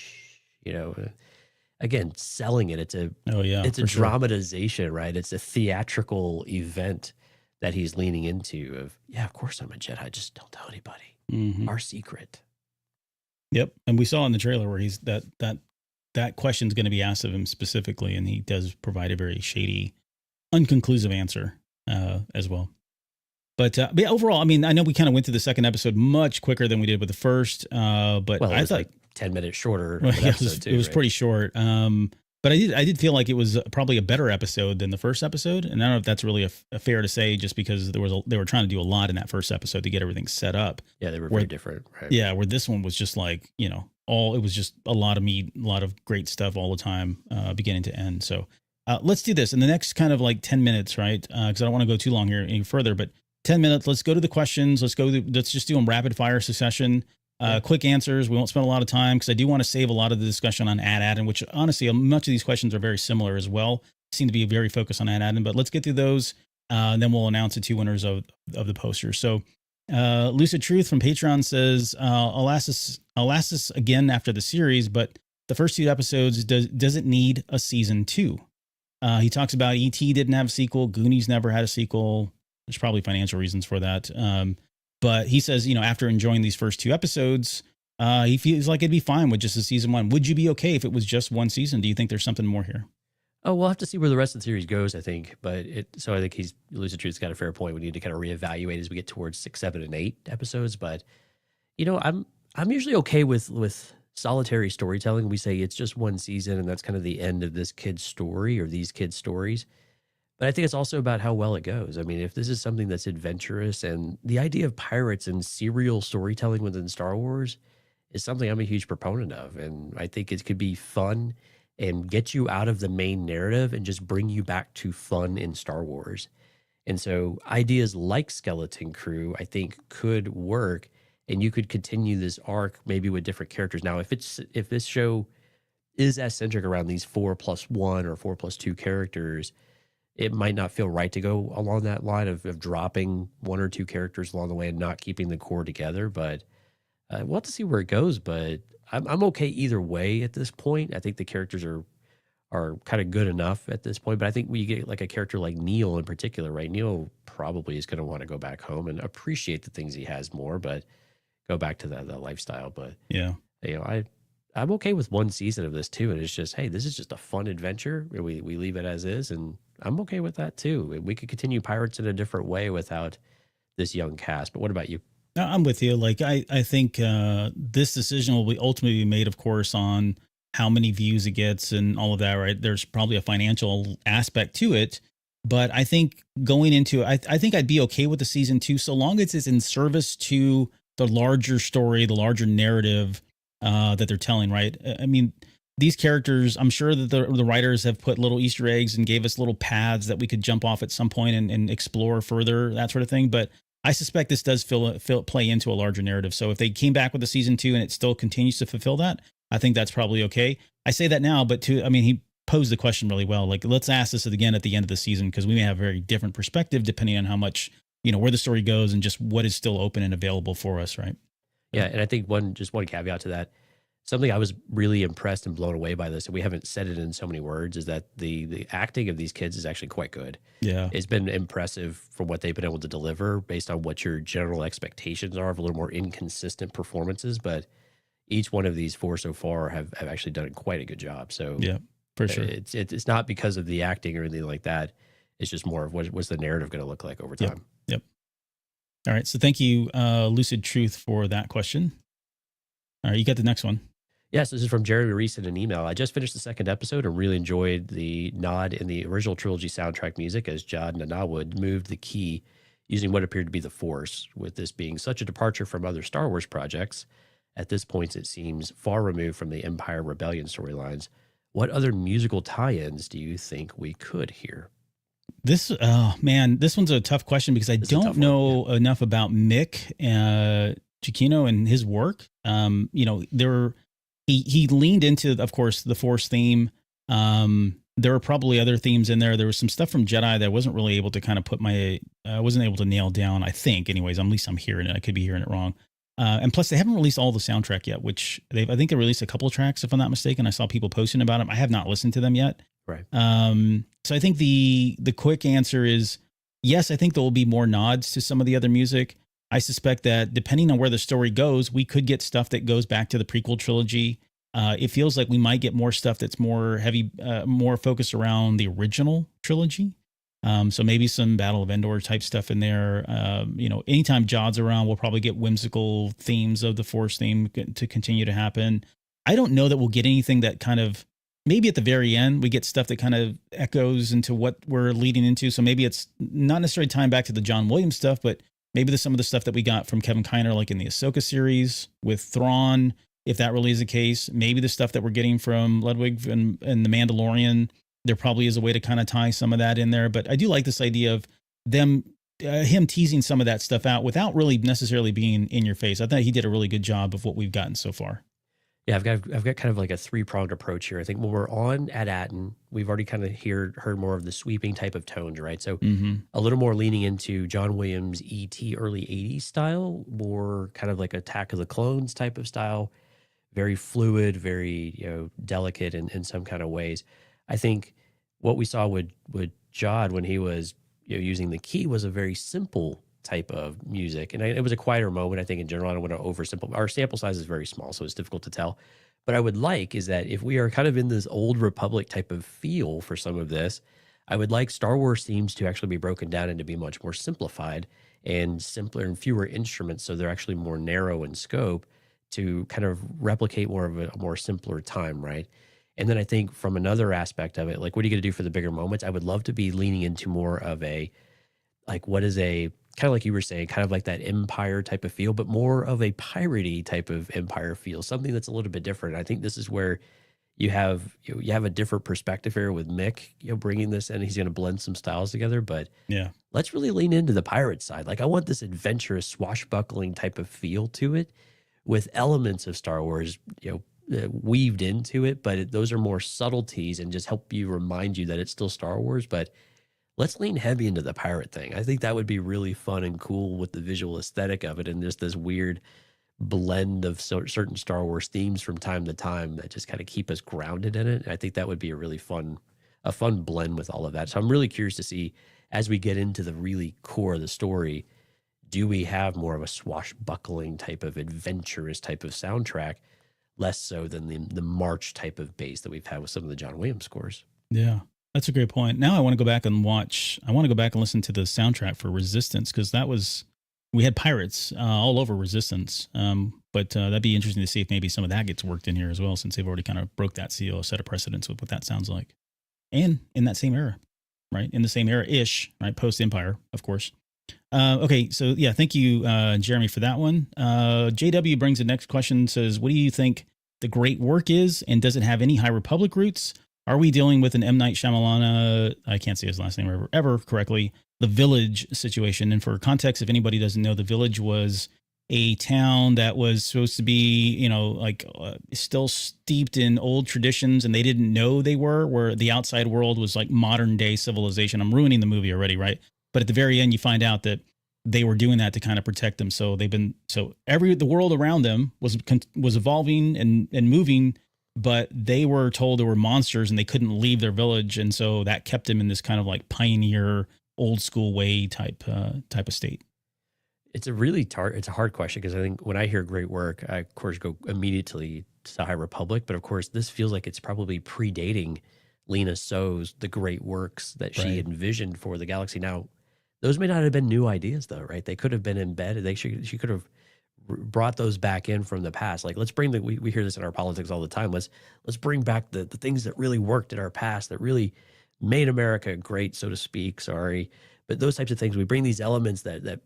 again, selling it. It's a dramatization, right? It's a theatrical event that he's leaning into of, yeah, of course I'm a Jedi. Just don't tell anybody. Our secret. Yep. And we saw in the trailer where he's that question's going to be asked of him specifically. And he does provide a very shady, unconclusive answer as well. But yeah, overall, I mean, I know we kind of went through the second episode much quicker than we did with the first, but I thought 10 minutes shorter. It was pretty short. But I did feel like it was probably a better episode than the first episode. And I don't know if that's really a fair to say, just because they were trying to do a lot in that first episode to get everything set up. Yeah, they were very different. Right? Yeah, where this one was just like, you know, it was just a lot of meat, a lot of great stuff all the time, beginning to end. So let's do this in the next kind of like 10 minutes, right? Because I don't want to go too long here any further, but 10 minutes. Let's go to the questions. Let's just do them rapid fire succession. Quick answers. We won't spend a lot of time because I do want to save a lot of the discussion on At Attin, which honestly, much of these questions are very similar as well. Seem to be very focused on At Attin, but let's get through those. And then we'll announce the two winners of the posters. So Lucid Truth from Patreon says, I'll ask this again after the series, but the first two episodes, does it need a season 2? He talks about E.T. didn't have a sequel. Goonies never had a sequel. There's probably financial reasons for that. But he says, you know, after enjoying these first 2 episodes, he feels like it'd be fine with just a season 1. Would you be okay if it was just one season? Do you think there's something more here? Oh, we'll have to see where the rest of the series goes, I think. So I think Lucid Truth's got a fair point. We need to kind of reevaluate as we get towards 6, 7, and 8 episodes. But, you know, I'm usually okay with solitary storytelling. We say it's just one season and that's kind of the end of this kid's story or these kids' stories. But I think it's also about how well it goes. I mean, if this is something that's adventurous, and the idea of pirates and serial storytelling within Star Wars is something I'm a huge proponent of. And I think it could be fun and get you out of the main narrative and just bring you back to fun in Star Wars. And so ideas like Skeleton Crew, I think, could work, and you could continue this arc maybe with different characters. Now, if this show is as centric around these 4+1 or 4+2 characters, it might not feel right to go along that line of dropping 1 or 2 characters along the way and not keeping the core together. But we'll have to see where it goes. But I'm okay either way at this point. I think the characters are kind of good enough at this point. But I think when you get like a character like Neil in particular, right? Neil probably is going to want to go back home and appreciate the things he has more, but go back to the lifestyle. But yeah, you know, I'm okay with one season of this too. And it's just, hey, this is just a fun adventure. We leave it as is, and I'm okay with that too. We could continue Pirates in a different way without this young cast. But what about you? I'm with you. Like, I think this decision will be ultimately be made, of course, on how many views it gets and all of that, right? There's probably a financial aspect to it. But I think going into it, I think I'd be okay with the season 2 so long as it's in service to the larger story, the larger narrative that they're telling, right? I mean, these characters, I'm sure that the writers have put little Easter eggs and gave us little paths that we could jump off at some point and explore further, that sort of thing. But I suspect this does play into a larger narrative. So if they came back with a season 2 and it still continues to fulfill that, I think that's probably okay. I say that now, but he posed the question really well. Like, let's ask this again at the end of the season, because we may have a very different perspective depending on how much, you know, where the story goes and just what is still open and available for us, right? Yeah, and I think one caveat to that, Something I was really impressed and blown away by this, and we haven't said it in so many words, is that the acting of these kids is actually quite good. Yeah. It's been impressive from what they've been able to deliver based on what your general expectations are of a little more inconsistent performances. But each one of these four so far have actually done quite a good job. So Yeah, for sure. it's not because of the acting or anything like that. It's just more of what's the narrative going to look like over time. Yep. All right. So thank you, Lucid Truth, for that question. All right. You got the next one. Yes, this is from Jeremy Reese in an email. I just finished the second episode and really enjoyed the nod in the original trilogy soundtrack music as Jod Nanawood moved the key using what appeared to be the Force, with this being such a departure from other Star Wars projects. At this point, it seems far removed from the Empire Rebellion storylines. What other musical tie-ins do you think we could hear? This, man, this one's a tough question because I don't know enough about Mick Giacchino and his work. He leaned into, of course, the Force theme. There were probably other themes in there. There was some stuff from Jedi that I wasn't really able to kind of wasn't able to nail down, I think. Anyways, at least I'm hearing it. I could be hearing it wrong. And plus, they haven't released all the soundtrack yet, which I think they released a couple of tracks, if I'm not mistaken. I saw people posting about them. I have not listened to them yet. Right. So I think the quick answer is yes, I think there will be more nods to some of the other music. I suspect that depending on where the story goes, we could get stuff that goes back to the prequel trilogy. It feels like we might get more stuff that's more heavy, more focused around the original trilogy. So maybe some Battle of Endor type stuff in there. Anytime Jod's around, we'll probably get whimsical themes of the Force theme to continue to happen. I don't know that we'll get anything that kind of, maybe at the very end, we get stuff that kind of echoes into what we're leading into. So maybe it's not necessarily tying back to the John Williams stuff, but maybe there's some of the stuff that we got from Kevin Kiner, like in the Ahsoka series with Thrawn, if that really is the case. Maybe the stuff that we're getting from Ludwig and The Mandalorian, there probably is a way to kind of tie some of that in there. But I do like this idea of him teasing some of that stuff out without really necessarily being in your face. I thought he did a really good job of what we've gotten so far. Yeah, I've got kind of like a three-pronged approach here. I think when we're on At Attin, we've already kind of heard more of the sweeping type of tones, right? So a little more leaning into John Williams' E.T. early 80s style, more kind of like Attack of the Clones type of style, very fluid, very delicate in some kind of ways. I think what we saw with Jod when he was using the key was a very simple type of music. And it was a quieter moment, I think, in general. I don't want to oversimplify. Our sample size is very small, so it's difficult to tell. But I would like is that if we are kind of in this old Republic type of feel for some of this, I would like Star Wars themes to actually be broken down and to be much more simplified and simpler and fewer instruments, so they're actually more narrow in scope to kind of replicate more of a more simpler time, right? And then I think from another aspect of it, like what are you going to do for the bigger moments? I would love to be leaning into more of a, like what is a, kind of like you were saying, kind of like that Empire type of feel, but more of a piratey type of Empire feel, something that's a little bit different. I think this is where you have a different perspective here with Mick, bringing this in. He's going to blend some styles together, but yeah, let's really lean into the pirate side. Like I want this adventurous, swashbuckling type of feel to it, with elements of Star Wars, weaved into it, but those are more subtleties and just help you remind you that it's still Star Wars. But let's lean heavy into the pirate thing. I think that would be really fun and cool with the visual aesthetic of it, and just this weird blend of certain Star Wars themes from time to time that just kind of keep us grounded in it. And I think that would be a fun blend with all of that. So I'm really curious to see, as we get into the really core of the story, do we have more of a swashbuckling type of adventurous type of soundtrack, less so than the march type of bass that we've had with some of the John Williams scores? Yeah, that's a great point. Now I want to go back and listen to the soundtrack for Resistance, because we had pirates all over Resistance. But that'd be interesting to see if maybe some of that gets worked in here as well, since they've already kind of broke that seal, set a precedence with what that sounds like. And in that same era, right? In the same era-ish, right? Post-Empire, of course. Okay, so yeah, thank you, Jeremy, for that one. JW brings the next question, says, what do you think the great work is, and does it have any High Republic roots? Are we dealing with an M. Night Shyamalan, I can't say his last name ever correctly, The Village situation? And for context, if anybody doesn't know, The Village was a town that was supposed to be, still steeped in old traditions, and they didn't know they were, where the outside world was like modern day civilization. I'm ruining the movie already, right? But at the very end, you find out that they were doing that to kind of protect them. So the world around them was evolving and moving, but they were told there were monsters and they couldn't leave their village, and so that kept them in this kind of like pioneer, old school way type of state. It's a hard question, because I think when I hear great work, I of course go immediately to High Republic, but of course this feels like it's probably predating Lena So's the great works that she envisioned for the galaxy. Now, those may not have been new ideas, though, right? They could have been embedded. She could have brought those back in from the past. Like, let's bring we hear this in our politics all the time. Let's bring back the things that really worked in our past, that really made America great, so to speak. Sorry. But those types of things, we bring these elements that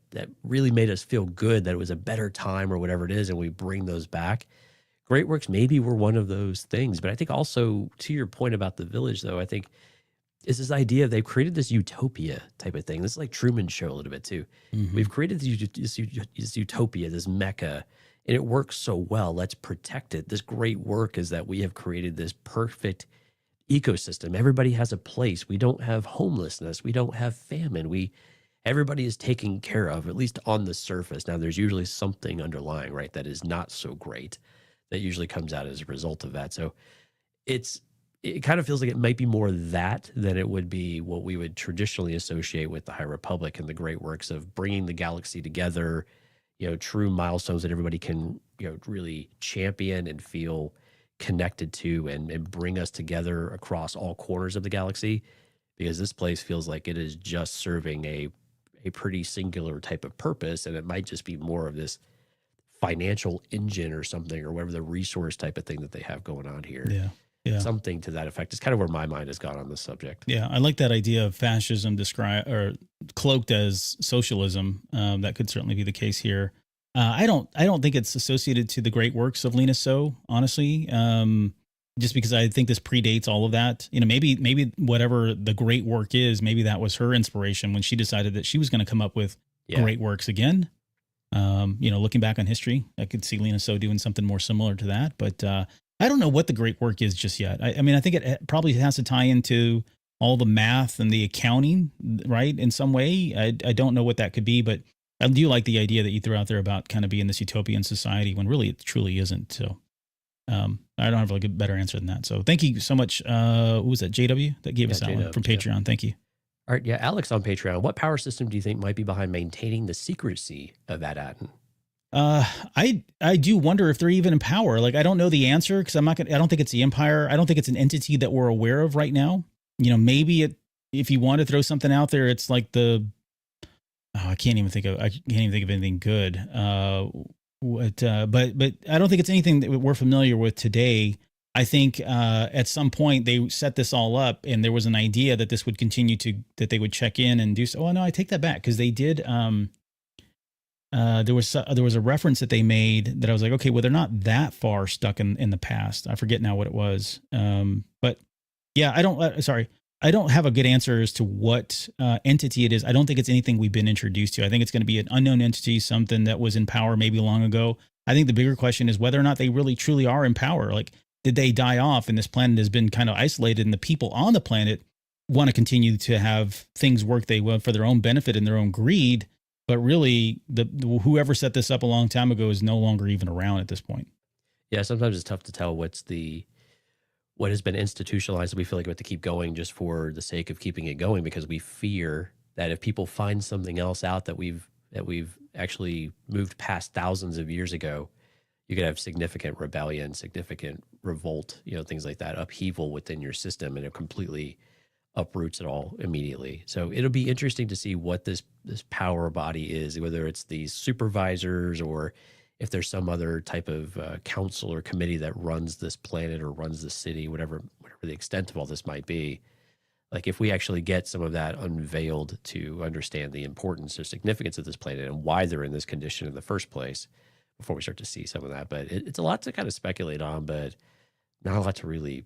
really made us feel good, that it was a better time or whatever it is, and we bring those back. Great works maybe were one of those things. But I think also, to your point about the village, though, I think is this idea of they've created this utopia type of thing. This is like Truman Show a little bit too. Mm-hmm. We've created this utopia, this mecca, and it works so well. Let's protect it. This great work is that we have created this perfect ecosystem. Everybody has a place. We don't have homelessness. We don't have famine. Everybody is taken care of, at least on the surface. Now, there's usually something underlying, right, that is not so great, that usually comes out as a result of that. So it kind of feels like it might be more that than it would be what we would traditionally associate with the High Republic and the great works of bringing the galaxy together, true milestones that everybody can, really champion and feel connected to, and bring us together across all corners of the galaxy, because this place feels like it is just serving a pretty singular type of purpose, and it might just be more of this financial engine or something, or whatever the resource type of thing that they have going on here. Yeah. Something to that effect. It's kind of where my mind has gone on this subject. Yeah, I like that idea of fascism cloaked as socialism. That could certainly be the case here. I don't think it's associated to the great works of Lena So, honestly. Just because I think this predates all of that. Maybe whatever the great work is, maybe that was her inspiration when she decided that she was going to come up with great works again. Looking back on history, I could see Lena So doing something more similar to that, but I don't know what the great work is just yet. I mean, I think it probably has to tie into all the math and the accounting, right? In some way, I don't know what that could be, but I do like the idea that you threw out there about kind of being this utopian society when really it truly isn't. So I don't have like a better answer than that. So thank you so much. Who was that? JW that gave us that one from Patreon. Yeah. Thank you. All right. Yeah. Alex on Patreon. What power system do you think might be behind maintaining the secrecy of At Attin? I do wonder if they're even in power. Like, I don't know the answer, because I don't think it's the Empire. I don't think it's an entity that we're aware of right now. Maybe if you want to throw something out there, it's like I can't even think of anything good. But I don't think it's anything that we're familiar with today. I think, at some point they set this all up and there was an idea that this would continue that they would check in and do so. Oh no, I take that back. 'Cause they did, there was a reference that they made that I was like, okay, well, they're not that far stuck in the past. I forget now what it was. But yeah, I don't have a good answer as to what entity it is. I don't think it's anything we've been introduced to. I think it's going to be an unknown entity, something that was in power maybe long ago. I think the bigger question is whether or not they really truly are in power. Like, did they die off and this planet has been kind of isolated and the people on the planet want to continue to have things work they will for their own benefit and their own greed? But really, whoever set this up a long time ago is no longer even around at this point. Yeah, sometimes it's tough to tell what has been institutionalized. We feel like we have to keep going just for the sake of keeping it going, because we fear that if people find something else out that we've actually moved past thousands of years ago, you could have significant rebellion, significant revolt, things like that, upheaval within your system, and it completely uproots it all immediately. So it'll be interesting to see what this power body is, whether it's these supervisors or if there's some other type of council or committee that runs this planet or runs the city, whatever the extent of all this might be. Like, if we actually get some of that unveiled to understand the importance or significance of this planet and why they're in this condition in the first place, before we start to see some of that. But it's a lot to kind of speculate on, but not a lot to really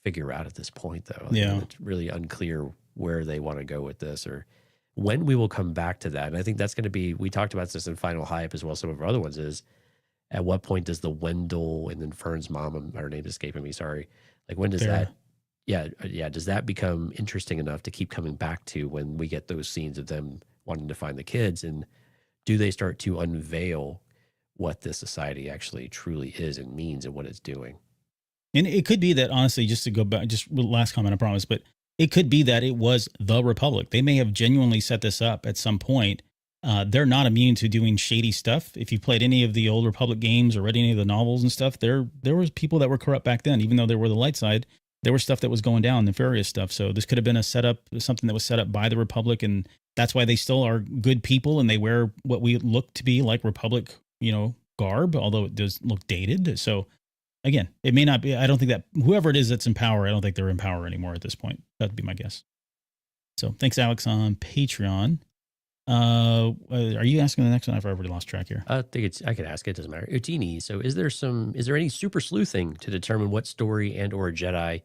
figure out at this point, though. Yeah. It's really unclear where they want to go with this or when we will come back to that. And I think that's going to be, we talked about this in Final Hype as well. Some of our other ones is, at what point does the Wendell and then Fern's mom, her name's escaping me, sorry. Like, when does that, does that become interesting enough to keep coming back to when we get those scenes of them wanting to find the kids? And do they start to unveil what this society actually truly is and means and what it's doing? And it could be that, honestly, just to go back, just last comment, I promise, but it could be that it was the Republic. They may have genuinely set this up at some point. They're not immune to doing shady stuff. If you played any of the old Republic games or read any of the novels and stuff, there was people that were corrupt back then. Even though they were the light side, there was stuff that was going down, nefarious stuff. So this could have been a setup, something that was set up by the Republic, and that's why they still are good people and they wear what we look to be like Republic, garb, although it does look dated. So again, it may not be. I don't think that whoever it is that's in power, I don't think they're in power anymore at this point. That'd be my guess. So thanks, Alex, on Patreon. Are you asking the next one? I've already lost track here. I think I could ask it. Doesn't matter. Utini. So is there any super sleuthing to determine what story and or Jedi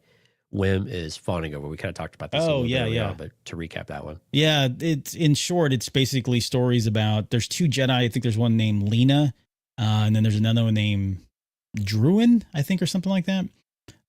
Whim is fawning over? We kind of talked about this. Yeah. But to recap that one. Yeah. It's in short, it's basically stories about, there's two Jedi. I think there's one named Lena. And then there's another one named Druin, I think, or something like that.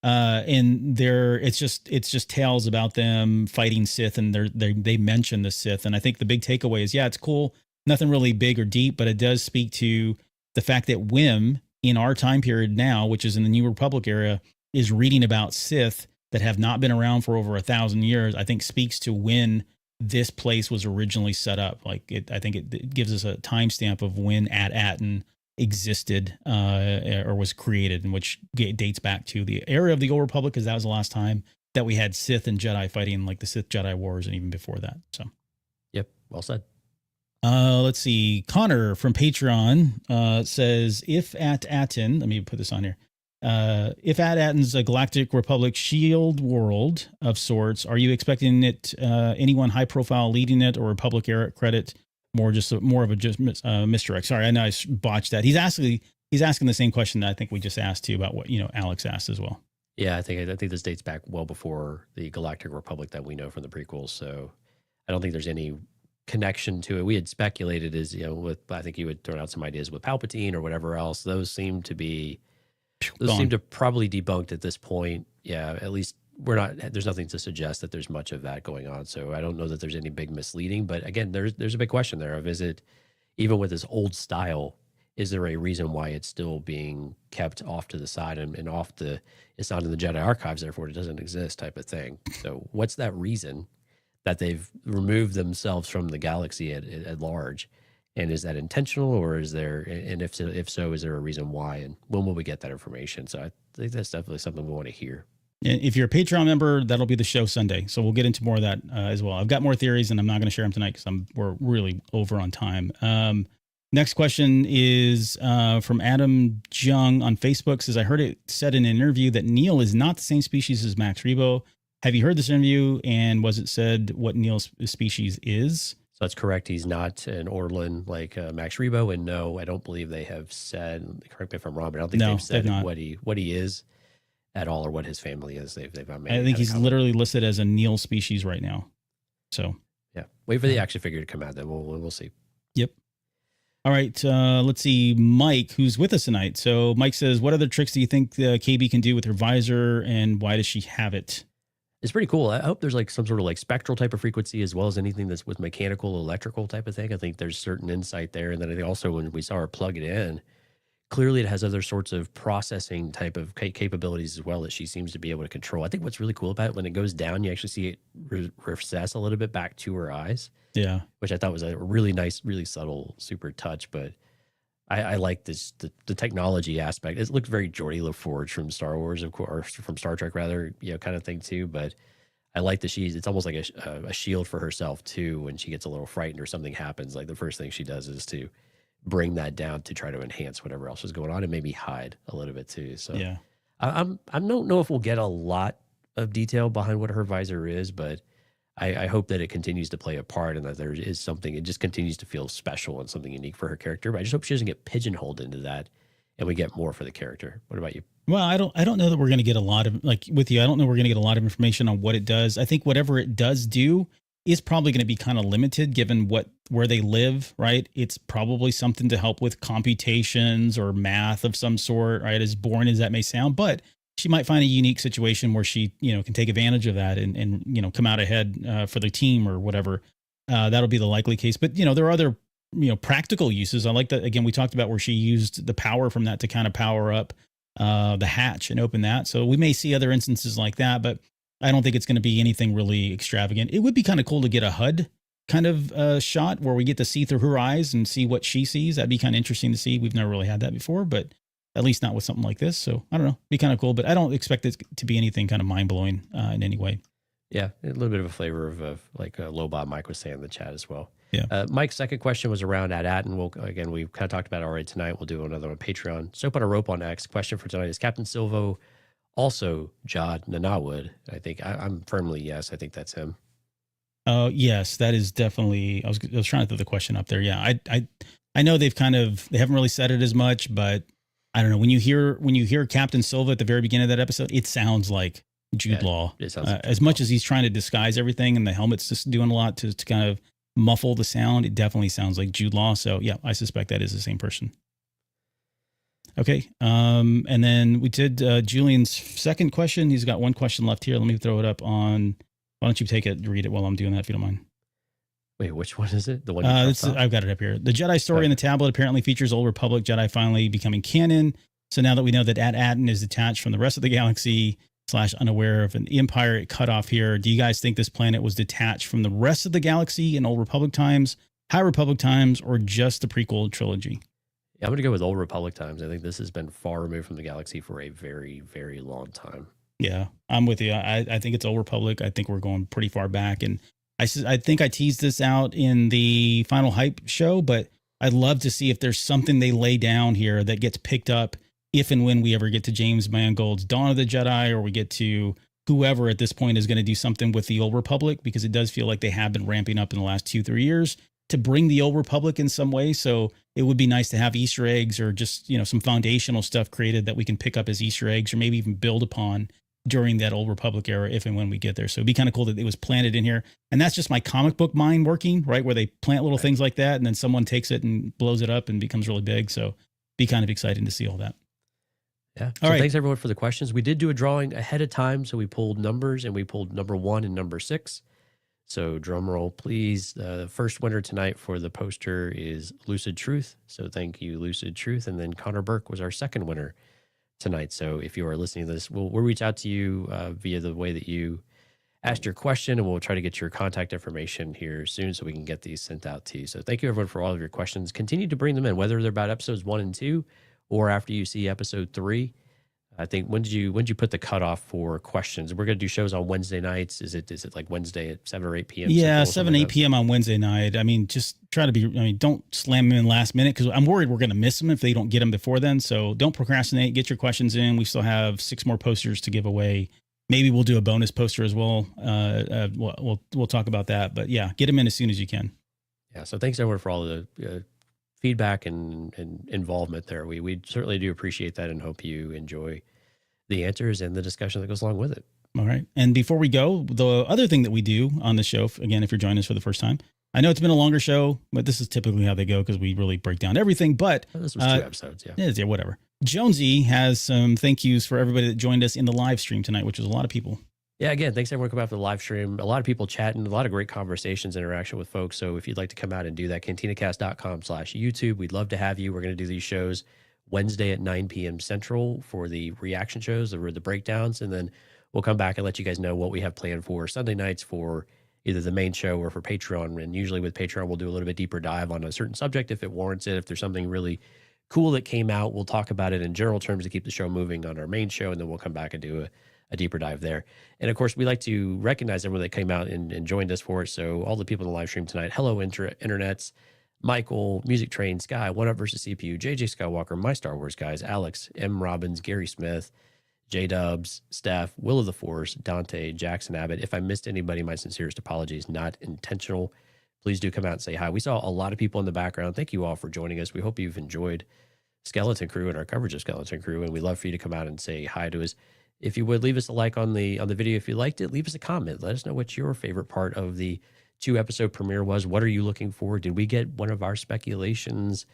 And it's just tales about them fighting Sith, and they mention the Sith. And I think the big takeaway is, yeah, it's cool. Nothing really big or deep, but it does speak to the fact that Whim in our time period now, which is in the New Republic era, is reading about Sith that have not been around for over 1,000 years. I think speaks to when this place was originally set up. I think it gives us a timestamp of when At Attin existed or was created, and which dates back to the era of the Old Republic, because that was the last time that we had Sith and Jedi fighting, like the Sith Jedi Wars, and even before that. So, yep, well said. Let's see. Connor from Patreon says, if At Attin, let me put this on here. If At Attin's a Galactic Republic shield world of sorts, are you expecting it anyone high profile leading it, or Republic era credit? More of a misdirect. Sorry, I know I botched that. He's asking the same question that I think we just asked too, about what Alex asked as well. Yeah, I think this dates back well before the Galactic Republic that we know from the prequels. So I don't think there's any connection to it. We had speculated I think you had thrown out some ideas with Palpatine or whatever else. Those seem to probably debunked at this point. Yeah, at least there's nothing to suggest that there's much of that going on. So I don't know that there's any big misleading, but again, there's a big question there of, is it, even with this old style, is there a reason why it's still being kept off to the side and it's not in the Jedi archives, therefore it doesn't exist type of thing. So what's that reason that they've removed themselves from the galaxy at large? And is that intentional, or is there, and if so, is there a reason why, and when will we get that information? So I think that's definitely something we want to hear. If you're a Patreon member, that'll be the show Sunday. So we'll get into more of that as well. I've got more theories, and I'm not going to share them tonight because we're really over on time. Next question is from Adam Jung on Facebook. Says, I heard it said in an interview that Neil is not the same species as Max Rebo. Have you heard this interview, and was it said what Neil's species is? So that's correct. He's not an Orlin like Max Rebo, and no, I don't believe they have said, correct me if I'm wrong, but I don't think they've said what he is at all, or what his family is. They've I think he's literally listed as a Neil species right now. So yeah, wait for the action figure to come out, then we'll see. Yep. All right, let's see. Mike, who's with us tonight. So Mike says, what other tricks do you think KB can do with her visor, and why does she have it? It's pretty cool. I hope there's like some sort of like spectral type of frequency, as well as anything that's with mechanical, electrical type of thing. I think there's certain insight there. And then I think also when we saw her plug it in, clearly it has other sorts of processing type of capabilities as well that she seems to be able to control. I think what's really cool about it, when it goes down, you actually see it recess a little bit back to her eyes. Yeah. Which I thought was a really nice, really subtle, super touch. But I like this, the technology aspect. It looked very Geordie LaForge from Star Wars, of course, or from Star Trek rather, kind of thing too. But I like that it's almost like a shield for herself too. When she gets a little frightened or something happens, like the first thing she does is to bring that down to try to enhance whatever else is going on and maybe hide a little bit too. So yeah, I don't know if we'll get a lot of detail behind what her visor is, but I hope that it continues to play a part and that there is something, it just continues to feel special and something unique for her character. But I just hope she doesn't get pigeonholed into that and we get more for the character. What about you? Well, I don't know that we're going to get a lot of, like with you, I don't know we're going to get a lot of information on what it does. I think whatever it does do is probably going to be kind of limited given where they live, right? It's probably something to help with computations or math of some sort, right? As boring as that may sound, but she might find a unique situation where she, can take advantage of that and come out ahead for the team or whatever. That'll be the likely case. But, there are other practical uses. I like that. Again, we talked about where she used the power from that to kind of power up the hatch and open that. So we may see other instances like that, but I don't think it's going to be anything really extravagant. It would be kind of cool to get a HUD kind of shot where we get to see through her eyes and see what she sees. That'd be kind of interesting to see. We've never really had that before, but at least not with something like this. So I don't know, be kind of cool, but I don't expect it to be anything kind of mind blowing in any way. Yeah, a little bit of a flavor of like Lobot Mike was saying in the chat as well. Yeah. Mike's second question was around At Attin. We've kind of talked about it already tonight. We'll do another on Patreon. Soap on a Rope on X. Question for tonight is Captain Silvo also Jod Nanawood? I think I'm firmly yes. I think that's him. Yes, that is definitely. I was trying to throw the question up there. Yeah, I know they haven't really said it as much, but I don't know. When you hear Captain Silva at the very beginning of that episode, it sounds like Jude Law. It sounds like as much as he's trying to disguise everything, and the helmet's just doing a lot to kind of muffle the sound. It definitely sounds like Jude Law. So yeah, I suspect that is the same person. Okay. And then we did Julian's second question. He's got one question left here. Let me throw it up on. Why don't you take it, read it while I'm doing that, if you don't mind. Wait, which one is it? The one I've got it up here. The Jedi story in the tablet apparently features Old Republic Jedi finally becoming canon. So now that we know that At Attin is detached from the rest of the galaxy / unaware of an empire it cut off here, do you guys think this planet was detached from the rest of the galaxy in Old Republic times, High Republic times, or just the prequel trilogy? Yeah, I'm going to go with Old Republic times. I think this has been far removed from the galaxy for a very, very long time. Yeah, I'm with you. I think it's Old Republic. I think we're going pretty far back. And I think I teased this out in the final hype show, but I'd love to see if there's something they lay down here that gets picked up if and when we ever get to James Mangold's Dawn of the Jedi, or we get to whoever at this point is going to do something with the Old Republic, because it does feel like they have been ramping up in the last 2-3 years to bring the Old Republic in some way. So it would be nice to have Easter eggs or just, some foundational stuff created that we can pick up as Easter eggs, or maybe even build upon during that Old Republic era, if and when we get there. So it'd be kind of cool that it was planted in here. And that's just my comic book mind working, right? Where they plant little things like that, and then someone takes it and blows it up and becomes really big. So be kind of exciting to see all that. Yeah. All right. Thanks everyone for the questions. We did do a drawing ahead of time. So we pulled numbers, and we pulled number 1 and number 6. So drum roll, please. The first winner tonight for the poster is Lucid Truth. So thank you, Lucid Truth. And then Connor Burke was our second winner tonight. So if you are listening to this, we'll reach out to you via the way that you asked your question, and we'll try to get your contact information here soon so we can get these sent out to you. So thank you everyone for all of your questions. Continue to bring them in, whether they're about episodes 1 and 2 or after you see episode 3. I think when did you put the cutoff for questions? We're going to do shows on Wednesday nights. Is it like Wednesday at 7 or 8 p.m.? Yeah, 7-8 p.m. on Wednesday night. I mean, just try to be. Don't slam them in last minute, because I'm worried we're going to miss them if they don't get them before then. So don't procrastinate. Get your questions in. We still have 6 more posters to give away. Maybe we'll do a bonus poster as well. We'll talk about that. But yeah, get them in as soon as you can. Yeah. So thanks everyone for all the feedback and involvement there. We certainly do appreciate that, and hope you enjoy the answers and the discussion that goes along with it. All right. And before we go, the other thing that we do on the show, again, if you're joining us for the first time, I know it's been a longer show, but this is typically how they go, because we really break down everything. But this was 2 episodes. Yeah. Yeah, whatever. Jonesy has some thank yous for everybody that joined us in the live stream tonight, which was a lot of people. Yeah, again, thanks everyone for coming out for the live stream. A lot of people chatting, a lot of great conversations, interaction with folks. So if you'd like to come out and do that, cantinacast.com/YouTube. We'd love to have you. We're going to do these shows Wednesday at 9 p.m. Central for the reaction shows, the breakdowns, and then we'll come back and let you guys know what we have planned for Sunday nights for either the main show or for Patreon. And usually with Patreon, we'll do a little bit deeper dive on a certain subject if it warrants it. If there's something really cool that came out, we'll talk about it in general terms to keep the show moving on our main show, and then we'll come back and do a deeper dive there. And of course, we like to recognize everyone that came out and joined us for it. So all the people in the live stream tonight, hello internets, Michael, Music Train, Sky, One Up versus CPU, JJ Skywalker, My Star Wars Guys, Alex, M. Robbins, Gary Smith, J Dubs, Steph, Will of the Force, Dante, Jackson Abbott. If I missed anybody, my sincerest apologies, not intentional. Please do come out and say hi. We saw a lot of people in the background. Thank you all for joining us. We hope you've enjoyed Skeleton Crew and our coverage of Skeleton Crew, and we'd love for you to come out and say hi to us. If you would, leave us a like on the video if you liked it. Leave us a comment. Let us know what your favorite part of the 2-episode premiere was. What are you looking for? Did we get one of our speculations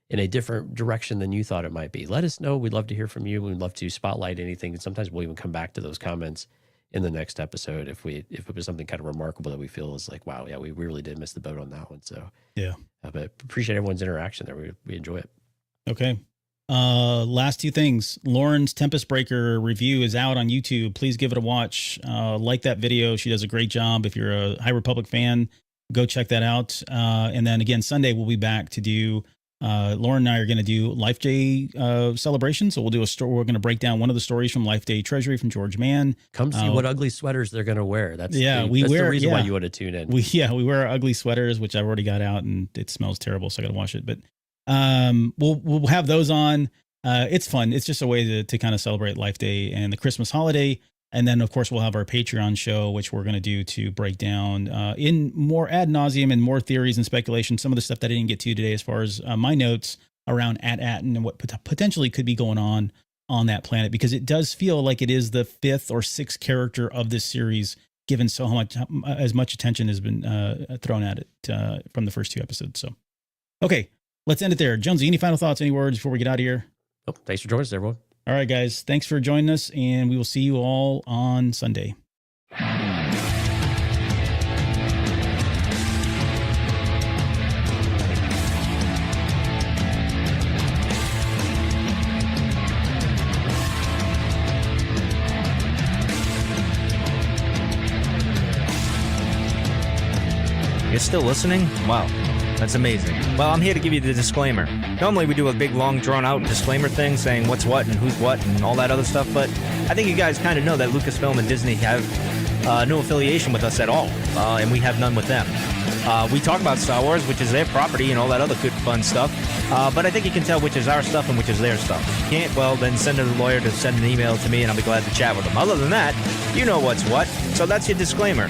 in a different direction than you thought it might be? Let us know. We'd love to hear from you. We'd love to spotlight anything. And sometimes we'll even come back to those comments in the next episode if it was something kind of remarkable that we feel is like, wow, yeah, we really did miss the boat on that one. So yeah, but appreciate everyone's interaction there. We enjoy it. Okay. Last two things. Lauren's Tempest Breaker review is out on YouTube. Please give it a watch. Like that video. She does a great job. If you're a High Republic fan, go check that out. And then again, Sunday we'll be back to do, Lauren and I are going to do Life Day celebration. So we'll do a story. We're going to break down one of the stories from Life Day Treasury from George Mann. Come see what ugly sweaters they're going to wear. That's the reason why you want to tune in. We wear our ugly sweaters, which I've already got out and it smells terrible. So I got to wash it, but we'll have those on. It's fun. It's just a way to kind of celebrate Life Day and the Christmas holiday. And then of course we'll have our Patreon show, which we're going to do to break down, in more ad nauseum and more theories and speculation, some of the stuff that I didn't get to today, as far as my notes around At Attin and what potentially could be going on that planet, because it does feel like it is the 5th or 6th character of this series, given so much, as much attention has been thrown at it from the first 2 episodes. So, okay. Let's end it there. Jonesy, any final thoughts, any words before we get out of here? Oh, thanks for joining us, everyone. All right, guys. Thanks for joining us, and we will see you all on Sunday. You're still listening? Wow. That's amazing. Well, I'm here to give you the disclaimer. Normally we do a big, long, drawn-out disclaimer thing saying what's what and who's what and all that other stuff, but I think you guys kind of know that Lucasfilm and Disney have no affiliation with us at all, and we have none with them. We talk about Star Wars, which is their property and all that other good, fun stuff, but I think you can tell which is our stuff and which is their stuff. If you can't, well, then send a lawyer to send an email to me, and I'll be glad to chat with them. Other than that, you know what's what, so that's your disclaimer.